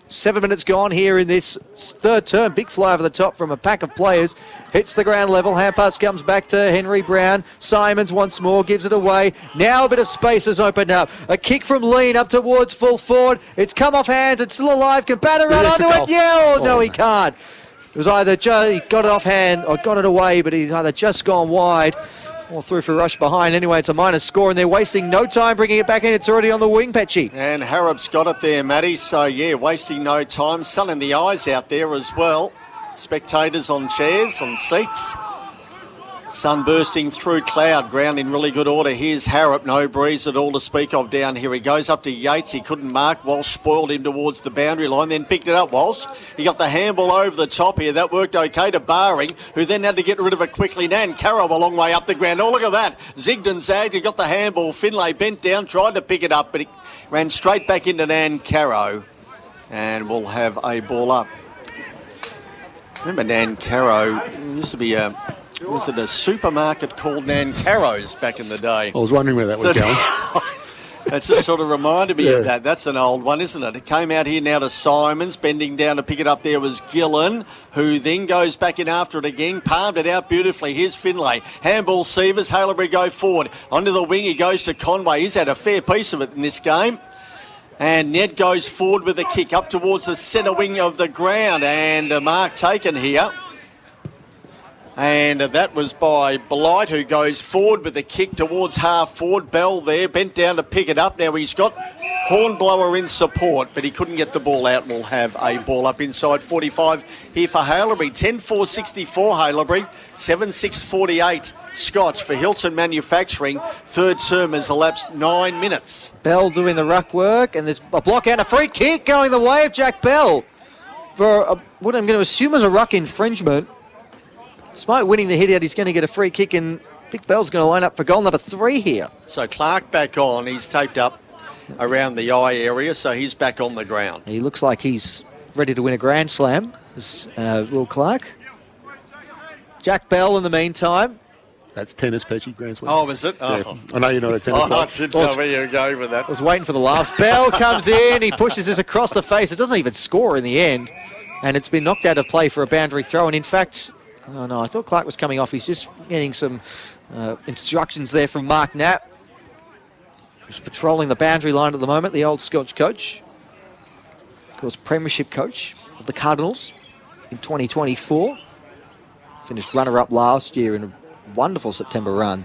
7 minutes gone here in this third term. Big fly over the top from a pack of players. Hits the ground level. Hand pass comes back to Henry Brown. Simons once more gives it away. Now a bit of space has opened up. A kick from Lean up towards full forward. It's come off hands. It's still alive. Can Batter run onto it? Yeah, no, he can't. It was either he got it off hand or got it away, but he's either just gone wide or through for rush behind. Anyway, it's a minus score, and they're wasting no time bringing it back in. It's already on the wing, Petchy. And Harrop's got it there, Matty. So, yeah, wasting no time. Sunning the eyes out there as well. Spectators on chairs, on seats. Sun bursting through cloud. Ground in really good order. Here's Harrop. No breeze at all to speak of down here. He goes up to Yates. He couldn't mark. Walsh spoiled him towards the boundary line. Then picked it up, Walsh. He got the handball over the top here. That worked okay to Barring, who then had to get rid of it quickly. Nankaro a long way up the ground. Oh, look at that. Zigged and zagged. He got the handball. Finlay bent down, tried to pick it up, but he ran straight back into Nankaro. And we'll have a ball up. Remember Nan Caro? Used to be was it a supermarket called Nan Caro's back in the day? I was wondering where that was going. That's just sort of reminded me of that. That's an old one, isn't it? It came out here now to Simons, bending down to pick it up. There was Gillen, who then goes back in after it again, palmed it out beautifully. Here's Finlay. Handball Sievers, Haileybury go forward. Onto the wing, he goes to Conway. He's had a fair piece of it in this game. And Ned goes forward with a kick up towards the centre wing of the ground. And a mark taken here. And that was by Blight, who goes forward with a kick towards half forward. Bell there, bent down to pick it up. Now he's got Hornblower in support, but he couldn't get the ball out. We'll have a ball up inside 45 here for Haileybury. 10-4-64 Haileybury, 7-6-48 Scotch for Hilton Manufacturing. Third term has elapsed 9 minutes. Bell doing the ruck work, and there's a block and a free kick going the way of Jack Bell for what I'm going to assume is a ruck infringement. Despite winning the hit out, he's going to get a free kick, and Vic Bell's going to line up for goal number 3 here. So Clark back on. He's taped up around the eye area, so he's back on the ground. He looks like he's ready to win a Grand Slam, Will Clark. Jack Bell in the meantime. That's tennis, Petchy, Grand Slam. Oh, is it? Yeah. Oh. I know you're not a tennis player. I didn't know where you were going with that. I was waiting for the laughs. Bell comes in. He pushes this across the face. It doesn't even score in the end. And it's been knocked out of play for a boundary throw. And in fact... Oh, no, I thought Clark was coming off. He's just getting some instructions there from Mark Knapp, who's patrolling the boundary line at the moment, the old Scotch coach. Of course, premiership coach of the Cardinals in 2024. Finished runner-up last year in a wonderful September run.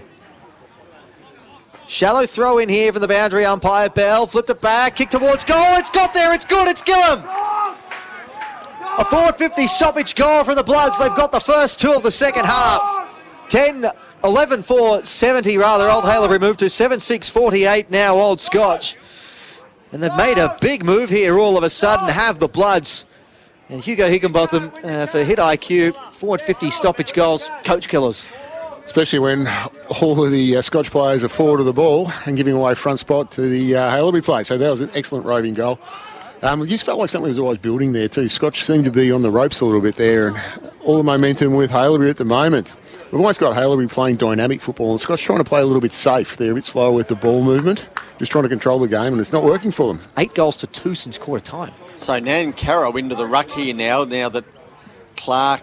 Shallow throw in here from the boundary umpire. Bell flipped it back, kick towards goal. It's got there, it's good, it's Gillum. A 4:50 stoppage goal from the Bloods. They've got the first 2 of the second half. 11-4-70 rather. Old Haileybury moved to 7-6-48 now, Old Scotch. And they've made a big move here all of a sudden, have the Bloods. And Hugo Higginbotham for hit IQ, 4:50 stoppage goals, coach killers. Especially when all of the Scotch players are forward of the ball and giving away front spot to the Haileybury play. So that was an excellent roving goal. It just felt like something was always building there too. Scotch seemed to be on the ropes a little bit there, and all the momentum with Haileybury at the moment. We've almost got Haileybury playing dynamic football, and Scotch trying to play a little bit safe. They're a bit slower with the ball movement, just trying to control the game, and it's not working for them. 8 goals to 2 since quarter time. So Nan Caro into the ruck here now that Clark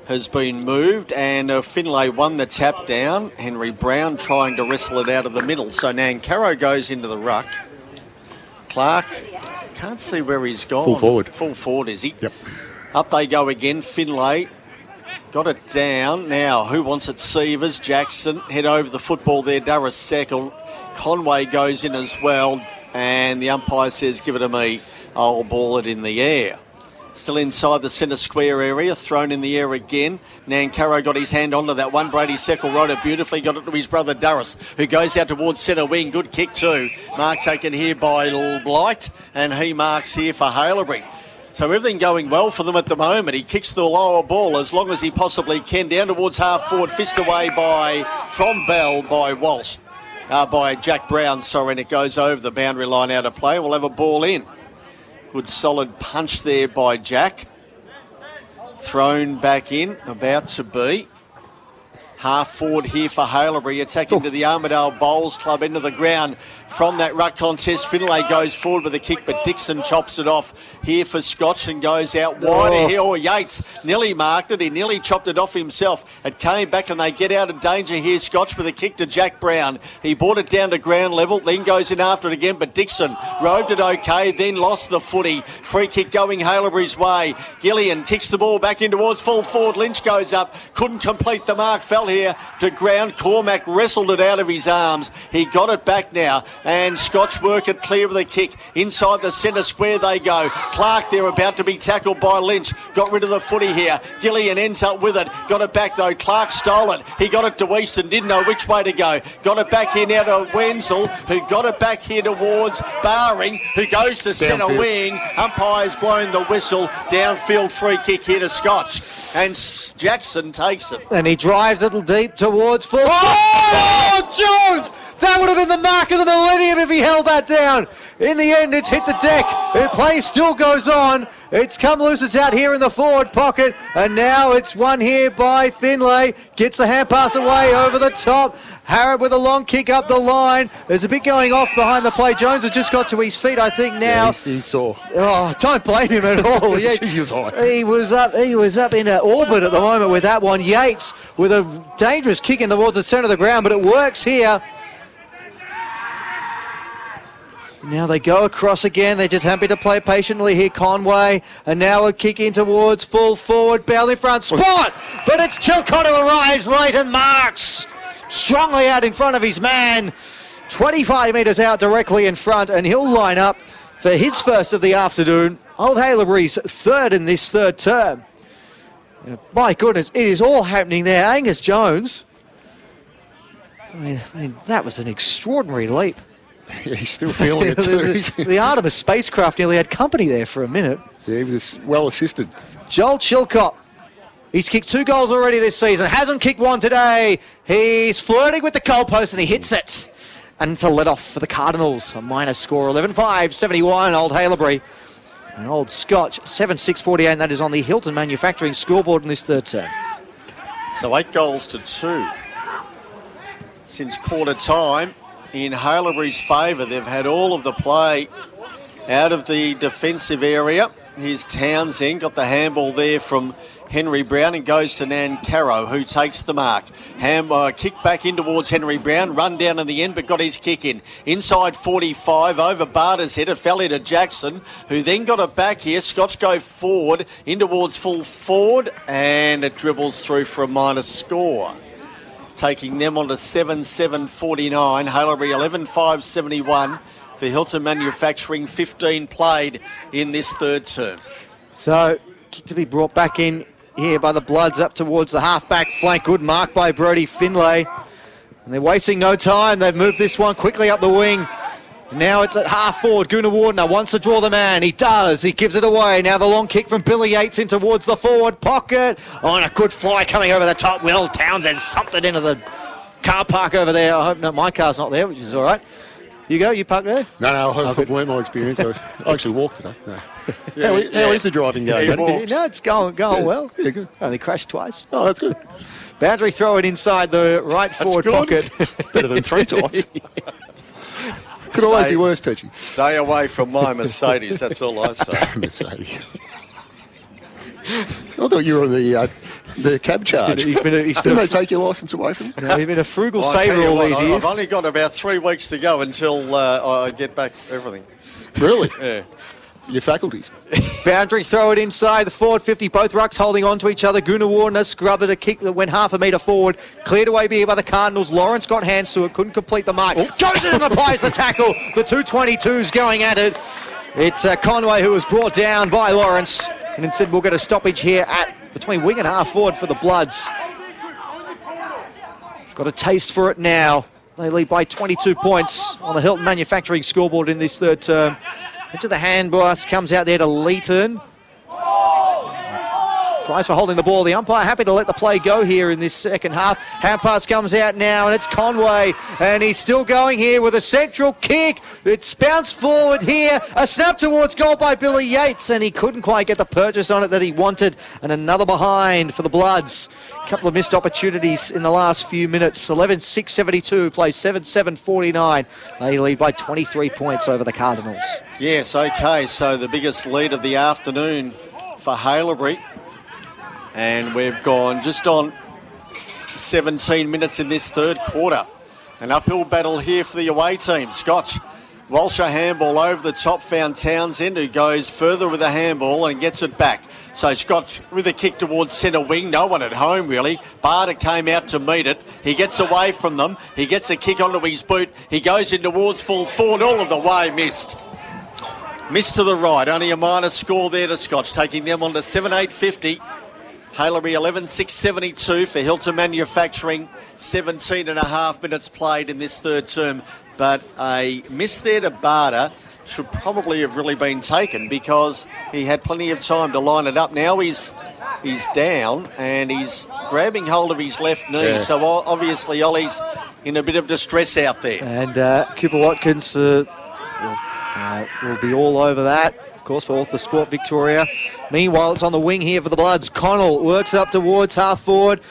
has been moved, and Finlay won the tap down. Henry Brown trying to wrestle it out of the middle. So Nan Caro goes into the ruck. Clark... Can't see where he's gone. Full forward. Full forward, is he? Yep. Up they go again. Finlay got it down. Now, who wants it? Sievers, Jackson. Head over the football there. Durris Sackle. Conway goes in as well. And the umpire says, give it to me. I'll ball it in the air. Still inside the centre square area, thrown in the air again. Nan Caro got his hand onto that one. Brady Seckle rode it beautifully, got it to his brother Durris, who goes out towards centre wing. Good kick too. Mark taken here by Blight, and he marks here for Haileybury. So everything going well for them at the moment. He kicks the lower ball as long as he possibly can, down towards half forward, fist away from Bell by Walsh. By Jack Brown, sorry, and it goes over the boundary line out of play. We'll have a ball in. Good solid punch there by Jack. Thrown back in, about to be. Half forward here for Haileybury, attacking to the Armidale Bowls Club, into the ground. From that ruck contest, Finlay goes forward with a kick, but Dixon chops it off here for Scotch and goes out wide. Here, Yates nearly marked it. He nearly chopped it off himself. It came back and they get out of danger here. Scotch with a kick to Jack Brown. He brought it down to ground level, then goes in after it again, but Dixon roved it okay, then lost the footy. Free kick going Haileybury's way. Gillian kicks the ball back in towards full forward. Lynch goes up, couldn't complete the mark, fell here to ground. Cormac wrestled it out of his arms. He got it back now, and Scotch work it clear of the kick. Inside the centre square they go. Clark there about to be tackled by Lynch. Got rid of the footy here. Gillian ends up with it. Got it back though. Clark stole it. He got it to Easton. Didn't know which way to go. Got it back here now to Wenzel, who got it back here towards Barring, who goes to centre wing. Umpire's blown the whistle. Downfield free kick here to Scotch. And Jackson takes it. And he drives it deep towards full. Oh, Jones! That would have been the mark of the millennium if he held that down. In the end, it's hit the deck. The play still goes on. It's come loose. It's out here in the forward pocket. And now it's won here by Finlay. Gets the hand pass away over the top. Harrod with a long kick up the line. There's a bit going off behind the play. Jones has just got to his feet, I think, now. Yeah, he saw. Oh, don't blame him at all. Yeah, he was high. He was up in orbit at the moment with that one. Yates with a dangerous kick in towards the centre of the ground, but it works here. Now they go across again. They're just happy to play patiently here. Conway, and now a kick in towards full forward. Bell in front. Spot! But it's Chilcott who arrives late and marks. Strongly out in front of his man. 25 metres out directly in front, and he'll line up for his first of the afternoon. Old Haileybury's third in this third term. My goodness, it is all happening there. Angus Jones. I mean, that was an extraordinary leap. Yeah, he's still feeling it too. The Artemis spacecraft nearly had company there for a minute. Yeah, he was well assisted. Joel Chilcott. He's kicked 2 goals already this season. Hasn't kicked one today. He's flirting with the goalpost and he hits it. And it's a let-off for the Cardinals. A minus score, 11-5, 71, Old Haileybury. And Old Scotch, 7-6, 48, and that is on the Hilton Manufacturing scoreboard in this third term. So 8 goals to 2 since quarter time in Haileybury's favour. They've had all of the play out of the defensive area. Here's Townsend, got the handball there from Henry Brown and goes to Nancaro, who takes the mark. Kick back in towards Henry Brown, run down in the end, but got his kick in. Inside 45, over Barter's head, it fell into Jackson, who then got it back here. Scotch go forward, in towards full forward, and it dribbles through for a minus score. Taking them on to 7-7, 49. Haileybury 11-5, 71 for Hilton Manufacturing. 15 played in this third term. So, kick to be brought back in here by the Bloods up towards the half-back flank. Good mark by Brodie Finlay. And they're wasting no time. They've moved this one quickly up the wing. Now it's at half forward. Gunawardena wants to draw the man. He does. He gives it away. Now the long kick from Billy Yates in towards the forward pocket. Oh, and a good fly coming over the top. Will Townsend thumped it into the car park over there. I hope my car's not there, which is all right. You go? You park there? No, I've learned my experience. I actually walked today. No. How is the driving going? No, it's going well. Yeah, good. Only crashed twice. Oh, that's good. Boundary throw it inside the right forward pocket. Better than 3 times. Could always be worse, Petchy. Stay away from my Mercedes, that's all I say. Mercedes. I thought you were on the cab charge. Didn't they take your licence away from you? No, he's been a frugal saver all these years. I've only got about 3 weeks to go until I get back everything. Really? Yeah. Your faculties. Boundary throw it inside the forward 50. Both rucks holding on to each other. Gunawardena scrubbed a kick that went half a metre forward. Cleared away here by the Cardinals. Lawrence got hands to it. Couldn't complete the mark. Goes in and applies the tackle. The 222's going at it. It's Conway who was brought down by Lawrence. And instead we'll get a stoppage here at between wing and half forward for the Bloods. It's got a taste for it now. They lead by 22 points on the Hilton Manufacturing scoreboard in this third term. Into the hand blast, comes out there to Leighton. Tries for holding the ball. The umpire happy to let the play go here in this second half. Hand pass comes out now, and it's Conway. And he's still going here with a central kick. It's bounced forward here. A snap towards goal by Billy Yates, and he couldn't quite get the purchase on it that he wanted. And another behind for the Bloods. A couple of missed opportunities in the last few minutes. 11-6, 72, plays 7-7, 49. They lead by 23 points over the Cardinals. Yes, okay, so the biggest lead of the afternoon for Haileybury. And we've gone just on 17 minutes in this third quarter. An uphill battle here for the away team. Scotch, Walsh a handball over the top, found Townsend, who goes further with a handball and gets it back. So Scotch with a kick towards centre wing. No one at home, really. Barter came out to meet it. He gets away from them. He gets a kick onto his boot. He goes in towards full forward. All of the way missed. Missed to the right. Only a minus score there to Scotch, taking them on to 7-8, 50. Haileybury 11-6, 72 for Hilton Manufacturing. 17 and a half minutes played in this third term. But a miss there to Barter should probably have really been taken because he had plenty of time to line it up. Now he's He's down and he's grabbing hold of his left knee. Yeah. So obviously Ollie's in a bit of distress out there. And Cooper Watkins will be all over that, of course, for Author Sport Victoria. Meanwhile, it's on the wing here for the Bloods. Connell works it up towards half forward.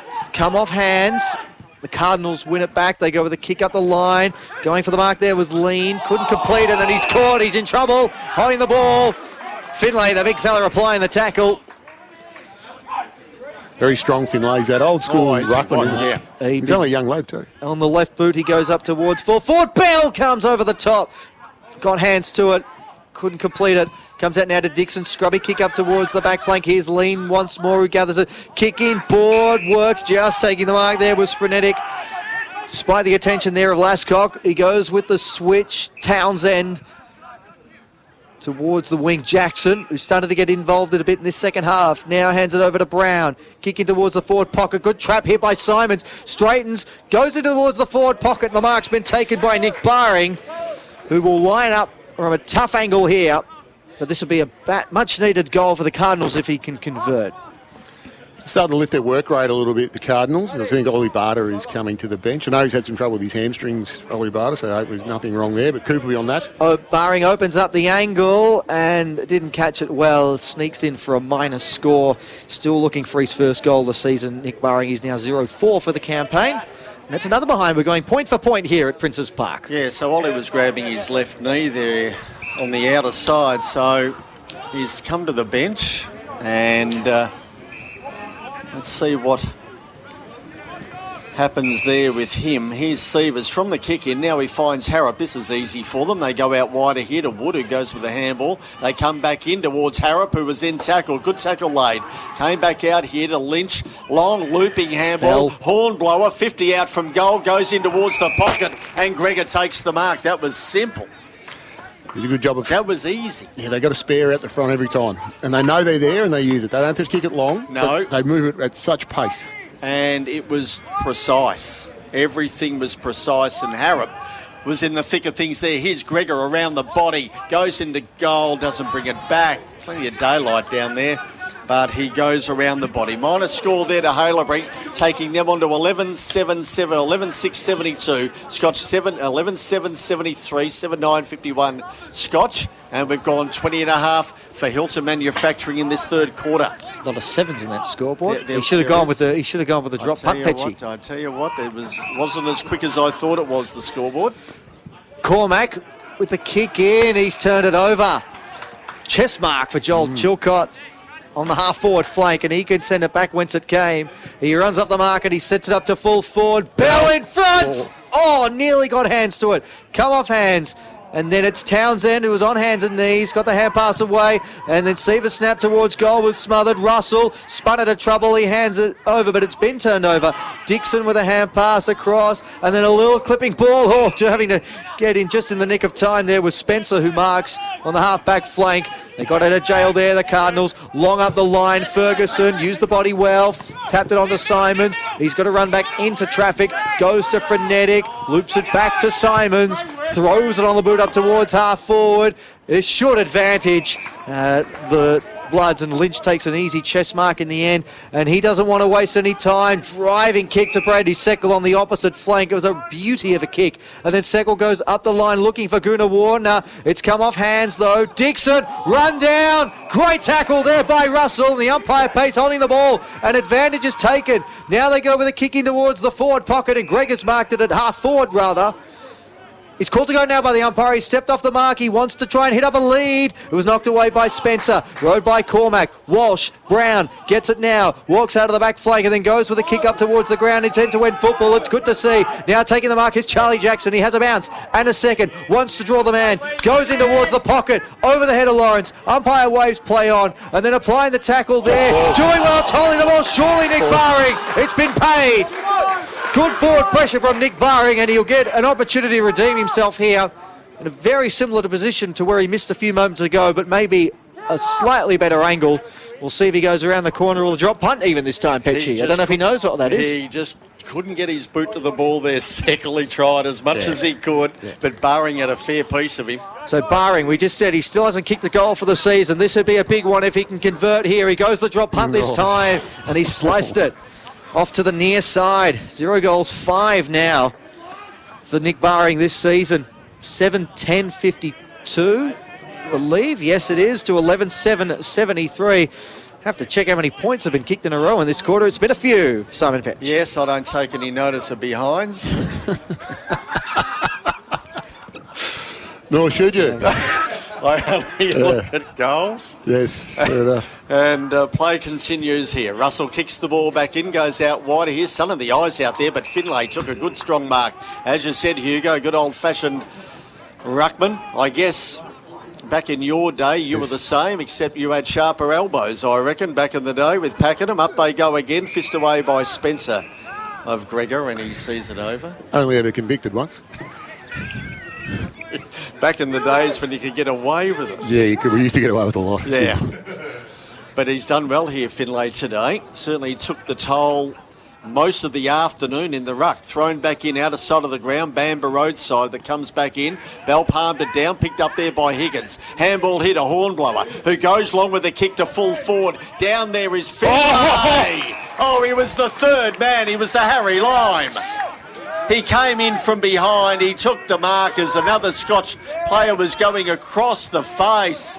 It's come off hands. The Cardinals win it back. They go with a kick up the line. Going for the mark there was Lean. Couldn't complete it, and then he's caught. He's in trouble. Holding the ball. Finlay, the big fella, applying the tackle. Very strong Finlay's that old school ruckman, isn't it? Yeah. He's only a young lad too. On the left boot, he goes up towards full forward. Bell comes over the top. Got hands to it. Couldn't complete it. Comes out now to Dixon. Scrubby kick up towards the back flank. Here's Lean once more, who gathers it. Kick in, board, works. Just taking the mark there was frenetic. Despite the attention there of Lascock, he goes with the switch. Townsend towards the wing. Jackson, who started to get involved in a bit in this second half, now hands it over to Brown. Kicking towards the forward pocket. Good trap here by Simons. Straightens, goes into towards the forward pocket. The mark's been taken by Nick Barring, who will line up from a tough angle here. But this will be a much-needed goal for the Cardinals if he can convert. Starting to lift their work rate a little bit, the Cardinals. I think Ollie Barter is coming to the bench. I know he's had some trouble with his hamstrings, Ollie Barter, so I hope there's nothing wrong there. But Cooper will be on that. Barring opens up the angle and didn't catch it well. Sneaks in for a minus score. Still looking for his first goal this season. Nick Barring is now 0-4 for the campaign. And that's another behind. We're going point for point here at Princes Park. Yeah, so Ollie was grabbing his left knee there on the outer side. So he's come to the bench and let's see what happens there with him. Here's Sievers from the kick in. Now he finds Harrop. This is easy for them. They go out wider here to Wood, who goes with the handball. They come back in towards Harrop, who was in tackle. Good tackle laid. Came back out here to Lynch. Long looping handball. Hornblower, 50 out from goal. Goes in towards the pocket and Gregor takes the mark. That was simple. Did a good job of... That was easy. Yeah, they got a spare out the front every time. And they know they're there and they use it. They don't have to kick it long. No. They move it at such pace. And it was precise. Everything was precise, and Harrop was in the thick of things there. Here's Gregor around the body, goes into goal, doesn't bring it back. Plenty of daylight down there, but he goes around the body. Minus score there to Haileybury, taking them on to 11-6-72. Scotch 11-7-73, 7-9-51 Scotch. And we've gone 20.5 for Hilton Manufacturing in this third quarter. A lot of sevens in that scoreboard. He should have gone with the drop punt, Petchy. I tell you what, it wasn't as quick as I thought it was, the scoreboard. Cormac with the kick in, he's turned it over. Chest mark for Joel Chilcott on the half-forward flank, and he could send it back whence it came. He runs up the mark and he sets it up to full forward. Bell in front! Oh, nearly got hands to it. Come off hands. And then it's Townsend, who was on hands and knees, got the hand pass away, and then Seaver snap towards goal was smothered. Russell spun out of trouble, he hands it over, but it's been turned over. Dixon with a hand pass across, and then a little clipping ball. Oh, having to get in just in the nick of time there was Spencer, who marks on the half-back flank. They got out of jail there, the Cardinals. Long up the line, Ferguson used the body well, tapped it onto Simons. He's got to run back into traffic, goes to Frenetic, loops it back to Simons, throws it on the boot up towards half forward. It's short advantage. The Bloods, and Lynch takes an easy chest mark in the end, and he doesn't want to waste any time. Driving kick to Brady Seckel on the opposite flank. It was a beauty of a kick, and then Seckel goes up the line looking for Guna Warner. It's come off hands though. Dixon run down, great tackle there by Russell. The umpire pace holding the ball, and advantage is taken. Now they go with a kick in towards the forward pocket, and Gregor's marked it at half forward rather. He's called to go now by the umpire. He stepped off the mark. He wants to try and hit up a lead. It was knocked away by Spencer. Rode by Cormac. Walsh. Brown gets it now. Walks out of the back flank and then goes with a kick up towards the ground. It's end-to-end football. It's good to see. Now taking the mark is Charlie Jackson. He has a bounce and a second. Wants to draw the man. Goes in towards the pocket. Over the head of Lawrence. Umpire waves play on. And then applying the tackle there. Doing well. It's holding the ball. Surely Nick Barring. It's been paid. Good forward pressure from Nick Barring, and he'll get an opportunity to redeem himself here in a very similar position to where he missed a few moments ago, but maybe a slightly better angle. We'll see if he goes around the corner or the drop punt even this time, Petchy. I don't know if he knows what that is. He just couldn't get his boot to the ball there. Seckel, he tried as much as he could, but Barring had a fair piece of him. So Barring, we just said he still hasn't kicked the goal for the season. This would be a big one if he can convert here. He goes the drop punt this time, and he sliced it off to the near side. 0 goals, 5 now for Nick Barring this season. 7-10-52, I believe. Yes, it is, to 11-7-73. Have to check how many points have been kicked in a row in this quarter. It's been a few, Simon Petch. Yes, I don't take any notice of behinds. Nor should you. I only look at goals. Yes, fair enough. And play continues here. Russell kicks the ball back in, goes out wide. Here's some of the eyes out there, but Finlay took a good strong mark. As you said, Hugo, good old-fashioned ruckman. I guess back in your day, you were the same, except you had sharper elbows, I reckon, back in the day with Pakenham. Up they go again, fist away by Spencer of Gregor, and he sees it over. Only ever convicted once. Back in the days when you could get away with it. Yeah, we used to get away with a lot. Yeah. But he's done well here, Finlay, today. Certainly took the toll most of the afternoon in the ruck. Thrown back in out of sight of the ground. Bamber roadside that comes back in. Bell palmed it down, picked up there by Higgins. Handball hit a Hornblower, who goes long with a kick to full forward. Down there is Finlay. Oh, he was the third man. He was the Harry Lime. He came in from behind. He took the mark as another Scotch player was going across the face.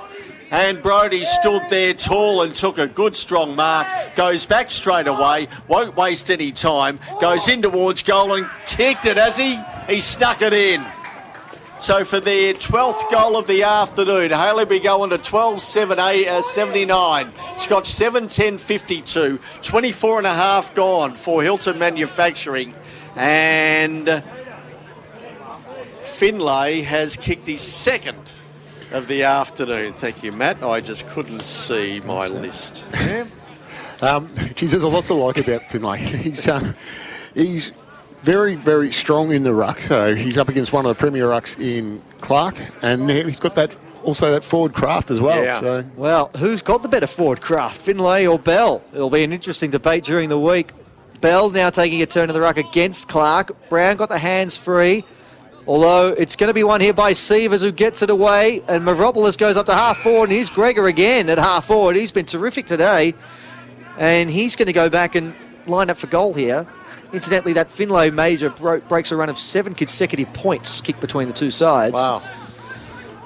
And Brodie stood there tall and took a good strong mark. Goes back straight away. Won't waste any time. Goes in towards goal and kicked it, has he? He snuck it in. So for their 12th goal of the afternoon, Haileybury going to 12-7-79. Scotch 7-10-52. 24 and a half gone for Hilton Manufacturing. And Finlay has kicked his second of the afternoon. Thank you, Matt. I just couldn't see my list. Geez, there's a lot to like about Finlay. He's very, very strong in the ruck. So he's up against one of the premier rucks in Clark, and he's got that forward craft as well. Yeah. So. Well, who's got the better forward craft, Finlay or Bell? It'll be an interesting debate during the week. Bell now taking a turn to the ruck against Clark. Brown got the hands free, although it's going to be one here by Sievers who gets it away, and Maropoulos goes up to half forward, and here's Gregor again at half forward. He's been terrific today, and he's going to go back and line up for goal here. Incidentally, that Finlay major breaks a run of 7 consecutive points kicked between the two sides. Wow.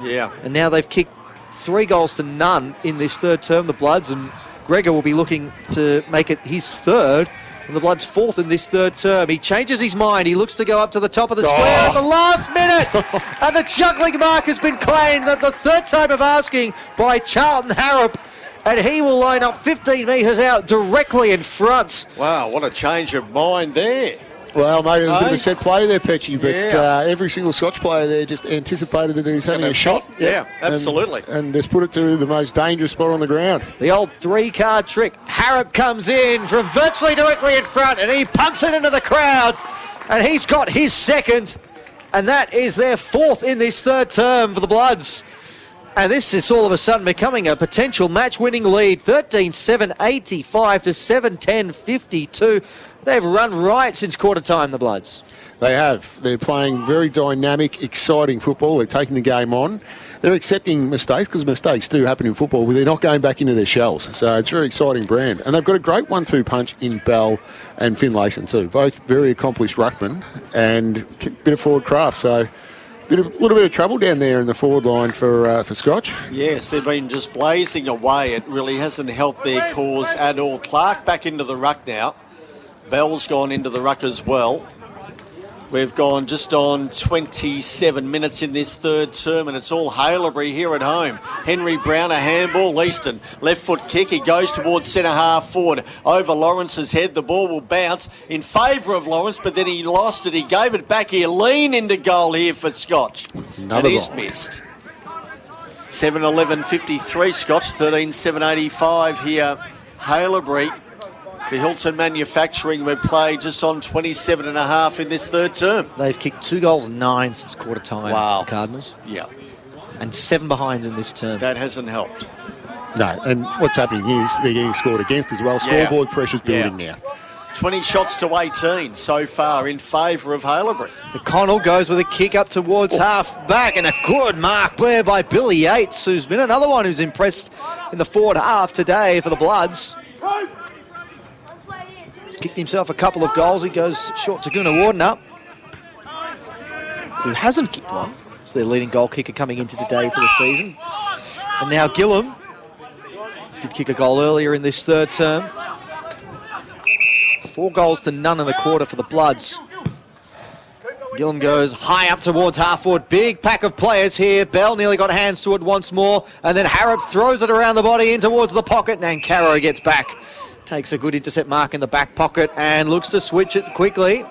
Yeah. And now they've kicked 3 goals to none in this third term, the Bloods, and Gregor will be looking to make it his third. And the Bloods 4th in this third term. He changes his mind. He looks to go up to the top of the square at the last minute. And the juggling mark has been claimed at the third time of asking by Charlton Harrop. And he will line up 15 metres out directly in front. Wow, what a change of mind there. Well, maybe there's a bit of a set play there, Petchy, but every single Scotch player there just anticipated that he was having a shot. Yeah, absolutely. And just put it to the most dangerous spot on the ground. The old 3-card trick. Harrop comes in from virtually directly in front, and he punts it into the crowd. And he's got his second, and that is their 4th in this third term for the Bloods. And this is all of a sudden becoming a potential match-winning lead. 13-7-85 to 7-10-52. They've run right since quarter time, the Bloods. They have. They're playing very dynamic, exciting football. They're taking the game on. They're accepting mistakes, because mistakes do happen in football, but they're not going back into their shells. So it's a very exciting brand. And they've got a great 1-2 punch in Bell and Finlayson too. Both very accomplished ruckmen and a bit of forward craft. So a little bit of trouble down there in the forward line for Scotch. Yes, they've been just blazing away. It really hasn't helped their cause at all. Clark back into the ruck now. Bell's gone into the ruck as well. We've gone just on 27 minutes in this third term, and it's all Haileybury here at home. Henry Brown, a handball. Leaston, left foot kick. He goes towards centre half forward. Over Lawrence's head. The ball will bounce in favour of Lawrence, but then he lost it. He gave it back here. Lean into goal here for Scotch. Another and he's ball. missed. 7-11-53 Scotch. 13-7-85 here. Haileybury. For Hilton Manufacturing, we've played just on 27 and a half in this third term. They've kicked 2 goals and 9 since quarter time, Wow. the Cardinals. Yeah. And 7 behinds in this term. That hasn't helped. No, and what's happening is they're getting scored against as well. Scoreboard pressure's building now. 20 shots to 18 so far in favour of Haileybury. So Connell goes with a kick up towards half back, and a good mark there by Billy Yates, who's been another one who's impressed in the forward half today for the Bloods. He's kicked himself a couple of goals. He goes short to Gunnar who hasn't kicked one. It's their leading goal kicker coming into today for the season. And now Gillum did kick a goal earlier in this third term. 4 goals to none in the quarter for the Bloods. Gillum goes high up towards half forward. Big pack of players here. Bell nearly got hands to it once more. And then Harrop throws it around the body in towards the pocket. And Caro gets back. Takes a good intercept mark in the back pocket and looks to switch it quickly.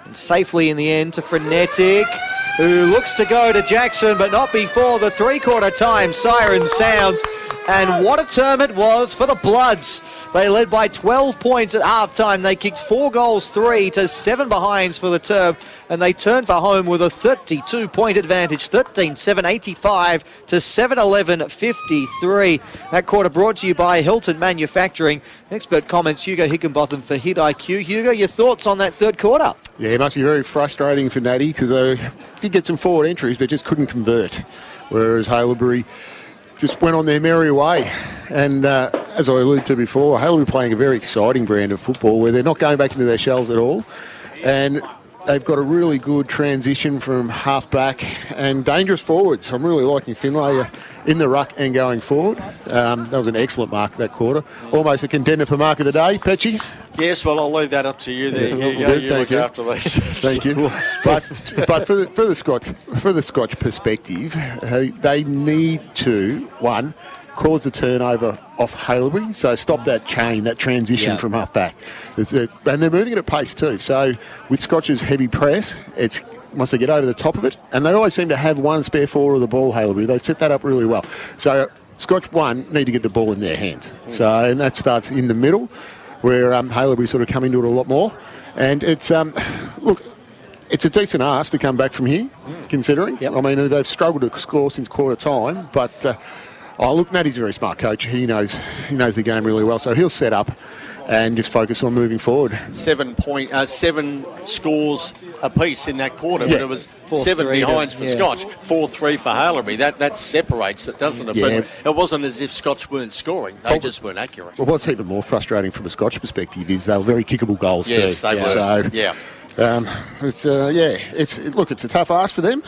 And safely in the end to Frenetic, who looks to go to Jackson, but not before the three-quarter time siren sounds. And what a term it was for the Bloods. They led by 12 points at half-time. They kicked 4 goals, 3 to 7 behinds for the term, and they turned for home with a 32-point advantage, 13-7-85 to 7-11-53. That quarter brought to you by Hilton Manufacturing. Expert comments, Hugo Higginbotham for Hit IQ. Hugo, your thoughts on that third quarter? Yeah, it must be very frustrating for Natty because they did get some forward entries but just couldn't convert, whereas Haileybury just went on their merry way. And as I alluded to before, Haileybury playing a very exciting brand of football where they're not going back into their shells at all. And they've got a really good transition from half-back and dangerous forwards. I'm really liking Finlay in the ruck and going forward. That was an excellent mark that quarter. Almost a contender for mark of the day. Petchy? Yes, well, I'll leave that up to you there. You look after these. Thank you. But for the Scotch perspective, they need to, one, cause the turnover off Haileybury, so stop that chain, that transition from half-back. And they're moving it at pace too. So with Scotch's heavy press, it's once they get over the top of it, and they always seem to have one spare forward of the ball, Haileybury. They set that up really well. So Scotch, one, need to get the ball in their hands. So, and that starts in the middle, where Haileybury sort of come into it a lot more. And it's, look, it's a decent ask to come back from here, considering. I mean, they've struggled to score since quarter time, but look, Matty's a very smart coach. He knows the game really well, so he'll set up and just focus on moving forward. 7 scores apiece in that quarter, but it was 7 behinds for Scotch, 4-3 for Haileybury. That separates it, doesn't it? But it wasn't as if Scotch weren't scoring. They just weren't accurate. Well, what's even more frustrating from a Scotch perspective is they were very kickable goals too. Yes, they were. So, it's a tough ask for them.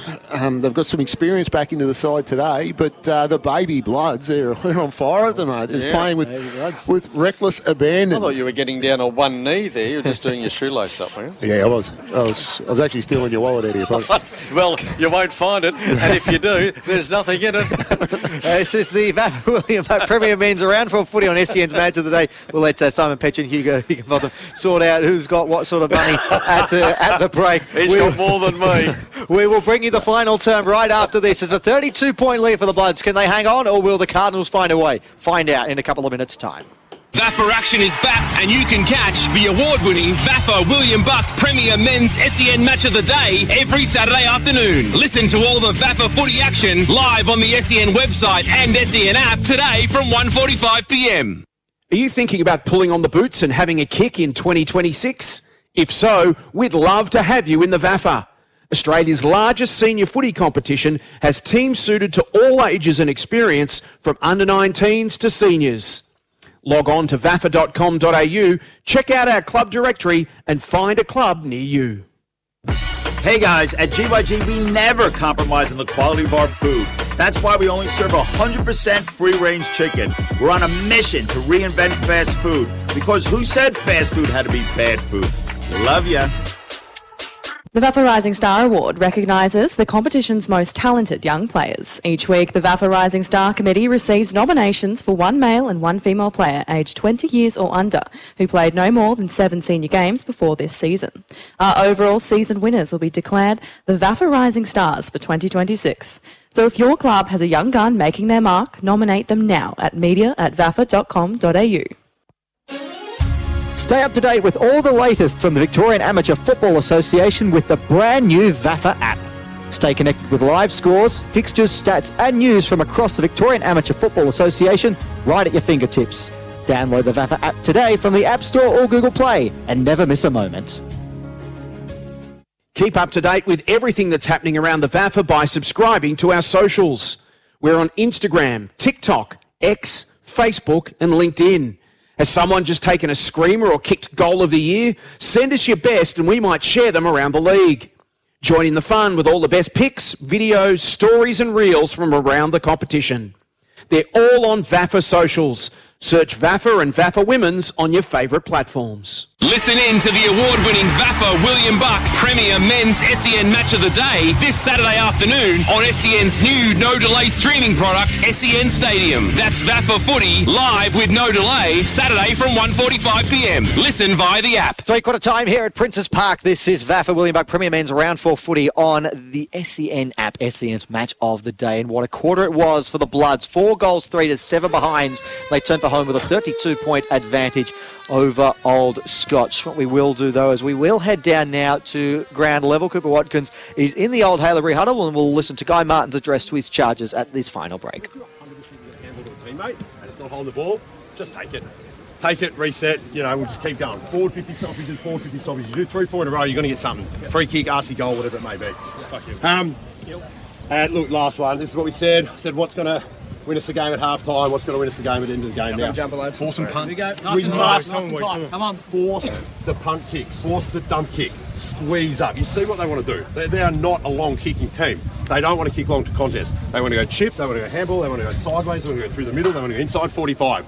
They've got some experience back into the side today, but the baby Bloods, they're on fire at the moment. They're playing with reckless abandon. I thought you were getting down on one knee there. You were just doing your shoelace up, weren't you? Yeah, I was actually stealing your wallet out of your pocket. Well, you won't find it, and if you do, there's nothing in it. This is the VAFA William Buck Premier Men's Around for Footy on SEN's Match of the Day. We'll let Simon Petch and Hugo Higginbotham sort out who's got what sort of money at the break. He's got more than me. We will bring you the final term right after this. It's a 32-point lead for the Bloods. Can they hang on, or will the Cardinals find a way? Find out in a couple of minutes' time. VAFA action is back, and you can catch the award-winning VAFA William Buck Premier Men's SEN Match of the Day every Saturday afternoon. Listen to all the VAFA footy action live on the SEN website and SEN app today from 1:45 p.m. Are you thinking about pulling on the boots and having a kick in 2026? If so, we'd love to have you in the VAFA. Australia's largest senior footy competition has teams suited to all ages and experience, from under-19s to seniors. Log on to vafa.com.au, check out our club directory and find a club near you. Hey guys, at GYG we never compromise on the quality of our food. That's why we only serve 100% free-range chicken. We're on a mission to reinvent fast food, because who said fast food had to be bad food? Love ya. The VAFA Rising Star Award recognises the competition's most talented young players. Each week, the VAFA Rising Star Committee receives nominations for one male and one female player aged 20 years or under who played no more than 7 senior games before this season. Our overall season winners will be declared the VAFA Rising Stars for 2026. So if your club has a young gun making their mark, nominate them now at media@vafa.com.au. Stay up to date with all the latest from the Victorian Amateur Football Association with the brand new VAFA app. Stay connected with live scores, fixtures, stats and news from across the Victorian Amateur Football Association right at your fingertips. Download the VAFA app today from the App Store or Google Play and never miss a moment. Keep up to date with everything that's happening around the VAFA by subscribing to our socials. We're on Instagram, TikTok, X, Facebook and LinkedIn. Has someone just taken a screamer or kicked goal of the year? Send us your best and we might share them around the league. Join in the fun with all the best pics, videos, stories and reels from around the competition. They're all on VAFA socials. Search VAFA and VAFA Women's on your favourite platforms. Listen in to the award-winning VAFA William Buck Premier Men's SEN Match of the Day this Saturday afternoon on SEN's new no-delay streaming product, SEN Stadium. That's VAFA Footy, live with no delay, Saturday from 1:45pm. Listen via the app. Three-quarter time here at Princes Park. This is VAFA William Buck Premier Men's Round 4 Footy on the SEN app, SEN's Match of the Day. And what a quarter it was for the Bloods. 4 goals, 3 to 7 behinds. They turned for home with a 32-point advantage over Old Scotch. What we will do, though, is we will head down now to ground level. Cooper Watkins is in the old Haileybury huddle, and we'll listen to Guy Martin's address to his charges at this final break. Teammate, and it's not holding the ball, just take it. Take it, reset, we'll just keep going. Forward 50 stoppages, forward 50 stoppages. You do 3-4 in a row, you're going to get something. Free kick, RC goal, whatever it may be. And look, last one, this is what we said. I said, what's going to win us the game at half time? What's going to win us the game at the end of the game now? Jumper, lads. Force and punt. We go. We must Come on. force the punt kick, force the dump kick, squeeze up. You see what they want to do. They are not a long kicking team. They don't want to kick long to contest. They want to go chip, they want to go handball, they want to go sideways, they want to go through the middle, they want to go inside 45.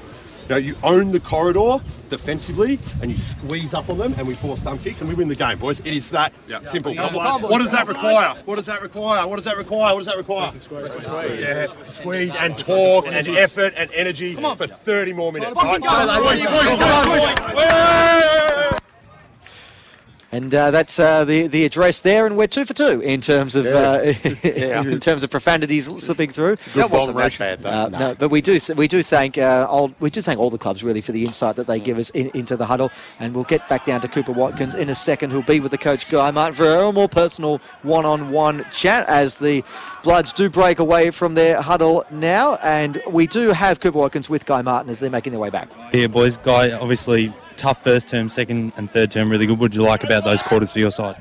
You own the corridor defensively and you squeeze up on them and we force dump kicks and we win the game, boys. It is that simple. What does that require? What does that require? What does that require? What does that require? Yeah, squeeze and talk and effort and energy for 30 more minutes. And that's the address there, and we're 2 for 2 in terms of in terms of profanities slipping through. That wasn't that bad, though. No, but we do thank all the clubs really for the insight that they give us into the huddle, and we'll get back down to Cooper Watkins in a second, who'll be with the coach Guy Martin for a more personal one-on-one chat as the Bloods do break away from their huddle now, and we do have Cooper Watkins with Guy Martin as they're making their way back. Yeah, boys, Guy, obviously tough first term, second and third term, really good. What did you like about those quarters for your side?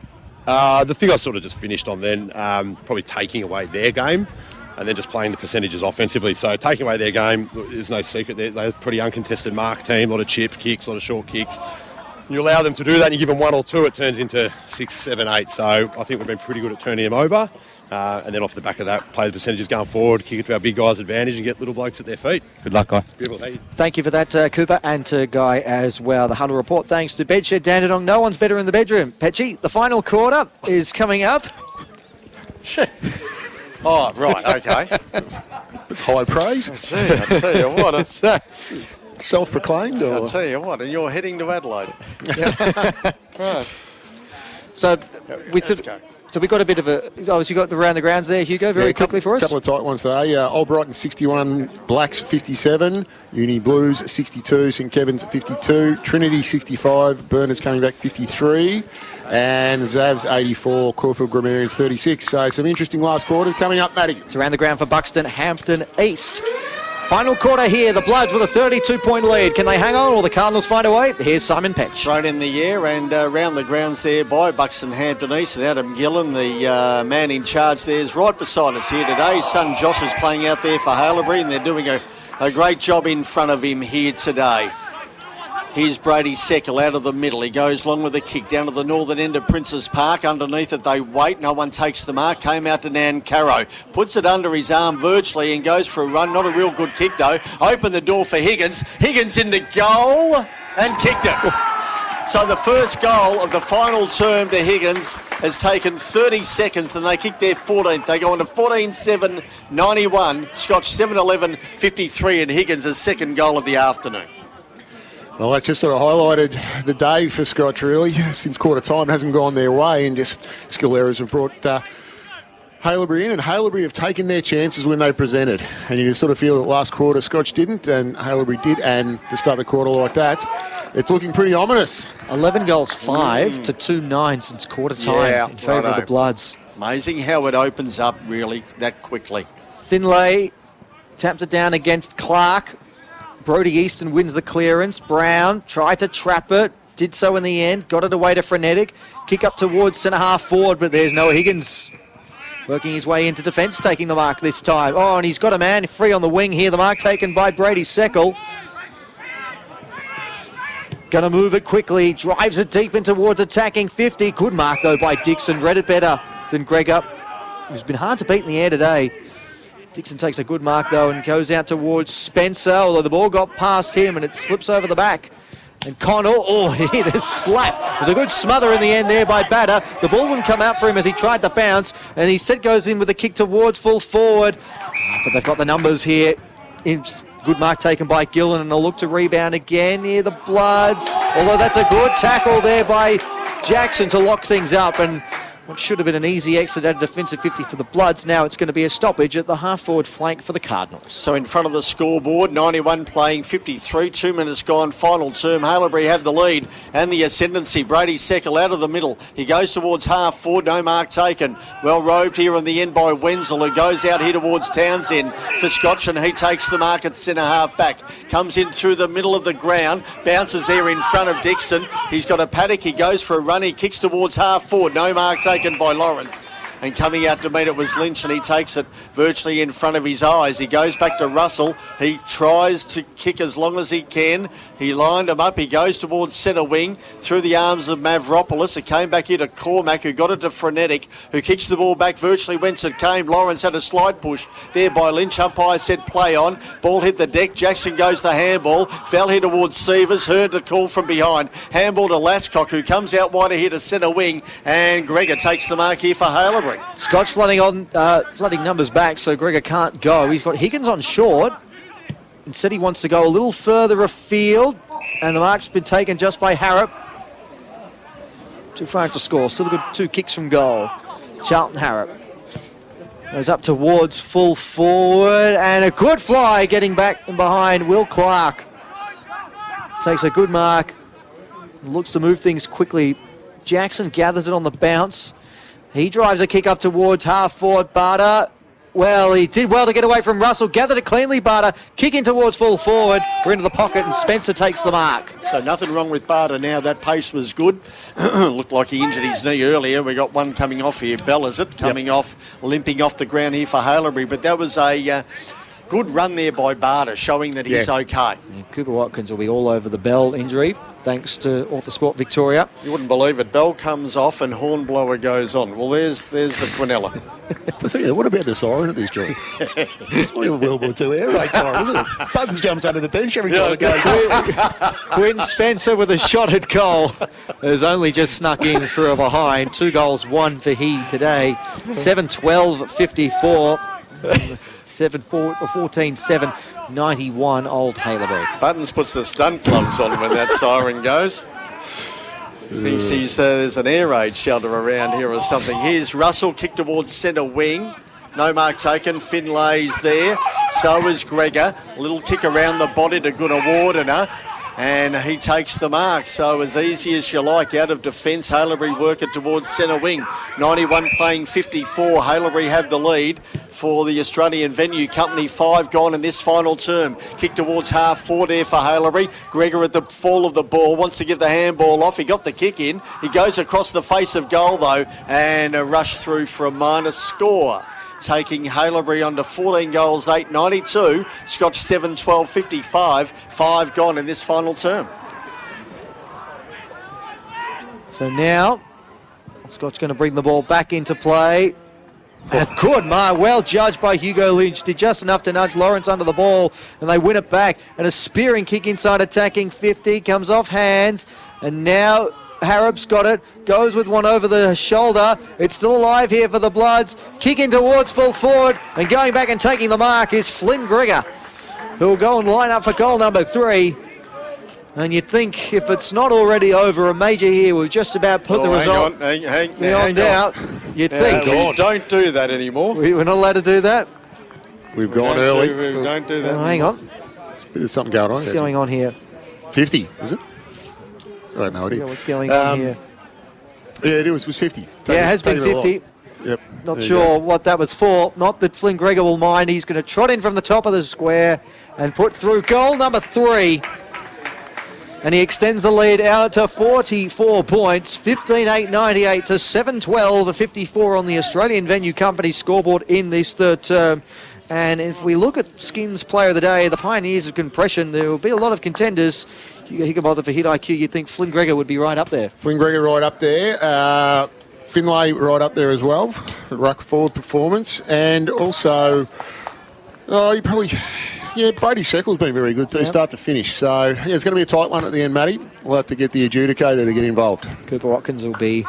The thing I sort of just finished on then, probably taking away their game and then just playing the percentages offensively. So taking away their game, there's no secret. They're a pretty uncontested mark team, a lot of chip kicks, a lot of short kicks. You allow them to do that and you give them 1 or 2, it turns into 6, 7, 8. So I think we've been pretty good at turning them over. And then off the back of that, play the percentages going forward, kick it to our big guys' advantage and get little blokes at their feet. Good luck, Guy. Beautiful, thank you. Thank you for that, Cooper, and to Guy as well. The huddle report thanks to Bedshed Dandenong. No one's better in the bedroom. Petchy, the final quarter is coming up. Oh, right, okay. It's high praise. I tell you what, Self-proclaimed? Or? I'll tell you what, and you're heading to Adelaide. Right. So we got a bit of a... Obviously, you got the round the grounds there, Hugo, very quickly for us. A couple of tight ones today. Old Brighton 61, Blacks 57, Uni Blues 62, St Kevin's 52, Trinity 65, Bernard's coming back 53, and Zavs 84, Caulfield Grammarians 36. So some interesting last quarters coming up, Matty. It's around the ground for Buxton, Hampton East. Final quarter here, the Bloods with a 32-point lead. Can they hang on or the Cardinals find a way? Here's Simon Petch. Thrown in the air and round the grounds there by Buxton Hampton East, and Adam Gillen, the man in charge there, is right beside us here today. His son Josh is playing out there for Haileybury, and they're doing a great job in front of him here today. Here's Brady Seckle out of the middle. He goes long with a kick down to the northern end of Princes Park. Underneath it, they wait. No one takes the mark. Came out to Nan Carrow. Puts it under his arm virtually and goes for a run. Not a real good kick, though. Open the door for Higgins. Higgins into goal and kicked it. So the first goal of the final term to Higgins has taken 30 seconds and they kick their 14th. They go on to 14-7-91. Scotch 7-11-53 and Higgins' second goal of the afternoon. Well, that just sort of highlighted the day for Scotch, really, since quarter time hasn't gone their way, and just skill errors have brought Haileybury in, and Haileybury have taken their chances when they presented. And you just sort of feel that last quarter Scotch didn't, and Haileybury did, and to start the quarter like that, it's looking pretty ominous. 11 goals, 5 to 2-9 since quarter time in favour of the Bloods. Amazing how it opens up, really, that quickly. Finlay taps it down against Clark. Brodie Easton wins the clearance. Brown tried to trap it. Did so in the end. Got it away to Frenetic. Kick up towards centre-half forward, but there's Noah Higgins working his way into defence, taking the mark this time. Oh, and he's got a man free on the wing here. The mark taken by Brady Seckel. Going to move it quickly. Drives it deep in towards attacking 50. Good mark, though, by Dixon. Read it better than Gregor, who's been hard to beat in the air today. Dixon takes a good mark, though, and goes out towards Spencer, although the ball got past him and it slips over the back. And Connell, oh, he hit a slap. It was a good smother in the end there by Batter. The ball wouldn't come out for him as he tried to bounce, and he said goes in with a kick towards full forward. But they've got the numbers here. Good mark taken by Gillen, and they'll look to rebound again near the Bloods. Although that's a good tackle there by Jackson to lock things up, and what should have been an easy exit at a defensive 50 for the Bloods. Now it's going to be a stoppage at the half-forward flank for the Cardinals. So in front of the scoreboard, 91 playing 53, 2 minutes gone, final term. Haileybury have the lead and the ascendancy. Brady Seckel out of the middle. He goes towards half-forward, no mark taken. Well roved here in the end by Wenzel, who goes out here towards Townsend for Scotch, and he takes the mark at centre-half back. Comes in through the middle of the ground, bounces there in front of Dixon. He's got a paddock, he goes for a run, he kicks towards half-forward, no mark taken by Lawrence, and coming out to meet it was Lynch, and he takes it virtually in front of his eyes. He goes back to Russell. He tries to kick as long as he can. He lined him up. He goes towards centre wing through the arms of Mavropoulos. It came back here to Cormac, who got it to Frenetic, who kicks the ball back virtually whence it came. Lawrence had a slide push there by Lynch. Umpire said play on. Ball hit the deck. Jackson goes the handball. Fell here towards Sievers. Heard the call from behind. Handball to Lascock, who comes out wider here to centre wing, and Gregor takes the mark here for Haileybury. Scotch flooding numbers back, so Gregor can't go. He's got Higgins on short. Instead, he wants to go a little further afield, and the mark's been taken just by Harrop. Too far to score. Still a good 2 kicks from goal. Charlton Harrop goes up towards full forward, and a good fly getting back and behind. Will Clark takes a good mark, looks to move things quickly. Jackson gathers it on the bounce. He drives a kick up towards half-forward. Barter, well, he did well to get away from Russell. Gathered it cleanly, Barter. Kicking towards full forward. We're into the pocket, and Spencer takes the mark. So nothing wrong with Barter now. That pace was good. Looked like he injured his knee earlier. We got one coming off here. Bell, is it? Coming off, limping off the ground here for Haileybury. But that was a good run there by Barter, showing that he's okay. Yeah, Cooper Watkins will be all over the Bell injury, thanks to Orthosport Victoria. You wouldn't believe it. Bell comes off and Hornblower goes on. Well, there's the Quinella. What about the siren at this joint? It's like a World War II air raid siren, isn't it? Buttons jumps under the bench every time it goes off. Quinn Spencer with a shot at goal has only just snuck in through a behind. 2 goals, 1 for he today. 7-12-54. 14-7, 91 Old Haileybury. Buttons puts the stunt gloves on when that siren goes. Thinks there's an air raid shelter around here or something. Here's Russell, kick towards centre wing. No mark taken. Finlay's there. So is Gregor. Little kick around the body to Gunawardena. And he takes the mark. So as easy as you like, out of defence, Haileybury work it towards centre wing. 91 playing 54. Haileybury have the lead for the Australian Venue Company. 5 gone in this final term. Kick towards half-forward there for Haileybury. Gregor at the fall of the ball wants to give the handball off. He got the kick in. He goes across the face of goal though, and a rush through for a minor score. Taking Haileybury on to 14 goals, 8-92. Scotch 7-12-55. 5 gone in this final term. So now, Scotch going to bring the ball back into play. A good mark, well judged by Hugo Lynch. Did just enough to nudge Lawrence under the ball, and they win it back. And a spearing kick inside attacking 50, comes off hands, and now Harrop's got it, goes with one over the shoulder. It's still alive here for the Bloods. Kicking towards full forward, and going back and taking the mark is Flynn Gregor, who will go and line up for goal number 3. And you'd think if it's not already over, a major here will just about put the result beyond doubt. You'd think. We don't do that anymore. We're not allowed to do that. We've gone early. We don't do that. Hang on. There's a bit of something going on. What's going on here? 50, is it? I don't know. What's going on here? Yeah, it was 50. Yeah, it has been 50. Yep. Not sure what that was for. Not that Flynn Gregor will mind. He's going to trot in from the top of the square and put through goal number 3. And he extends the lead out to 44 points, 15-8-98 to 7-12, 54 on the Australian Venue Company scoreboard in this third term. And if we look at Skins Player of the Day, the pioneers of compression, there will be a lot of contenders. Hugo Higginbotham for hit IQ, you'd think Flynn Gregor would be right up there. Flynn Gregor right up there. Finlay right up there as well, for Rd.4 performance. And also, you probably... Yeah, Brady Seckle's been very good too, start to finish. So, yeah, it's going to be a tight one at the end, Matty. We'll have to get the adjudicator to get involved. Cooper Watkins will be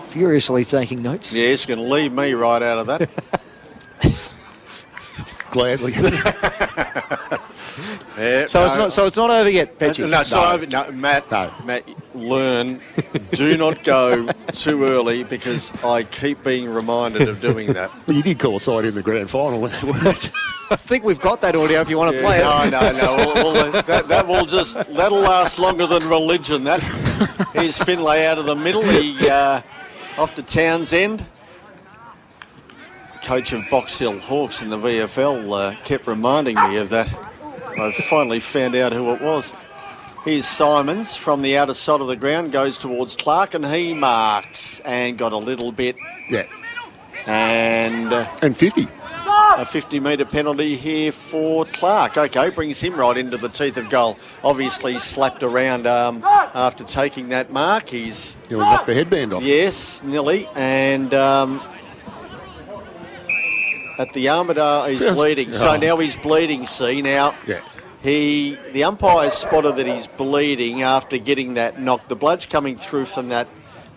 furiously taking notes. Yeah, he's going to leave me right out of that. Gladly. Yeah, so it's not over yet, Petchy. No, it's not over. No, Matt, learn. Do not go too early because I keep being reminded of doing that. Well, you did call a side in the grand final when they weren't. I think we've got that audio if you want to play it. No. That'll last longer than religion. That. Here's Finlay out of the middle. He off to Townsend. Coach of Box Hill Hawks in the VFL kept reminding me of that. I finally found out who it was. Here's Simons from the outer side of the ground, goes towards Clark, and he marks and got a little bit. Yeah. And 50. A 50-metre penalty here for Clark. Okay, brings him right into the teeth of goal. Obviously slapped around after taking that mark. He's... He'll knock the headband off. Yes, nearly. And... at the Armadale, he's bleeding. So now he's bleeding, see, now. Yeah. The umpire spotted that he's bleeding after getting that knock. The blood's coming through from that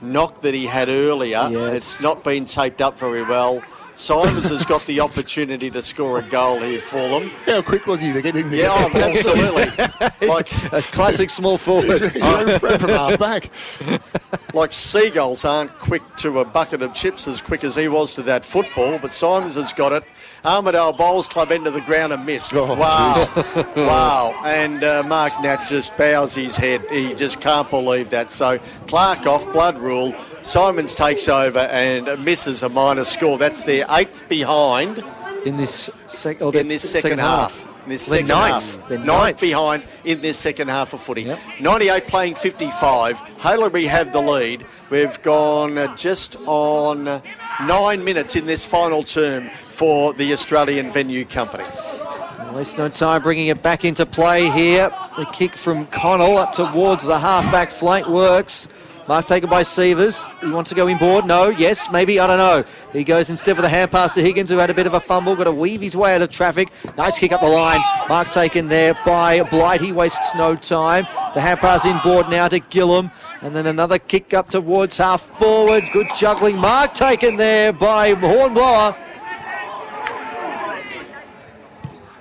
knock that he had earlier. Yes. It's not been taped up very well. Simons has got the opportunity to score a goal here for them. How quick was he to get in there? Yeah, absolutely. Like a classic small forward. Ran from half back. Like seagulls aren't quick to a bucket of chips as quick as he was to that football, but Simons has got it. Armadale Bowls Club into the ground and missed. Oh, wow. And Mark Nat just bows his head. He just can't believe that. So Clark off, blood rule. Simons takes over and misses a minor score. That's their 8th behind in this second half. In this second half. Ninth behind in this second half of footy. Yep. 98 playing 55. Haileybury have the lead. We've gone just on 9 minutes in this final term for the Australian Venue Company. Waste no time bringing it back into play here. The kick from Connell up towards the half-back flank works. Mark taken by Sievers. He wants to go inboard. No, yes, maybe, I don't know. He goes instead for the hand pass to Higgins, who had a bit of a fumble, got to weave his way out of traffic. Nice kick up the line. Mark taken there by Blight. He wastes no time. The hand pass inboard now to Gillum. And then another kick up towards half forward. Good juggling. Mark taken there by Hornblower.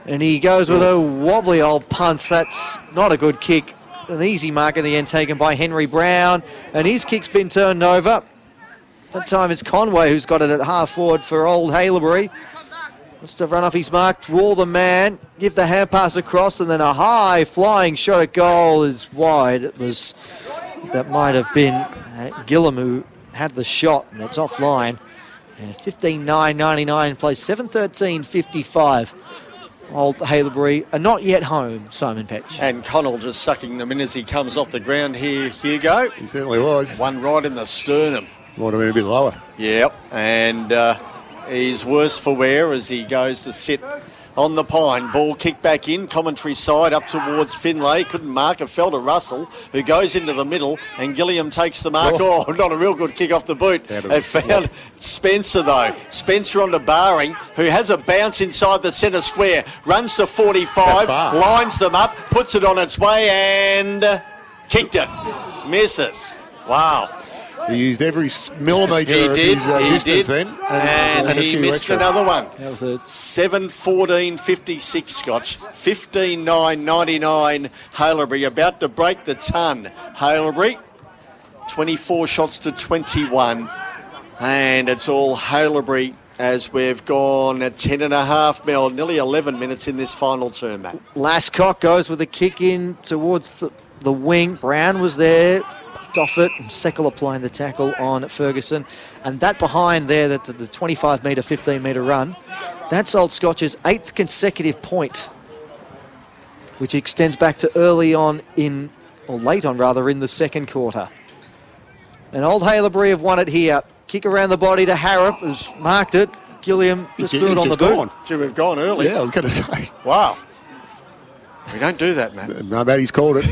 And he goes with a wobbly old punt. That's not a good kick. An easy mark in the end taken by Henry Brown, and his kick's been turned over. That time it's Conway who's got it at half forward for old Haileybury. Wants to run off his mark, draw the man, give the hand pass across, and then a high flying shot at goal is wide. That might have been Gillum who had the shot, and it's offline. And 15-9-99 plays 7-13-55. Old Haileybury are not yet home, Simon Petch. And Connell just sucking them in as he comes off the ground here, Hugo. He certainly was. One right in the sternum. Might have been a bit lower. Yep, and he's worse for wear as he goes to sit on the pine. Ball kicked back in, commentary side up towards Finlay. Couldn't mark it, fell to Russell, who goes into the middle, and Gilliam takes the mark. Oh, not a real good kick off the boot. It found Spencer, though. Spencer onto Baring, who has a bounce inside the centre square. Runs to 45, lines them up, puts it on its way, and kicked it. Misses. Wow. He used every millimetre of his distance then. And he missed extra. another one. That was a 7-14-56 Scotch. 15-9-99 Haileybury about to break the ton. Haileybury, 24 shots to 21. And it's all Haileybury as we've gone at 10.5, nearly 11 minutes in this final term, Matt. Lascock goes with a kick in towards the wing. Brown was there. Doffett and Seckle applying the tackle on Ferguson. And that behind there, the 25-metre, 15-metre run, that's Old Scotch's 8th consecutive point, which extends back to late on in the second quarter. And Old Haileybury have won it here. Kick around the body to Harrop, who's marked it. Gilliam just threw it on the boot. Gee, we've gone early. Yeah, I was going to say. Wow. We don't do that, Matt. No, Matty's called it.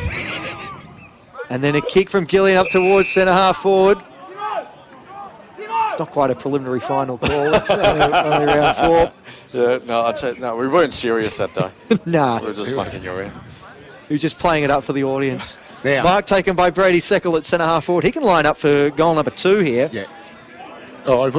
And then a kick from Gillian up towards centre half forward. It's not quite a preliminary final call. It's only round 4. Yeah, no, I'd say, no, we weren't serious that day. Nah. We were just fucking you around. He was just playing it up for the audience. Now, Mark taken by Brady Seckle at centre half forward. He can line up for goal number 2 here. Yeah. Oh, it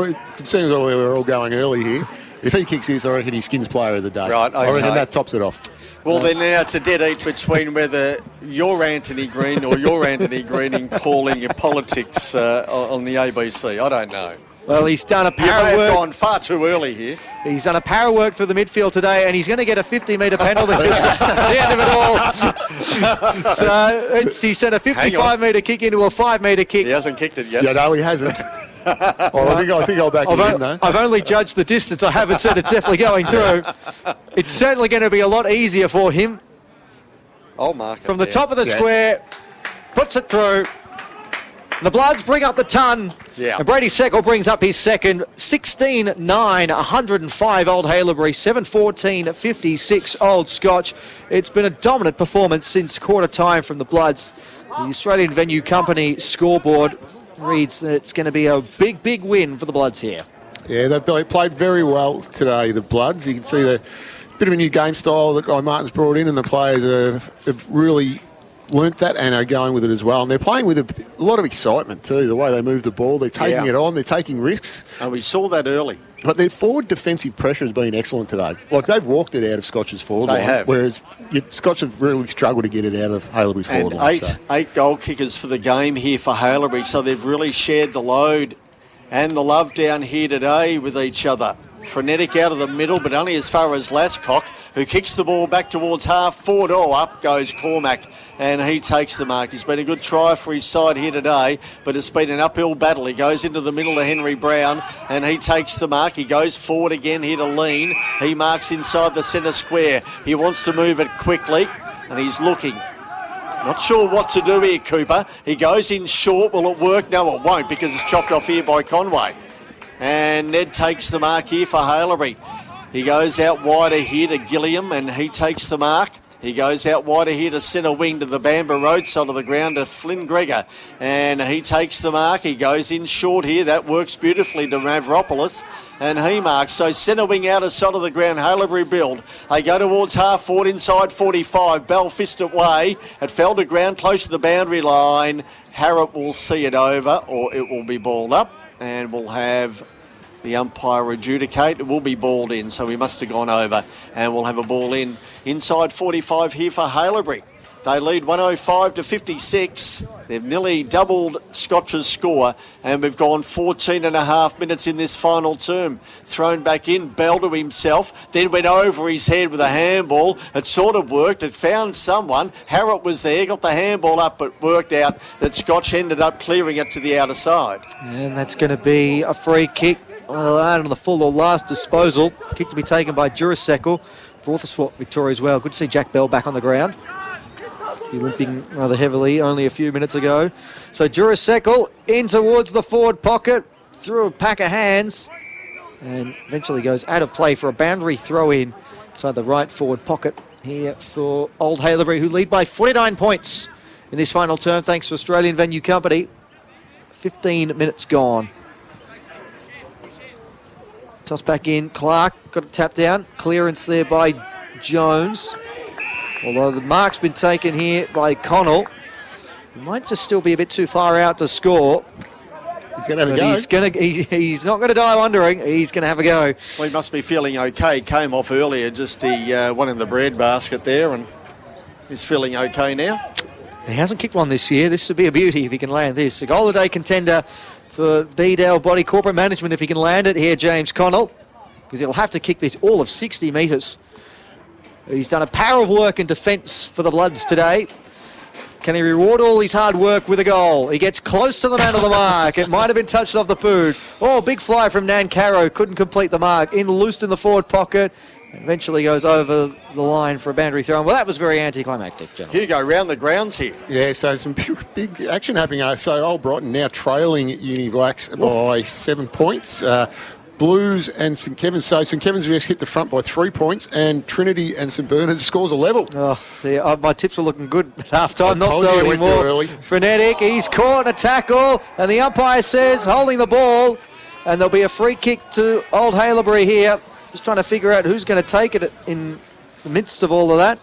seems like we're all going early here. If he kicks this, I reckon he skins player of the day. Right, okay. I reckon that tops it off. Well, then now it's a dead eat between whether you're Anthony Green or you're Anthony Green in calling your politics on the ABC. I don't know. Well, he's done a You may have para work. gone far too early here. He's done a para work through the midfield today, and he's going to get a 50-metre penalty at the end of it all. So he sent a 55-metre kick into a 5-metre kick. He hasn't kicked it yet. Yeah, no, he hasn't. I think I'll back him in, though. I've only judged the distance. I haven't said it's definitely going through. It's certainly going to be a lot easier for him. I'll mark it. From the top of the square, puts it through. The Bloods bring up the ton. Yeah. And Brady Seckle brings up his second. 16-9, 105 Old Haileybury, 7-14-56 Old Scotch. It's been a dominant performance since quarter time from the Bloods. The Australian Venue Company scoreboard reads that it's going to be a big, big win for the Bloods here. Yeah, they played very well today, the Bloods. You can see the bit of a new game style that Guy Martin's brought in, and the players have really learnt that and are going with it as well. And they're playing with a lot of excitement too, the way they move the ball. They're taking it on, they're taking risks. And we saw that early. But their forward defensive pressure has been excellent today. Like, they've walked it out of Scotch's forward line. They have. Whereas Scotch have really struggled to get it out of Haileybury's forward line. And eight goal kickers for the game here for Haileybury, so they've really shared the load and the love down here today with each other. Frenetic out of the middle, but only as far as Lascock, who kicks the ball back towards half forward. Oh, up goes Cormac, and he takes the mark. He's been a good try for his side here today, but it's been an uphill battle. He goes into the middle to Henry Brown, and he takes the mark. He goes forward again here to Lean. He marks inside the centre square. He wants to move it quickly, and he's looking. Not sure what to do here, Cooper. He goes in short. Will it work? No, it won't, because it's chopped off here by Conway. And Ned takes the mark here for Haileybury. He goes out wider here to Gilliam, and he takes the mark. He goes out wider here to centre wing to the Bamber Road side of the ground to Flynn Gregor. And he takes the mark. He goes in short here. That works beautifully to Mavropoulos. And he marks. So centre wing out of side of the ground, Haileybury build. They go towards half forward inside 45. Bell fist it way. It fell to ground close to the boundary line. Harrop will see it over, or it will be balled up. And we'll have the umpire adjudicate. It will be balled in, so we must have gone over. And we'll have a ball in inside 45 here for Haileybury. They lead 105-56. They've nearly doubled Scotch's score, and we've gone 14 and a half minutes in this final term. Thrown back in, Bell to himself, then went over his head with a handball. It sort of worked. It found someone. Harrop was there, got the handball up, but worked out that Scotch ended up clearing it to the outer side. And that's going to be a free kick on the full or last disposal. Kick to be taken by Juraseckle. Forthsport Victoria as well. Good to see Jack Bell back on the ground. Limping rather heavily only a few minutes ago. So Juraseckle in towards the forward pocket, through a pack of hands, and eventually goes out of play for a boundary throw in inside the right forward pocket here for Old Haileybury, who lead by 49 points in this final term thanks to Australian Venue Company. 15 minutes gone. Toss back in, Clark got it tapped down, clearance there by Jones. Although the mark's been taken here by Connell. He might just still be a bit too far out to score. He's going to have a go. He's not going to die wondering. He's going to have a go. Well, he must be feeling okay. He came off earlier, just he won in the bread basket there, and he's feeling okay now. He hasn't kicked one this year. This would be a beauty if he can land this. A goal a day contender for Bedale Body Corporate Management if he can land it here, James Connell, because he'll have to kick this all of 60 metres. He's done a power of work in defence for the Bloods today. Can he reward all his hard work with a goal? He gets close to the man of the mark. It might have been touched off the boot. Oh, big fly from Nancaro. Couldn't complete the mark. Loosed in the forward pocket. Eventually goes over the line for a boundary throw. Well, that was very anticlimactic, gentlemen. Hugo, round the grounds here. Yeah, so some big action happening. So Old Brighton now trailing Uni Blacks by 7 points. Blues and St Kevin's. So St Kevin's just hit the front by 3 points, and Trinity and St Bernard's scores a level. Oh, see, my tips were looking good at half-time. Not told so you it went too anymore. early. Frenetic, he's caught a tackle, and the umpire says holding the ball, and there'll be a free kick to Old Haileybury here. Just trying to figure out who's going to take it in the midst of all of that.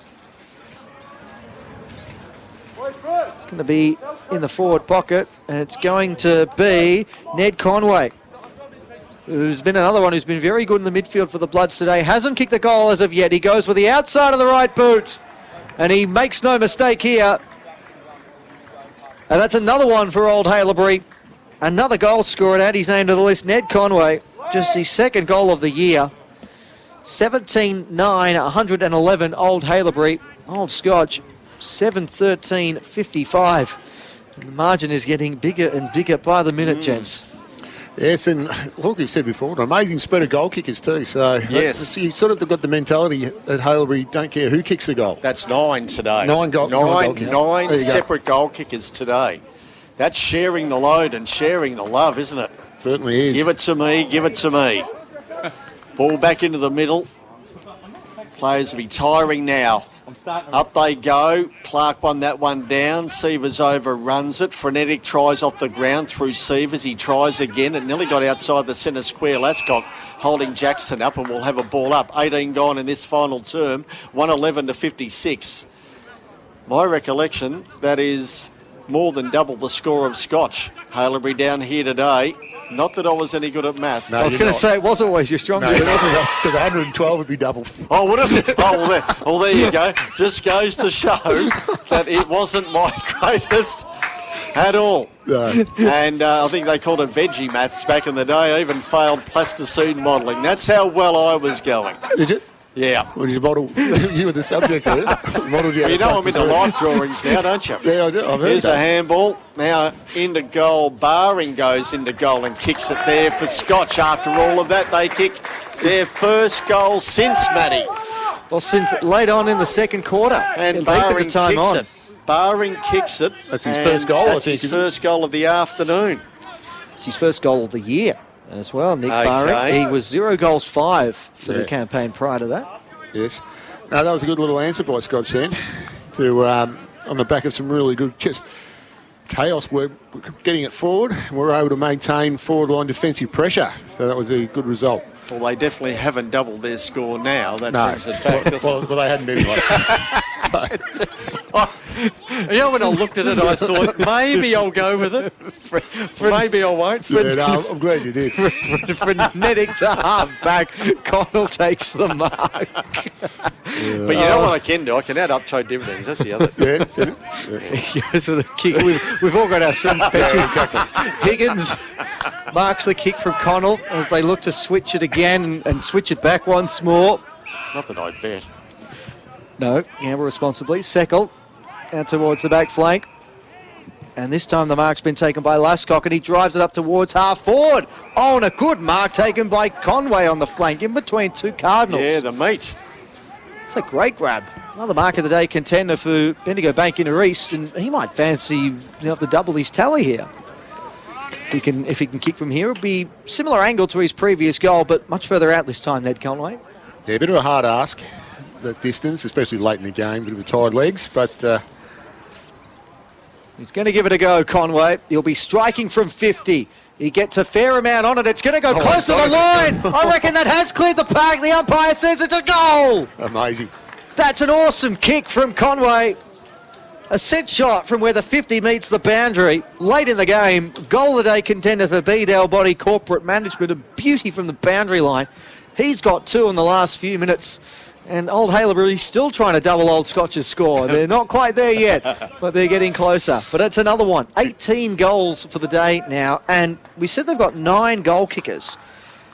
It's going to be in the forward pocket, and it's going to be Ned Conway, who's been another one who's been very good in the midfield for the Bloods today. Hasn't kicked the goal as of yet. He goes with the outside of the right boot, and he makes no mistake here. And that's another one for Old Haileybury. Another goal scorer to add his name to the list. Ned Conway, just his second goal of the year. 17-9, 111 Old Haileybury. Old Scotch, 7-13, 55. And the margin is getting bigger and bigger by the minute, gents. Yes, and look, you've said before, an amazing spread of goal kickers too. So Yes. you sort of got the mentality at Haileybury, don't care who kicks the goal. That's 9 today. Nine goal kickers. There you go. Separate goal kickers today. That's sharing the load and sharing the love, isn't it? Certainly is. Give it to me, give it to me. Ball back into the middle. Players will be tiring now. Up they go. Clark won that one down. Sievers overruns it. Frenetic tries off the ground through Sievers. He tries again. It nearly got outside the centre square. Lascock holding Jackson up, and we'll have a ball up. 18 gone in this final term. 111 to 56. My recollection, that is more than double the score of Scotch. Haileybury down here today. Not that I was any good at maths. I was going to say it was always your strongest. No, it wasn't, because 112 would be double. Oh, would it? Well, there you go. Just goes to show that it wasn't my greatest at all. No. And I think they called it veggie maths back in the day. I even failed plasticine modelling. That's how well I was going. Did you? Yeah. Well, did you model? You were the subject of it. Modelled you. Well, you know I'm into life drawings now, don't you? Yeah, I do. I've heard Here's that. a handball. Now into goal. Barring goes into goal and kicks it there for Scotch. After all of that, they kick their first goal since, Matty. Well, since late on in the second quarter. And Barring Barring kicks it. Barring kicks it. That's his first goal, That's I think, his first goal of the afternoon. It's his first goal of the year as well, Nick Okay. Barring. He was 0 goals 5 for the Yeah. campaign prior to that. Yes. No, that was a good little answer by Scotch then, to on the back of some really good just chaos. We're getting it forward. We're able to maintain forward line defensive pressure, so that was a good result. Well, they definitely haven't doubled their score now. That No. brings it back. Well, they hadn't anyway. You know, when I looked at it, I thought, maybe I'll go with it. Maybe I won't. Yeah, no, I'm glad you did. Frenetic to half back. Connell takes the mark. But you know what I can do? I can add up toe dividends. That's the other. Yeah. He goes with a kick. We've all got our strengths. Higgins marks the kick from Connell as they look to switch it again and switch it back once more. Not that I bet. No, gamble responsibly. Seckel out towards the back flank. And this time the mark's been taken by Lascock, and he drives it up towards half forward. Oh, and a good mark taken by Conway on the flank in between two Cardinals. Yeah, the meat. It's a great grab. Another mark of the day contender for Bendigo Bank Inner East, and he might fancy have to double his tally here. If he can kick from here, it'll be similar angle to his previous goal, but much further out this time, Ned Conway. Yeah, a bit of a hard ask, that distance, especially late in the game, bit of tired legs, but... He's going to give it a go, Conway. He'll be striking from 50. He gets a fair amount on it. It's going to go close to the line. I reckon that has cleared the park. The umpire says it's a goal. Amazing. That's an awesome kick from Conway. A set shot from where the 50 meets the boundary. Late in the game, goal of the day contender for Bedale Body Corporate Management. A beauty from the boundary line. He's got 2 in the last few minutes. And Old Haileybury still trying to double Old Scotch's score. They're not quite there yet, but they're getting closer. But it's another one. 18 goals for the day now. And we said they've got 9 goal kickers.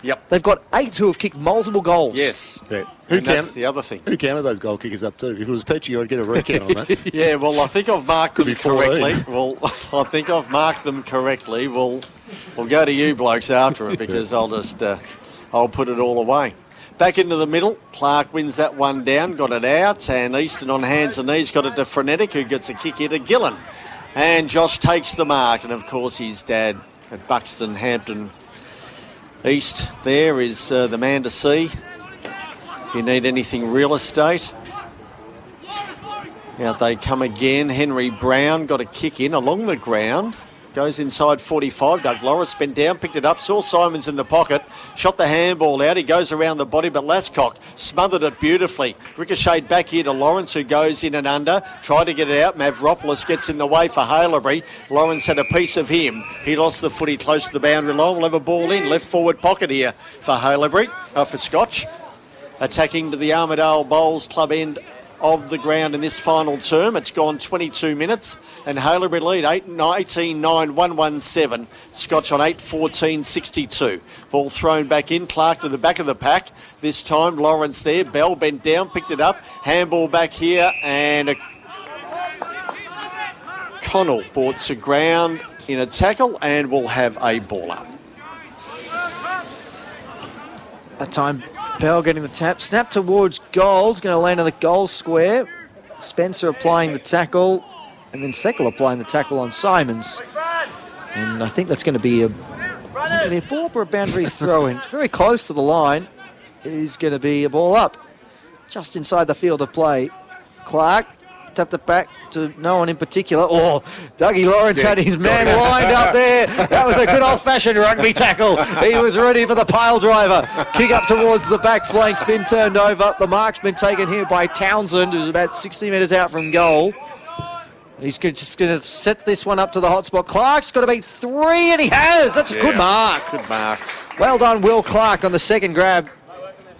Yep. They've got 8 who have kicked multiple goals. Yes. Yeah. That's the other thing. Who counted those goal kickers up too? If it was Petchy, I'd get a recount on that. Yeah, well, I think I've marked them Could be 14. correctly. Well, I think I've marked them correctly. We'll go to you blokes after it because I'll just I'll put it all away. Back into the middle. Clark wins that one down, got it out, and Easton on hands and knees got it to Frenetic, who gets a kick here to Gillen. And Josh takes the mark, and of course his dad at Buxton Hampton East there is the man to see. If you need anything real estate. Out they come again. Henry Brown got a kick in along the ground. Goes inside 45. Doug Loris bent down, picked it up, saw Simons in the pocket, shot the handball out. He goes around the body, but Lascock smothered it beautifully. Ricocheted back here to Lawrence, who goes in and under. Tried to get it out. Mavropoulos gets in the way for Haileybury. Lawrence had a piece of him. He lost the footy close to the boundary line. We'll have a ball in. Left forward pocket here for Haileybury, for Scotch. Attacking to the Armidale Bowls club end of the ground in this final term. It's gone 22 minutes and Haileybury lead 18-9-117. Scotch on 8-14-62. Ball thrown back in. Clark to the back of the pack. This time Lawrence there. Bell bent down, picked it up. Handball back here and Connell brought to ground in a tackle and will have a ball up. That time Bell getting the tap. Snap towards goal. It's going to land on the goal square. Spencer applying the tackle. And then Seckle applying the tackle on Simons. And I think that's going to be a ball up or a boundary throw in. Very close to the line. Is going to be a ball up. Just inside the field of play. Clark tapped it back to no one in particular. Oh, Dougie Lawrence had his man lined up there. That was a good old-fashioned rugby tackle. He was ready for the pile driver. Kick up towards the back flanks, been turned over. The mark's been taken here by Townsend, who's about 60 metres out from goal. He's just going to set this one up to the hot spot. Clark's got to be 3, and he has. That's a good mark. Good mark. Well done, Will Clark, on the second grab.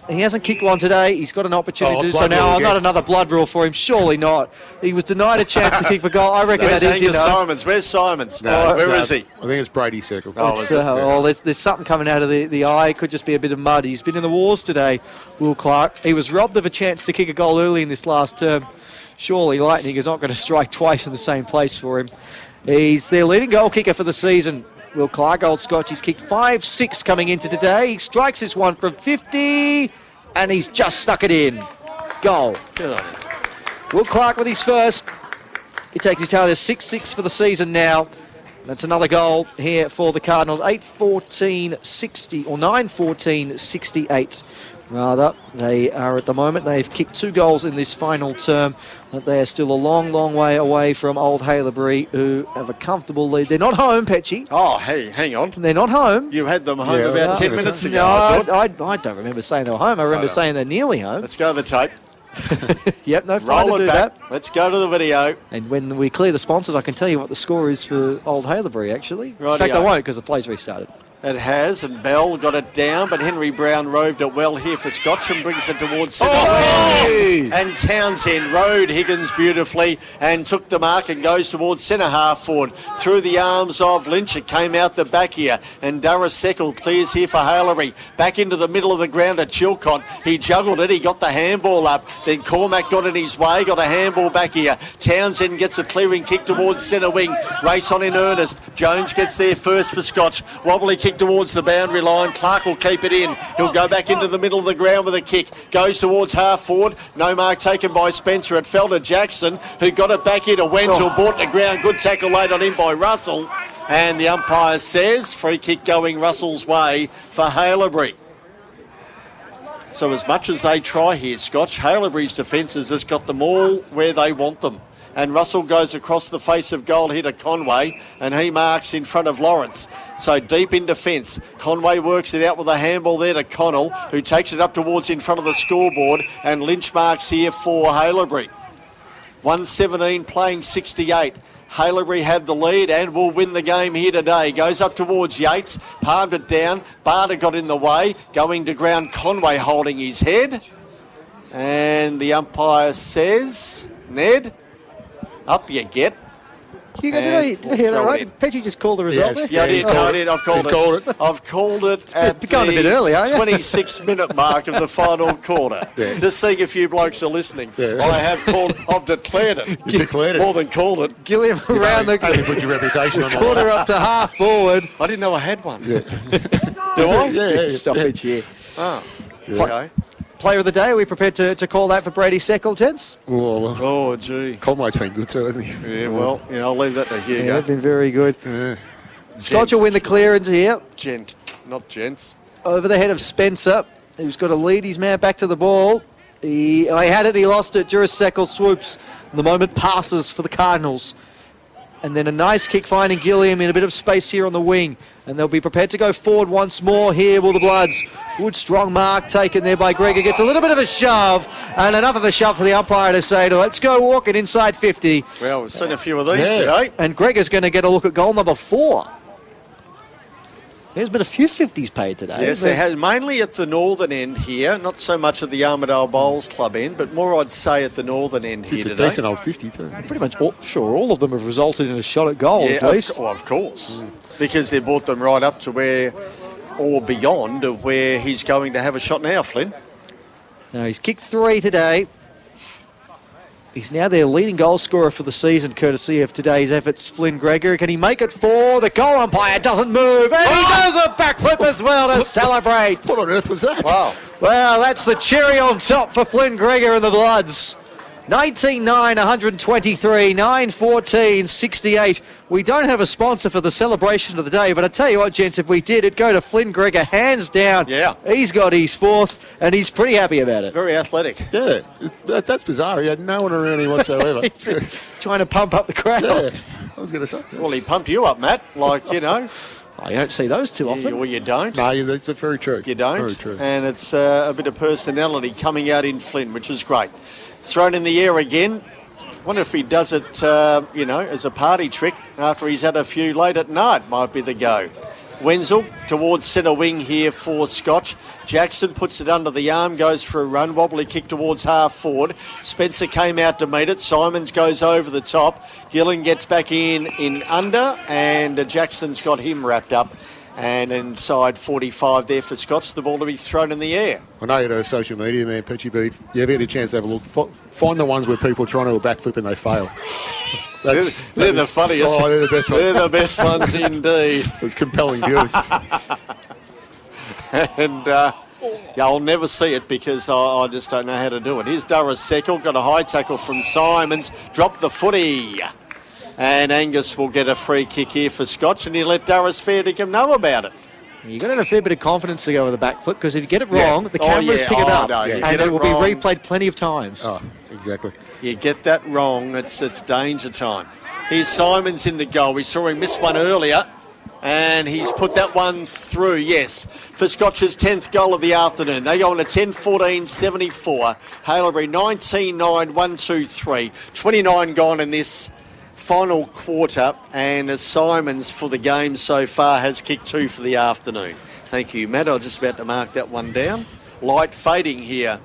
He hasn't kicked one today. He's got an opportunity to do so now. Not another blood rule for him. Surely not. He was denied a chance to kick for goal. I reckon Where's that is, Simons? Where's Simons? No, where is he? I think it's Brady Circle. There's something coming out of the eye. It could just be a bit of mud. He's been in the wars today, Will Clark. He was robbed of a chance to kick a goal early in this last term. Surely Lightning is not going to strike twice in the same place for him. He's their leading goal kicker for the season. Will Clark, Old Scotch, he's kicked 5-6 coming into today. He strikes this one from 50... and he's just stuck it in. Goal. Will Clark with his first. He takes his tally to 6-6 for the season now. That's another goal here for the Cardinals. 8-14-60 or 9-14-68 rather. They are at the moment. They've kicked 2 goals in this final term. But they are still a long, long way away from Old Haileybury, who have a comfortable lead. They're not home, Petchy. Oh, hey, hang on. They're not home. You had them home about 10 minutes ago. No, I don't remember saying they were home. I remember saying they're nearly home. Let's go to the tape. Yep, no fine to do that. Let's go to the video. And when we clear the sponsors, I can tell you what the score is for Old Haileybury, actually. In fact, I won't because the play's restarted. It has, and Bell got it down, but Henry Brown roved it well here for Scotch and brings it towards centre. And Townsend rode Higgins beautifully and took the mark and goes towards centre half forward. Through the arms of Lynch, it came out the back here, and Durra Seckle clears here for Haileybury. Back into the middle of the ground at Chilcott. He juggled it, he got the handball up, then Cormac got in his way, got a handball back here. Townsend gets a clearing kick towards centre wing. Race on in earnest. Jones gets there first for Scotch. Wobbly kick towards the boundary line. Clark will keep it in. He'll go back into the middle of the ground with a kick. Goes towards half forward. No mark taken by Spencer. It fell to Jackson, who got it back here to Wenzel. Brought to ground. Good tackle laid on him by Russell. And the umpire says free kick going Russell's way for Haileybury. So as much as they try here, Scotch, Haileybury's defences has got them all where they want them. And Russell goes across the face of goal here to Conway, and he marks in front of Lawrence. So deep in defence, Conway works it out with a handball there to Connell, who takes it up towards in front of the scoreboard, and Lynch marks here for Haileybury. 1:17 playing 68. Haileybury had the lead and will win the game here today. Goes up towards Yates, palmed it down. Barter got in the way, going to ground. Conway holding his head. And the umpire says, Ned, up you get. Hugo, did I hear that right? Petchy just called the result there? Yeah, I did. I did. I've called it. I've called it at the going a bit early, aren't you? 26-minute mark of the final quarter. Yeah. Just seeing a few blokes are listening. Yeah. I have called. I've declared it. You declared it. More than called it. Gilliam around the Only put your reputation on the quarter up to half forward. I didn't know I had one. Yeah. Do I? Yeah. Stoppage here. Oh. Yeah. Okay. Player of the day, are we prepared to call that for Brady Seckle, gents? Well, Oh, gee. Conway's been good too, hasn't he? Yeah, well, I'll leave that to Hugo. Yeah, they've been very good. Yeah. Scotch will win the clearance here. Gent, not gents. Over the head of Spencer, who's got to lead his man back to the ball. He had it, he lost it. Juris Seckle swoops. The moment passes for the Cardinals. And then a nice kick finding Gilliam in a bit of space here on the wing. And they'll be prepared to go forward once more here, will the Bloods. Good strong mark taken there by Gregor. Gets a little bit of a shove, and enough of a shove for the umpire to say to let's go walking inside 50. Well, we've seen a few of these today. And Gregor's going to get a look at goal number 4. There's been a few 50s paid today. Yes, there has, mainly at the northern end here, not so much at the Armadale Bowls Club end, but more I'd say at the northern end here It's a today. decent old 50 too. Pretty much all of them have resulted in a shot at goal, Yeah, at least. of course. Because they brought them right up to where, or beyond, of where he's going to have a shot now, Flynn. Now, he's kicked 3 today. He's now their leading goal scorer for the season, courtesy of today's efforts, Flynn Gregor. Can he make it 4? The goal umpire doesn't move, and he does a backflip as well to celebrate. What on earth was that? Wow. Well, that's the cherry on top for Flynn Gregor and the Bloods. 19-9, 123, 9-14, 68. We don't have a sponsor for the celebration of the day, but I tell you what, gents, if we did, it'd go to Flynn Gregor, hands down. Yeah. He's got his 4th, and he's pretty happy about it. Very athletic. Yeah, that's bizarre. He had no one around him whatsoever. Trying to pump up the crowd. Yeah, I was going to say. Well, he pumped you up, Matt, like, you know. Oh, you don't see those too often. Well, you don't. No, that's very true. You don't. Very true. And it's a bit of personality coming out in Flynn, which is great. Thrown in the air again. Wonder if he does it, as a party trick after he's had a few late at night. Might be the go. Wenzel towards centre wing here for Scotch. Jackson puts it under the arm, goes for a run. Wobbly kick towards half forward. Spencer came out to meet it. Simons goes over the top. Gillen gets back in under, and Jackson's got him wrapped up. And inside 45 there for Scotch, the ball to be thrown in the air. I know you're a social media man, Petchy, but if you ever get a chance to have a look, find the ones where people are trying to do a backflip and they fail. They're the funniest. Oh, they're the best ones. They're the best ones indeed. It's compelling viewing. And I'll never see it because I just don't know how to do it. Here's Durrus Seckle, got a high tackle from Simons, dropped the footy. And Angus will get a free kick here for Scotch, and he'll let Durrus Fairdickham know about it. You've got to have a fair bit of confidence to go with the backflip, because if you get it wrong, the cameras pick it up, and it will be replayed plenty of times. Oh, exactly. You get that wrong, it's danger time. Here's Simons in the goal. We saw him miss one earlier, and he's put that one through, yes, for Scotch's 10th goal of the afternoon. They go on to 10-14-74. Haileybury 19-9, 1-2-3. 29 gone in this final quarter, and Simons for the game so far has kicked 2 for the afternoon. Thank you, Matt. I was just about to mark that one down. Light fading here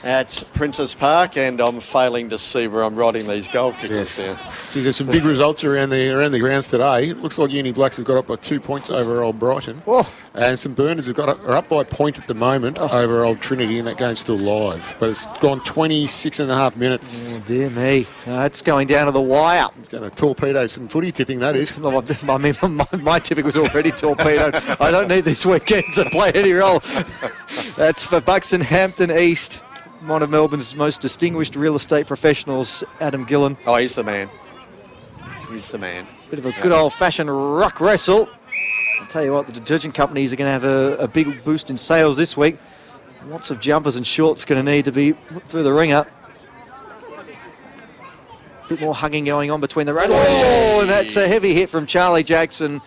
at Princess Park, and I'm failing to see where I'm writing these goal kickers down. There's some big results around the grounds today. It looks like Uni Blacks have got up by 2 points over Old Brighton. Oh. And some Burners are up by a point at the moment over Old Trinity, and that game's still live. But it's gone 26 and a half minutes. Oh, dear me. It's going down to the wire. It's going to torpedo some footy tipping, that is. I mean, my tipping was already torpedoed. I don't need this weekend to play any role. That's for Buxton Hampton East. One of Melbourne's most distinguished real estate professionals, Adam Gillen. Oh, he's the man. He's the man. Bit of a good old-fashioned ruck wrestle. I'll tell you what, the detergent companies are going to have a big boost in sales this week. Lots of jumpers and shorts going to need to be put through the ringer. A bit more hugging going on between the red. Oh, and that's a heavy hit from Charlie Jackson.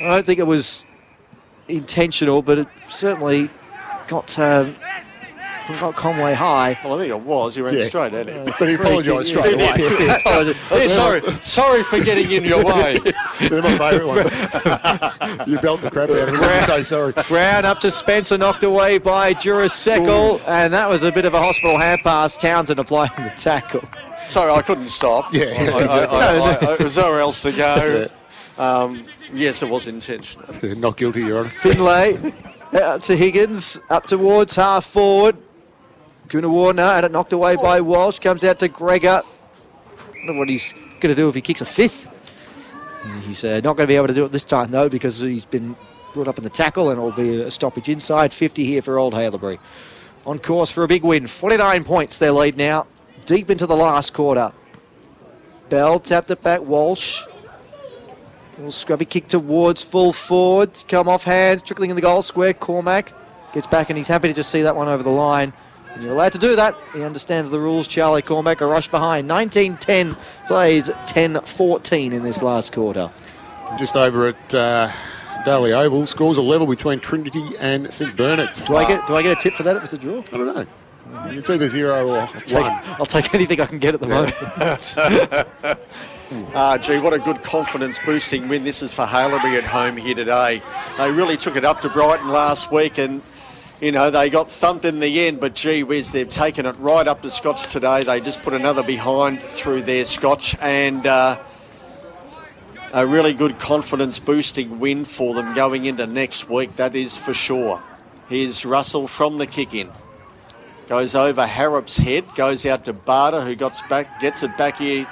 I don't think it was intentional, but it certainly got Conway high. Well, I think it was. He ran straight at it. But he apologised straight away. Sorry for getting in your way. They're my favourite ones. You belt the crap out of him. I'm so sorry. Brown up to Spencer, knocked away by Juris Seckle, and that was a bit of a hospital hand pass. Townsend applying the tackle. Sorry, I couldn't stop. Yeah. There's nowhere else to go. Yes, it was intentional. Not guilty, Your Honour. Finlay out to Higgins, up towards half forward. Coonawarna had it knocked away by Walsh. Comes out to Gregor. I don't know what he's going to do if he kicks a fifth. He's not going to be able to do it this time, though, because he's been brought up in the tackle, and it'll be a stoppage inside. 50 here for Old Haileybury. On course for a big win. 49 points their lead now. Deep into the last quarter. Bell tapped it back. Walsh. Little scrubby kick towards full forward. Come off hands. Trickling in the goal square. Cormac gets back, and he's happy to just see that one over the line. And you're allowed to do that. He understands the rules. Charlie Cormac, a rush behind. 19-10 plays 10-14 in this last quarter. Just over at Daly Oval, scores a level between Trinity and St Bernard. Do I get a tip for that if it's a draw? I don't know. It's either 0 or 1. I'll take anything I can get at the moment. Gee, what a good confidence-boosting win this is for Haileybury at home here today. They really took it up to Brighton last week, and you know, they got thumped in the end, but gee whiz, they've taken it right up to Scotch today. They just put another behind through their Scotch, and a really good confidence-boosting win for them going into next week, that is for sure. Here's Russell from the kick-in. Goes over Harrop's head, goes out to Barter, who gets it back here,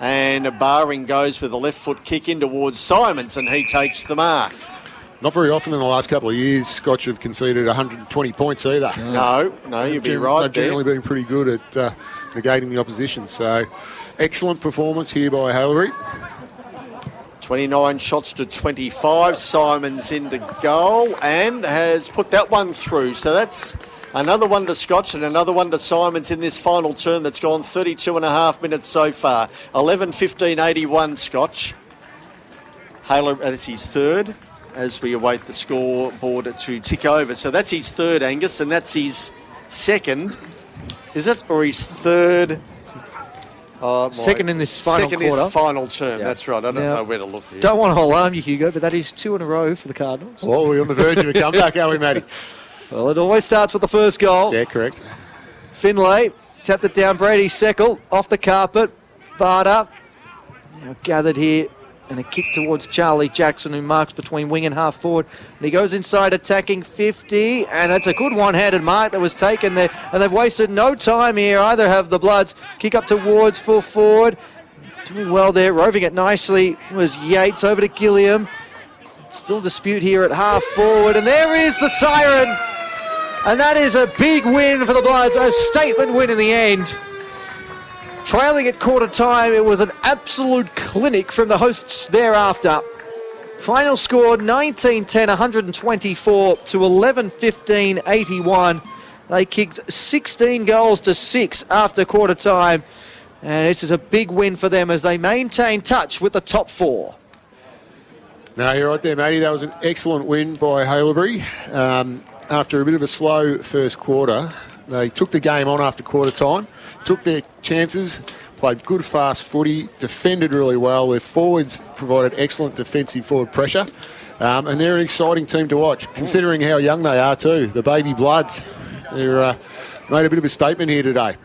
and Barring goes with a left foot kick in towards Simons, and he takes the mark. Not very often in the last couple of years, Scotch have conceded 120 points either. No, you'd be right they've there. generally been pretty good at negating the opposition. So, excellent performance here by Haileybury. 29 shots to 25. Simons into goal and has put that one through. So that's another one to Scotch and another one to Simons in this final term that's gone 32 and a half minutes so far. 11-15-81 Scotch. Haileybury, that's his third, as we await the scoreboard to tick over. So that's his third, Angus, and that's his second, is it? Or his third? Second in this final second quarter. Second in this final term, that's right. I don't know where to look here. Don't want to alarm you, Hugo, but that is 2 in a row for the Cardinals. Well, we're on the verge of a comeback, aren't we, Matty? Well, it always starts with the first goal. Yeah, correct. Finlay tapped it down. Brady Seckle off the carpet. Barter now gathered here. And a kick towards Charlie Jackson, who marks between wing and half forward. And he goes inside attacking 50. And it's a good one-handed mark that was taken there. And they've wasted no time here. Either have the Bloods. Kick up towards full forward. Doing well there. Roving it nicely was Yates over to Gilliam. Still dispute here at half forward. And there is the siren. And that is a big win for the Bloods. A statement win in the end. Trailing at quarter time, it was an absolute clinic from the hosts thereafter. Final score 19-10, 124 to 11-15, 81. They kicked 16 goals to 6 after quarter time. And this is a big win for them as they maintain touch with the top 4. No, you're right there, Matty. That was an excellent win by Haileybury. After a bit of a slow first quarter, they took the game on after quarter time, took their chances, played good fast footy, defended really well. Their forwards provided excellent defensive forward pressure. And they're an exciting team to watch, considering how young they are too. The baby Bloods. They're made a bit of a statement here today.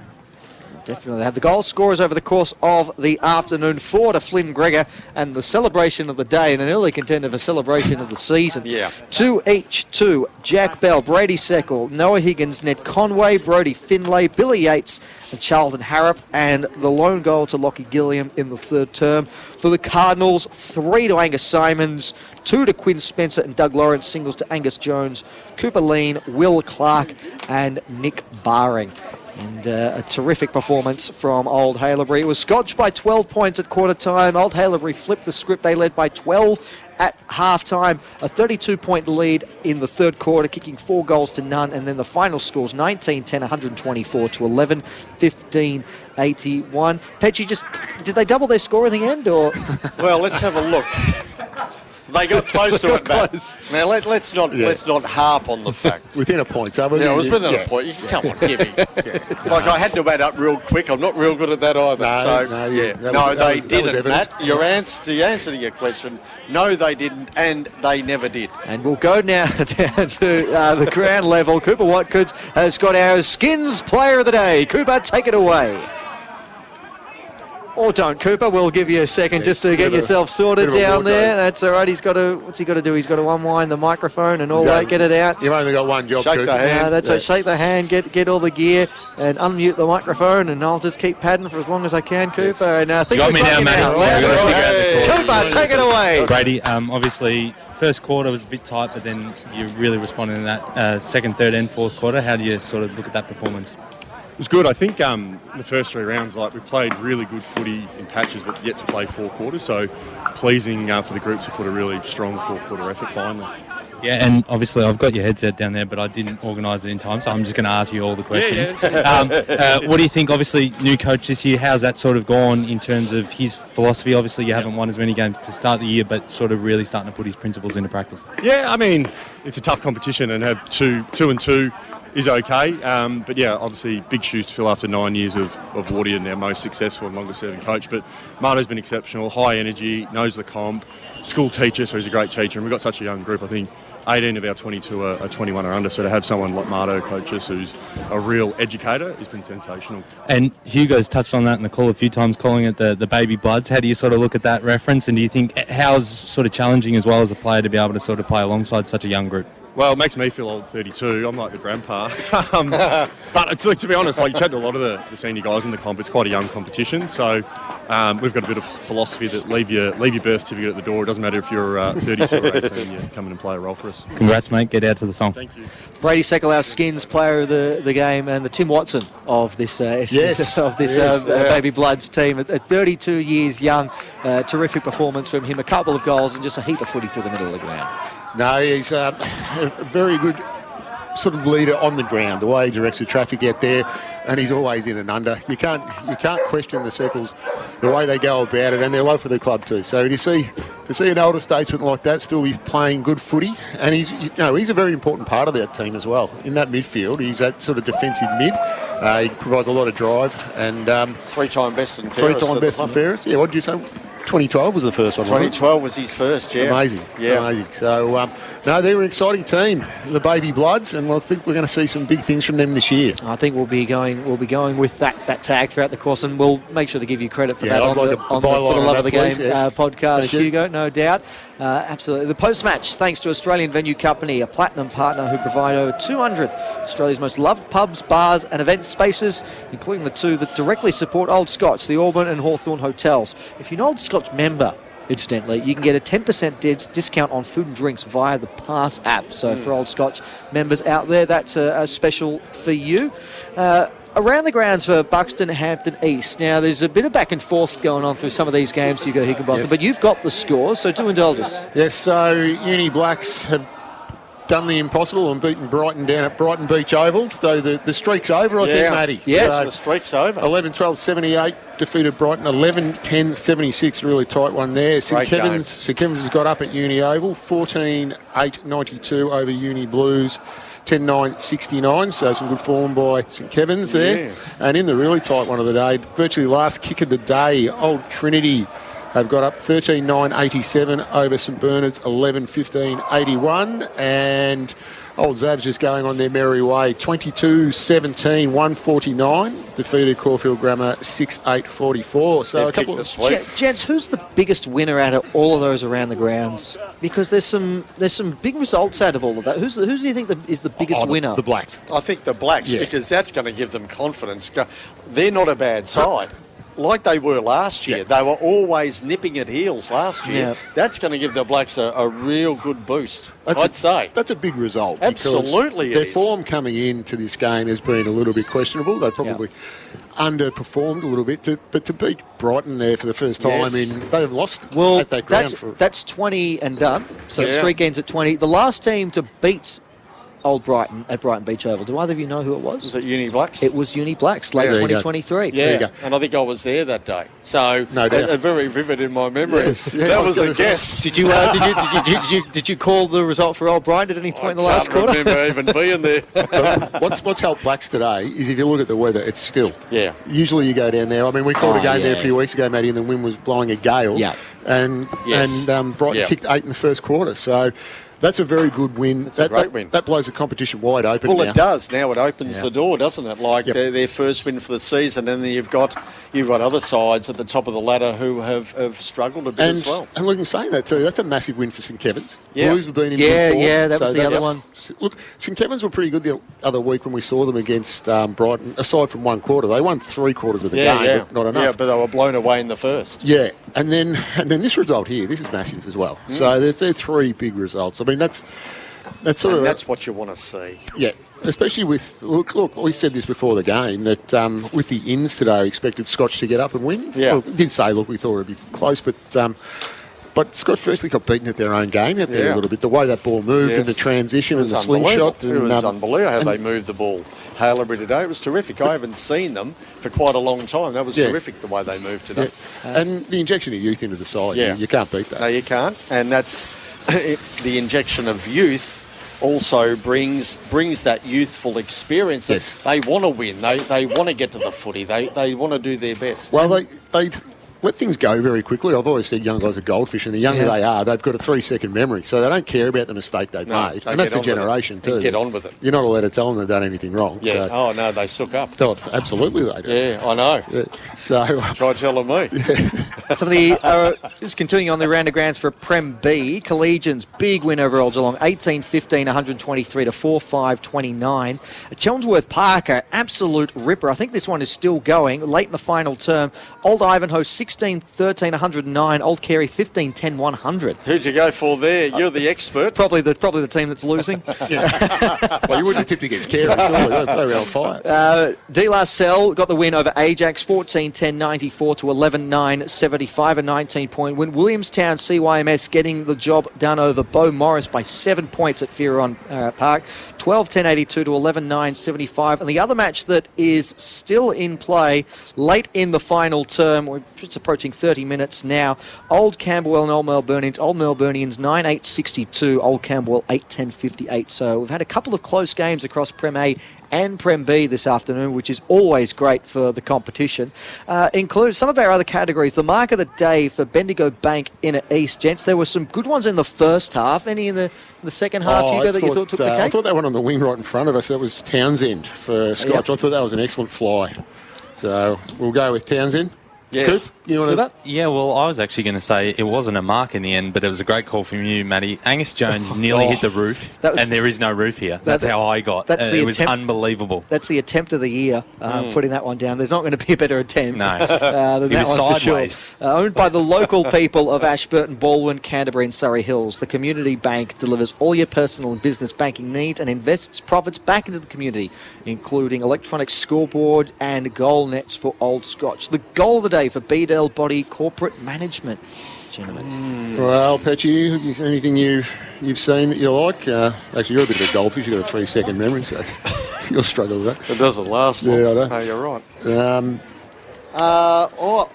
Definitely. They have the goal scorers over the course of the afternoon. 4 to Flynn Gregor, and the celebration of the day and an early contender for celebration of the season. 2 each to Jack Bell, Brady Seckle, Noah Higgins, Ned Conway, Brodie Finlay, Billy Yates and Charlton Harrop, and the lone goal to Lockie Gilliam in the third term. For the Cardinals, 3 to Angus Simons, 2 to Quinn Spencer and Doug Lawrence, singles to Angus Jones, Cooper Lean, Will Clark and Nick Barring. And a terrific performance from Old Haileybury. It was Scotch by 12 points at quarter time. Old Haileybury flipped the script. They led by 12 at half time. A 32-point lead in the third quarter, kicking 4 goals to none. And then the final scores 19-10, 124 to 11-15, 81. Petchy, did they double their score in the end? Or? Well, let's have a look. They got close to it, Matt. Now let's not harp on the fact. Within a point, so it was within a point. Come on, give me. Like I had to add up real quick. I'm not real good at that either. They didn't. Matt, your answer to your question, no, they didn't, and they never did. And we'll go now down to the ground level. Cooper Watkins has got our Skins Player of the Day. Cooper, take it away. Or don't, Cooper. We'll give you a second just to get yourself sorted down there. That's all right. What's he got to do? He's got to unwind the microphone and all that, get it out. You've only got one job, Shake the hand. That's right. Shake the hand, get all the gear, and unmute the microphone, and I'll just keep padding for as long as I can, Cooper. Yes. And I think Got me now, Matty. Cooper, take it away. Brady, obviously, first quarter was a bit tight, but then you really responded in that second, third, and fourth quarter. How do you sort of look at that performance? It was good. I think the first 3 rounds, we played really good footy in patches, but yet to play 4 quarters. So pleasing for the group to put a really strong 4-quarter effort finally. Yeah, and obviously I've got your headset down there, but I didn't organise it in time, so I'm just going to ask you all the questions. What do you think? Obviously, new coach this year, how's that sort of gone in terms of his philosophy? Obviously, you haven't won as many games to start the year, but sort of really starting to put his principles into practice. Yeah, I mean, it's a tough competition, and have 2-2 is okay. But yeah, obviously big shoes to fill after 9 years of Wardian, our most successful and longest serving coach. But Marto's been exceptional, high energy, knows the comp, school teacher, so he's a great teacher. And we've got such a young group. I think 18 of our 22 are 21 or under. So to have someone like Marto coach us, who's a real educator, has been sensational. And Hugo's touched on that in the call a few times, calling it the baby bloods. How do you sort of look at that reference? And do you think how's sort of challenging as well as a player to be able to sort of play alongside such a young group? Well, it makes me feel old, 32. I'm like the grandpa. But to be honest, you chat to a lot of the senior guys in the comp, it's quite a young competition. So we've got a bit of philosophy that leave your birth certificate at the door. It doesn't matter if you're 32 or 18, you come in and play a role for us. Congrats, mate. Get out to the song. Thank you. Brady Sekulau Skins, player of the game, and the Tim Watson of this Baby Bloods team at 32 years young. Terrific performance from him, a couple of goals and just a heap of footy through the middle of the ground. No, he's a very good sort of leader on the ground, the way he directs the traffic out there, and he's always in and under. You can't question the Seckles, the way they go about it, and their love for the club too. So to see an older statesman like that still be playing good footy, and he's a very important part of that team as well. In that midfield, he's that sort of defensive mid. He provides a lot of drive, and 3-time best and fairest. 3-time best and fairest. Yeah, what did you say? 2012 was the first one, 2012 was his first, yeah. Amazing. So, they're an exciting team, the Baby Bloods, and I think we're going to see some big things from them this year. I think we'll be going with that tag throughout the course, and we'll make sure to give you credit for that on the For the Love of the Game podcast, Hugo, no doubt. Absolutely. The post-match, thanks to Australian Venue Company, a platinum partner who provide over 200 Australia's most loved pubs, bars and event spaces, including the 2 that directly support Old Scotch, the Auburn and Hawthorn hotels. If you're an Old Scotch member, incidentally, you can get a 10% discount on food and drinks via the Pass app. So for Old Scotch members out there, that's a special for you. Around the grounds for Buxton, Hampton East. Now, there's a bit of back and forth going on through some of these games, Hugo Higginbotham, but you've got the scores, so do indulge us. Yes, so Uni Blacks have done the impossible and beaten Brighton down at Brighton Beach Oval. So the streak's over, I think, Matty. Yes, the streak's over. 11-12-78 defeated Brighton. 11-10-76, really tight one there. St Kevin's has got up at Uni Oval. 14-8-92 over Uni Blues. 10-9-69, so some good form by St Kevin's there. Yeah. And in the really tight one of the day, virtually last kick of the day, Old Trinity have got up 13-9-87 over St Bernard's 11-15-81, and Old Zabs just going on their merry way. 22-17, 149. Defeated Caulfield Grammar 6-8-44. So a couple of gents, who's the biggest winner out of all of those around the grounds? Because there's some big results out of all of that. Who do you think is the biggest winner? The Blacks. I think the Blacks, because that's going to give them confidence. They're not a bad side. Like they were last year. They were always nipping at heels last year. Yeah. That's going to give the Blacks a real good boost, I'd say. That's a big result. Absolutely their form coming into this game has been a little bit questionable. They probably underperformed a little bit, but to beat Brighton there for the first time, I mean, they've lost at that ground. That's 20 and done, so the streak ends at 20. The last team to beat Old Brighton at Brighton Beach Oval. Do either of you know who it was? Was it Uni Blacks? It was Uni Blacks, late 2023. Yeah, and I think I was there that day. So very vivid in my memory. Yes. That was a guess. Did you call the result for Old Brighton at any point in the last quarter? I can't remember even being there. What's helped Blacks today is if you look at the weather, it's still. Yeah. Usually you go down there. I mean, we called a game there a few weeks ago, Matty, and the wind was blowing a gale. Yeah. And Brighton kicked 8 in the first quarter. So That's a very good win. It's a great win. That blows the competition wide open Well, now. it does. Now it opens the door, doesn't it? Like their first win for the season, and then you've got other sides at the top of the ladder who have struggled a bit as well. And look, in saying that too, that's a massive win for St Kevin's. Yeah. Blues have been in good form. Yeah, that was the other one. Look, St Kevin's were pretty good the other week when we saw them against Brighton. Aside from one quarter, they won 3/4 of the game, but not enough. Yeah, but they were blown away in the first. Yeah, and then this result here, this is massive as well. So there's 3 big results. I mean, that's sort of that's what you want to see. Yeah, especially with look. We said this before the game that with the ins today, we expected Scotch to get up and win. Yeah, well, we did say we thought it'd be close, but Scotch firstly got beaten at their own game out there a little bit. The way that ball moved and the transition and the slingshot. It was unbelievable how they moved the ball. Haileybury today, it was terrific. I haven't seen them for quite a long time. That was terrific the way they moved today. Yeah. And the injection of youth into the side, you can't beat that. No, you can't. And that's the injection of youth also brings that youthful experience. That they want to win. They want to get to the footy. They want to do their best. Well, they let things go very quickly. I've always said young guys are goldfish, and the younger they are, they've got a 3-second memory, so they don't care about the mistake they've made. And that's the generation too. Get on with it. You're not allowed to tell them they've done anything wrong. Yeah. So. No, they suck up. Oh, absolutely they do. Yeah, I know. Yeah. So try telling me. Some of the just continuing on the round of grounds for Prem B, Collegians big win over Old Geelong, 18-15, 123 to 4-5-29. Chelmsworth Park, an absolute ripper. I think this one is still going late in the final term. Old Ivanhoe 16-13, 109. Old Carey 15-10, 100. Who'd you go for there? You're the expert. Probably the team that's losing. Well, you wouldn't have tipped against Carey. They were on fire. De La Salle got the win over Ajax, 14-10, 94 to 11-9, 75, a 19-point win. Williamstown CYMS getting the job done over Beau Morris by 7 points at Fearon Park, 12-10, 82 to 11-9, 75. And the other match that is still in play late in the final term, we're just approaching 30 minutes now. Old Camberwell and Old Melburnians. Old Melburnians 9-8, 62. Old Camberwell 8-10, 58. So we've had a couple of close games across Prem A and Prem B this afternoon, which is always great for the competition. Includes some of our other categories. The mark of the day for Bendigo Bank Inner East. Gents, there were some good ones in the first half. Any in the second half, Hugo, that you thought took the cake? I thought that one on the wing right in front of us, that was Townsend for Scotch. I thought that was an excellent fly. So we'll go with Townsend. Yes. Coop, you want to? Yeah, well, I was actually going to say it wasn't a mark in the end, but it was a great call from you, Matty. Angus Jones nearly hit the roof, and there is no roof here. That's how I got. It was unbelievable. That's the attempt of the year, putting that one down. There's not going to be a better attempt than that one sideways. for sure. Owned by the local people of Ashburton, Baldwin, Canterbury and Surrey Hills, the Community Bank delivers all your personal and business banking needs and invests profits back into the community, including electronic scoreboard and goal nets for Old Scotch. The goal of the day for Bedell Body Corporate Management, gentlemen. Well, Petchy, anything you've seen that you like? Actually, you're a bit of a goldfish. You've got a 3-second memory, so you'll struggle with that. It doesn't last long. Yeah, I know. No, you're right.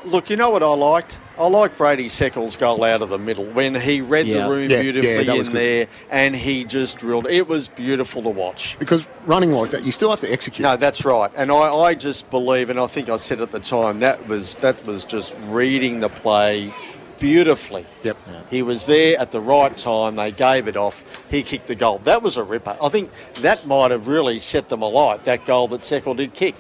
Look, you know what I liked? I like Brady Seckles' goal out of the middle when he read the room beautifully in there and he just drilled. It was beautiful to watch. Because running like that, you still have to execute. No, that's right. And I just believe, and I think I said at the time, that was just reading the play beautifully. Yep. He was there at the right time. They gave it off. He kicked the goal. That was a ripper. I think that might have really set them alight, that goal that Seckle did kick.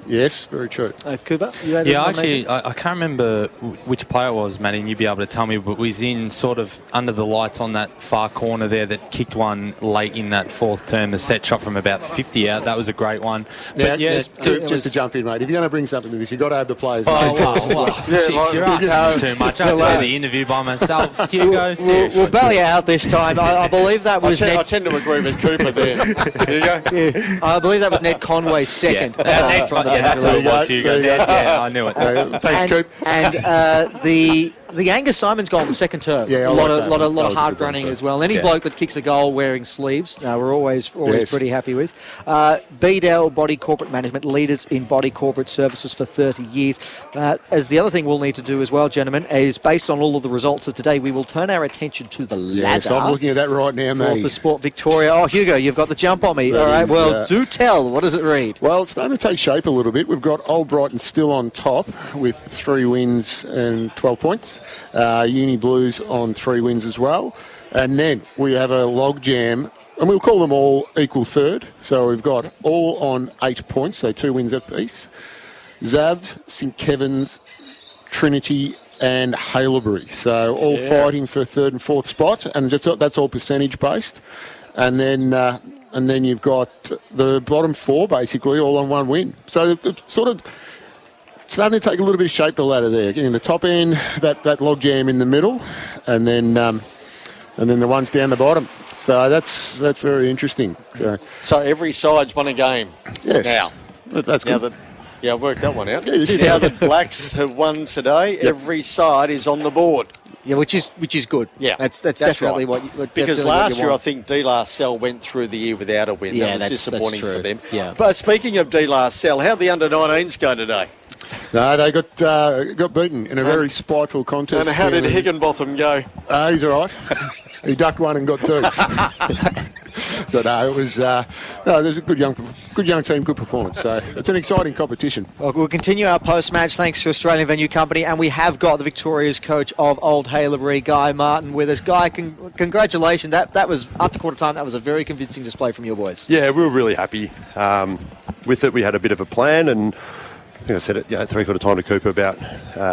Yes, very true. Cooper, you had actually, I can't remember which player it was, Matty, and you'd be able to tell me, but was in sort of under the lights on that far corner there that kicked one late in that fourth term, a set shot from about 50 out. That was a great one. But just to jump in, mate, if you're going to bring something to this, you've got to have the players. You're asking too much. I have to do the interview by myself. Hugo, seriously. We'll bail you out this time. I believe that was I tend to agree with Cooper there. Hugo? I believe that was Ned Conway's second. Yeah, that's what it was, Hugo. Yeah, I knew it. Thanks, Coop. And the Angus Simons goal in the second term. Yeah, a lot of hard running as well. Any bloke that kicks a goal wearing sleeves, we're always pretty happy with. Bedell Body Corporate Management, leaders in body corporate services for 30 years. As the other thing we'll need to do as well, gentlemen, is based on all of the results of today, we will turn our attention to the ladder. Yes, I'm looking at that right now, Matty. For Sport Victoria. Oh, Hugo, you've got the jump on me. All right, well, do tell. What does it read? Well, it's starting to take shape a little bit. We've got Old Brighton still on top with 3 wins and 12 points. Uni Blues on 3 wins as well. And then we have a log jam, and we'll call them all equal third. So we've got all on 8 points, so 2 wins apiece. Zavs, St Kevin's, Trinity and Haileybury. So all fighting for third and fourth spot, and that's all percentage based. And then you've got the bottom 4 basically all on 1 win. So it's sort of starting to take a little bit of shape, the ladder there. Getting the top end, that log jam in the middle, and then the ones down the bottom. So that's very interesting. So every side's won a game. Yes. Now. That's good. I've worked that one out. Yeah, you did. Now the Blacks have won today. Yep. Every side is on the board. Yeah, which is good. Yeah, that's definitely right. Because last year I think De La Salle went through the year without a win. Yeah, that was disappointing for them. Yeah. But speaking of De La Salle, how'd the under-19s go today? No, they got beaten in a very spiteful contest. And how did Higginbotham go? He's all right. He ducked one and got 2. So no, it was there's a good young team, good performance. So it's an exciting competition. Well, we'll continue our post-match thanks to Australian Venue Company, and we have got the Victoria's coach of Old Haileybury, Guy Martin, with us. Guy, congratulations. That was, after quarter time, that was a very convincing display from your boys. Yeah, we were really happy with it. We had a bit of a plan, and I think I said it 3/4 time to Cooper about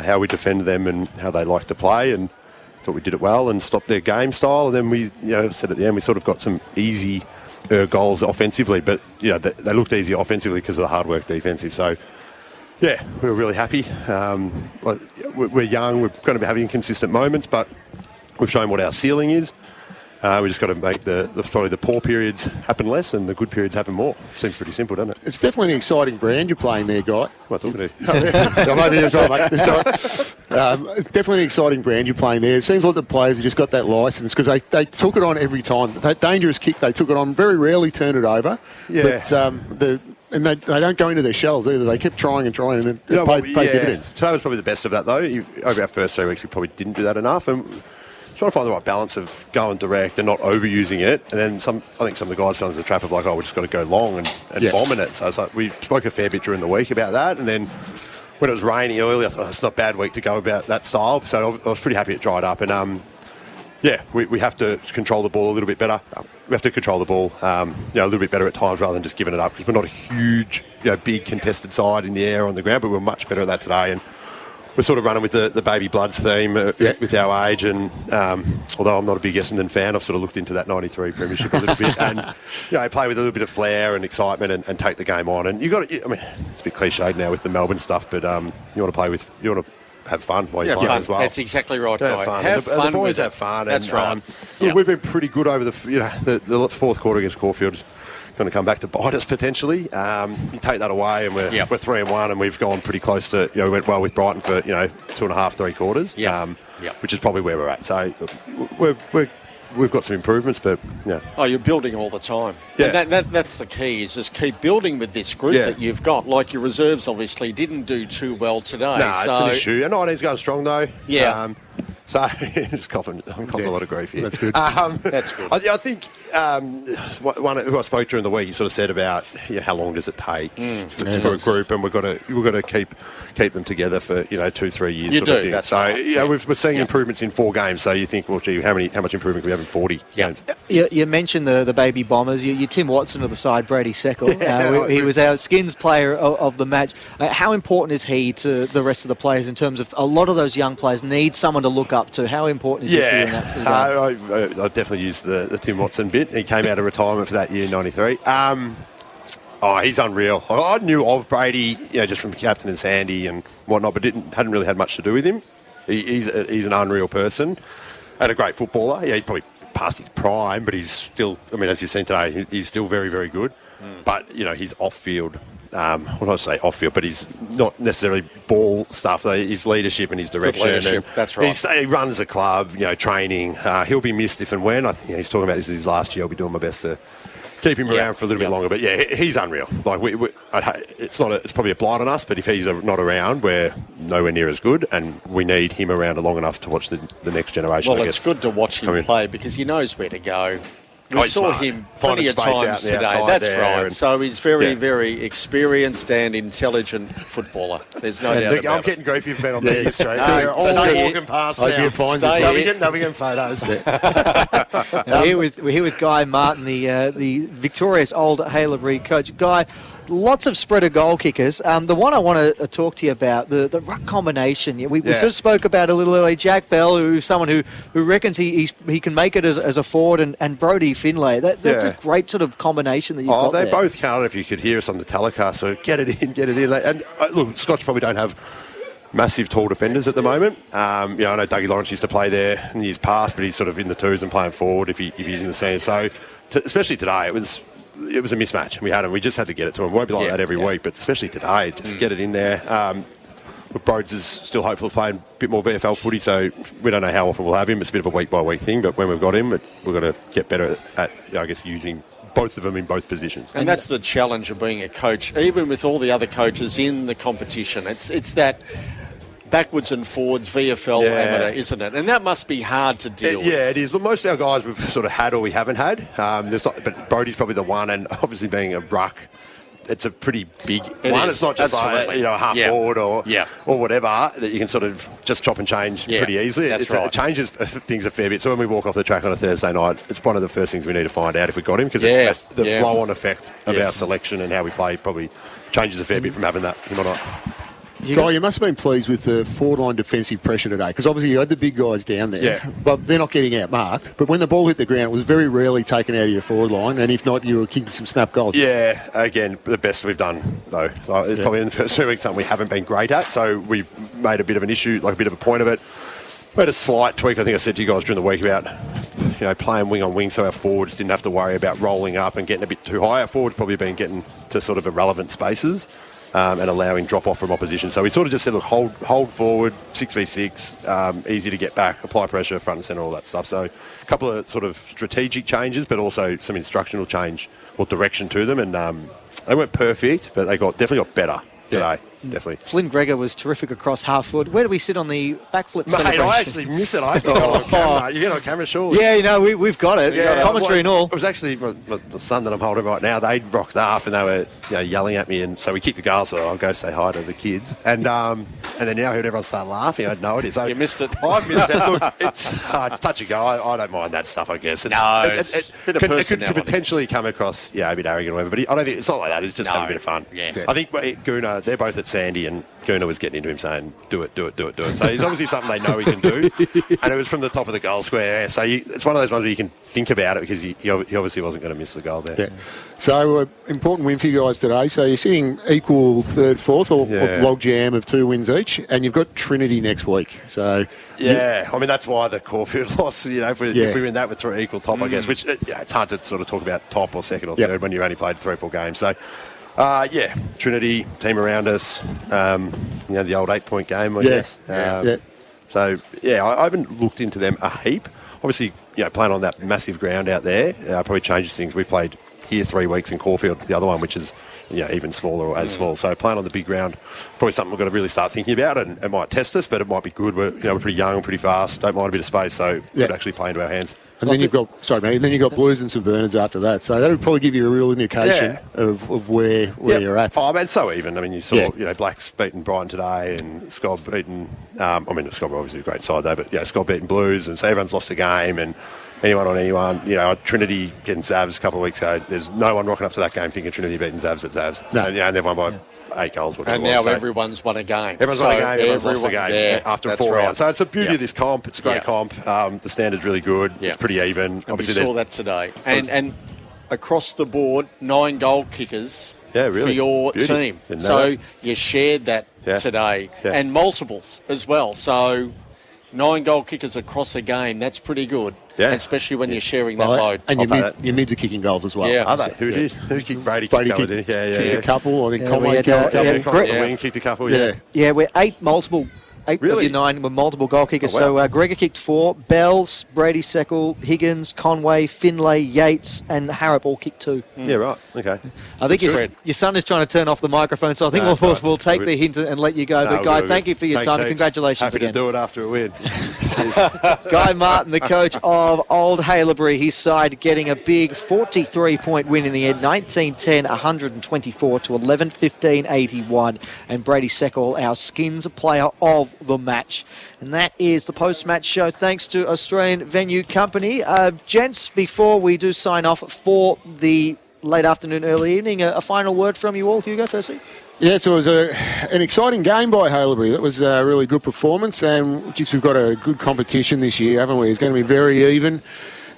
how we defend them and how they like to play, and thought we did it well and stopped their game style. And then we, said at the end, we sort of got some easy goals offensively, but they looked easy offensively because of the hard work defensive. So yeah, we were really happy. We're young, we're going to be having inconsistent moments, but we've shown what our ceiling is. We just got to make probably the poor periods happen less and the good periods happen more. Seems pretty simple, doesn't it? It's definitely an exciting brand you're playing there, Guy. What am I talking to? Definitely an exciting brand you're playing there. It seems like the players have just got that licence because they took it on every time. That dangerous kick, they took it on, very rarely turn it over. Yeah. But they don't go into their shells either. They kept trying and trying, and it paid dividends. Today was probably the best of that, though. Over our first 3 weeks, we probably didn't do that enough. And trying to find the right balance of going direct and not overusing it. And then I think some of the guys fell into the trap of we just got to go long and bomb in it. So it's like we spoke a fair bit during the week about that. And then when it was raining early, I thought it's not a bad week to go about that style. So I was pretty happy it dried up. And we have to control the ball a little bit better. We have to control the ball a little bit better at times rather than just giving it up, because we're not a huge, big contested side in the air or on the ground, but we're much better at that today. And we're sort of running with the Baby Bloods theme with our age, and although I'm not a big Essendon fan, I've sort of looked into that 93 premiership a little bit, and play with a little bit of flair and excitement and take the game on. And it's a bit cliched now with the Melbourne stuff, but you want to have fun while you're playing as well. That's exactly right, Guy. Have fun. Have fun. The boys have fun. That's right. We've been pretty good over the fourth quarter against Caulfield. Going to come back to bite us potentially. You take that away, and we're 3-1, and we've gone pretty close to. We went well with Brighton for 2.5, 3 quarters. Which is probably where we're at. So we've got some improvements, but Oh, you're building all the time. Yeah. And that's the key, is just keep building with this group that you've got. Like your reserves obviously didn't do too well today. No, it's an issue. And 19's going strong though. Yeah. So I'm coughing a lot of grief here. That's good. That's good. I think one who I spoke during the week, he sort of said about how long does it take for a group, and we've got to keep them together for 2-3 years. You sort do. Of thing. That's so right. we're seeing improvements in 4 games. So you think, well, gee, how much improvement can we have in 40? Yeah. You mentioned the baby bombers. You Tim Watson of the side, Brady Seckle. He was our Skins player of the match. How important is he to the rest of the players in terms of a lot of those young players need someone to look up to? How important is he for you in that regard? I definitely used the Tim Watson bit. He came out of retirement for that year, 93. He's unreal. I knew of Brady, just from Captain and Sandy and whatnot, but hadn't really had much to do with him. He's an unreal person and a great footballer. Yeah, he's probably past his prime, but he's still, as you've seen today, he's still very, very good. But, he's off-field. Not say off-field, but he's not necessarily ball stuff. His leadership and his direction. Good leadership, that's right. He runs a club, training. He'll be missed if and when. I think he's talking about this is his last year. I'll be doing my best to keep him around for a little bit longer. But he's unreal. It's probably a blight on us, but if he's not around, we're nowhere near as good, and we need him around long enough to watch the next generation. Well, it's good to watch him play because he knows where to go. We saw him plenty of times today. That's right. So he's very experienced and intelligent footballer. There's no doubt about it. I'm getting grief you've been on the Street. They're all walking past now. They'll be getting photos. We're here with Guy Martin, the victorious old Haileybury coach. Guy, lots of spreader goal kickers. The one I want to talk to you about, the ruck combination. We sort of spoke about a little earlier. Jack Bell, who's someone who reckons he can make it as a forward, and Brodie Finlay. That's a great sort of combination that you've got there. They both can't, if you could hear us on the telecast. So get it in. And look, Scotch probably don't have massive tall defenders at the moment. I know Dougie Lawrence used to play there in years past, but he's sort of in the twos and playing forward if he's in the sand. So especially today, it was a mismatch. We had him. We just had to get it to him. It won't be like that every week, but especially today, just get it in there. Broads is still hopeful of playing a bit more VFL footy, so we don't know how often we'll have him. It's a bit of a week-by-week thing, but when we've got him, we've got to get better at using both of them in both positions. And that's the challenge of being a coach, even with all the other coaches in the competition. It's that backwards and forwards VFL amateur, isn't it? And that must be hard to deal with. Yeah, it is. But most of our guys we've sort of had or we haven't had. But Brodie's probably the one, and obviously being a ruck, it's a pretty big one. It's not just like, a half forward or whatever that you can sort of just chop and change pretty easily. It changes things a fair bit. So when we walk off the track on a Thursday night, it's one of the first things we need to find out if we got him, because the flow-on effect of our selection and how we play probably changes a fair bit from having that him or not. Guy, you must have been pleased with the forward-line defensive pressure today, because obviously you had the big guys down there, but they're not getting out-marked. But when the ball hit the ground, it was very rarely taken out of your forward line, and if not, you were kicking some snap goals. Yeah, again, the best we've done, though. It's probably in the first 2 weeks something we haven't been great at, so we've made a bit of an issue, like a bit of a point of it. We had a slight tweak, I think I said to you guys during the week, about playing wing on wing, so our forwards didn't have to worry about rolling up and getting a bit too high. Our forwards probably been getting to sort of irrelevant spaces. And allowing drop-off from opposition. So we sort of just said, look, hold forward, 6v6, easy to get back, apply pressure, front and centre, all that stuff. So a couple of sort of strategic changes, but also some instructional change or direction to them. And they weren't perfect, but they definitely got better today. Definitely. Flynn Gregor was terrific across half forward. Where do we sit on the backflip celebration? I actually missed it. I think on camera. You get on camera, surely. Yeah, we've got it. Yeah, commentary and all. It was actually the son that I'm holding right now. They'd rocked up and they were yelling at me, and so we kicked the goal, so I'll go say hi to the kids. And then now I heard everyone start laughing. I had no idea. So you missed it. I missed it. Look, it's touch and go. I don't mind that stuff, I guess. It's a bit of personality. It could potentially come across a bit arrogant or whatever, but I don't think it's not like that. It's just having a bit of fun. Yeah. I think Goona, they're both at Sandy, and Goona was getting into him saying, do it. So it's obviously something they know he can do. And it was from the top of the goal square. So it's one of those ones where you can think about it, because he obviously wasn't going to miss the goal there. Yeah. So important win for you guys today. So you're sitting equal third, fourth, or log jam of 2 wins each, and you've got Trinity next week. So I mean, that's why the Caulfield loss, if we win that with 3 equal top, I guess, which it's hard to sort of talk about top or second or third when you only played 3 or 4 games. So Trinity, team around us, the old 8-point game, I guess. So, I haven't looked into them a heap. Obviously, playing on that massive ground out there probably changes things. We've played here 3 weeks in Caulfield, the other one, which is even smaller or as small. So playing on the big ground, probably something we've got to really start thinking about, and it might test us, but it might be good. We're pretty young, pretty fast, don't mind a bit of space, so it could actually play into our hands. And then you've got Blues and St Bernards after that. So that would probably give you a real indication of where you're at. Oh, man, it's so even. I mean, you saw Blacks beating Brighton today, and Scob beating. Scob are obviously a great side though, but Scob beating Blues, and so everyone's lost a game, and anyone on anyone. Trinity getting Zavs a couple of weeks ago. There's no one rocking up to that game thinking Trinity beating Zavs at Zavs. No. And they've won by 8 goals. And now everyone's won a game. Everyone's won a game. Everyone's lost a game after 4 rounds. So it's the beauty of this comp. It's a great comp. The standard's really good. It's pretty even. And obviously, we saw that today. And across the board, 9 goal kickers for your team. So you shared that today. And multiples as well. So 9 goal kickers across a game, that's pretty good. Yeah. Especially when you're sharing that load. And your mids are kicking goals as well. Yeah. Are they? Who did? Who kicked Brady? Kicked a couple. I think Conway kicked a couple. Conway kicked a couple, Yeah, we're 8 multiple 8 Really? of your 9 were multiple goal kickers. Oh, wow. So Gregor kicked 4. Bells, Brady Seckle, Higgins, Conway, Finlay, Yates, and Harrop all kicked 2. Yeah, right. Okay. I think your son is trying to turn off the microphone, so I think we'll take the hint and let you go. But Guy, thank you for your time. Congratulations Happy again. to do it after a win. Guy Martin, the coach of Old Haileybury, his side getting a big 43-point win in the end, 19-10, 124 to 11-15, 81. And Brady Seckle, our Skins player of the match. And that is the post-match show. Thanks to Australian Venue Company. Gents, before we do sign off for the late afternoon, early evening, a final word from you all. Hugo, firstly. Yes, it was an exciting game by Haileybury. That was a really good performance, and just we've got a good competition this year, haven't we? It's going to be very even.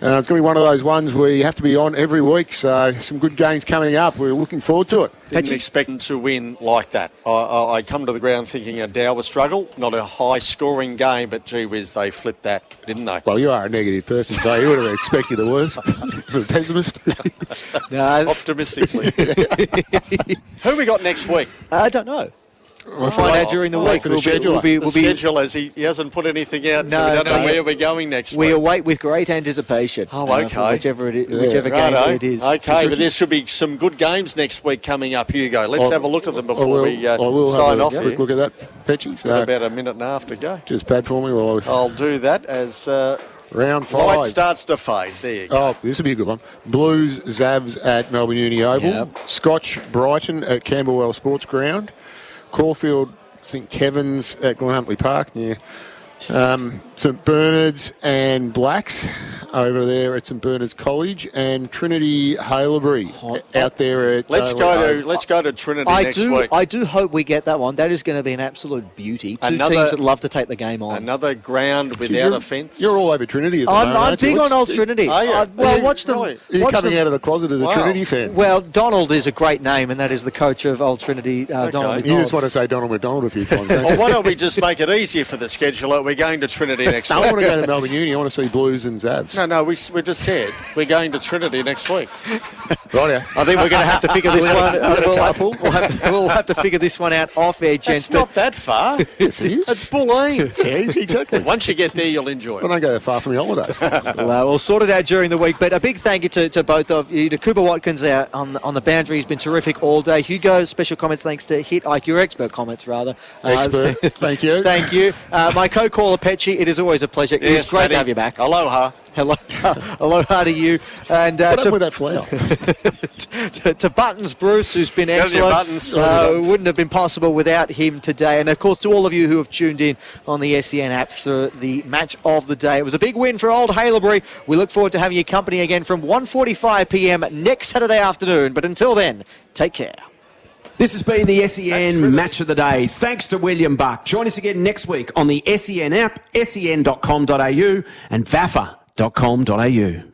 It's going to be one of those ones where you have to be on every week, so some good games coming up. We're looking forward to it. Didn't expect them to win like that. I come to the ground thinking a Dower struggle, not a high-scoring game, but gee whiz, they flipped that, didn't they? Well, you are a negative person, so you would have expected the worst. A pessimist. No. Optimistically. Who we got next week? I don't know. We'll find out during the week. For the schedulers, he hasn't put anything out, so we don't know where we're going next week. We await with great anticipation. Oh, okay. Whichever game it is. Okay, but there should be some good games next week coming up, Hugo. Let's have a look at them before we sign off. Quick look at that, Petchy. Got about a minute and a half to go. Just pad for me. I'll do that as round 5 light starts to fade. There you go. Oh, this will be a good one. Blues, Zavs at Melbourne Uni Oval. Yep. Scotch, Brighton at Camberwell Sports Ground. Caulfield, St Kevin's at Glenhuntly Park. Yeah. St Bernard's and Blacks over there at St Bernard's College, and Trinity Haileybury out there at. Let's go to Trinity next week. I do hope we get that one. That is going to be an absolute beauty. Two teams that love to take the game on. Another ground without a fence. You're all over Trinity at the moment. I'm big on Old Trinity. Watch them. You're coming out of the closet as a Trinity fan. Well, Donald is a great name, and that is the coach of Old Trinity, Donald McDonald. You just want to say Donald McDonald a few times. Well, why don't we just make it easier for the scheduler? We're going to Trinity next week. I want to go to Melbourne Uni. I want to see Blues and Zabs. No, we just said we're going to Trinity next week. Right. I think we're going to have to figure this one. We'll have to figure this one out off air, gents. It's not that far. Yes, it is. It's Bulleen. Yeah, exactly. Once you get there, you'll enjoy it. I don't go that far from your holidays. We'll sort it out during the week. But a big thank you to both of you. To Cooper Watkins on the boundary. He's been terrific all day. Hugo, special comments thanks to Hit IQ, your expert comments rather. Expert. Thank you. Thank you. My co-caller Petchy, it is always a pleasure. Yes, it's great to have you back. Aloha. Aloha to you. And what up with that flower? to Buttons Bruce, who's been excellent. Wouldn't have been possible without him today. And of course, to all of you who have tuned in on the SEN app for the match of the day. It was a big win for Old Haileybury. We look forward to having your company again from 1:45 p.m. next Saturday afternoon. But until then, take care. This has been the SEN Match of the Day. Thanks to William Buck. Join us again next week on the SEN app, sen.com.au and vafa.com.au.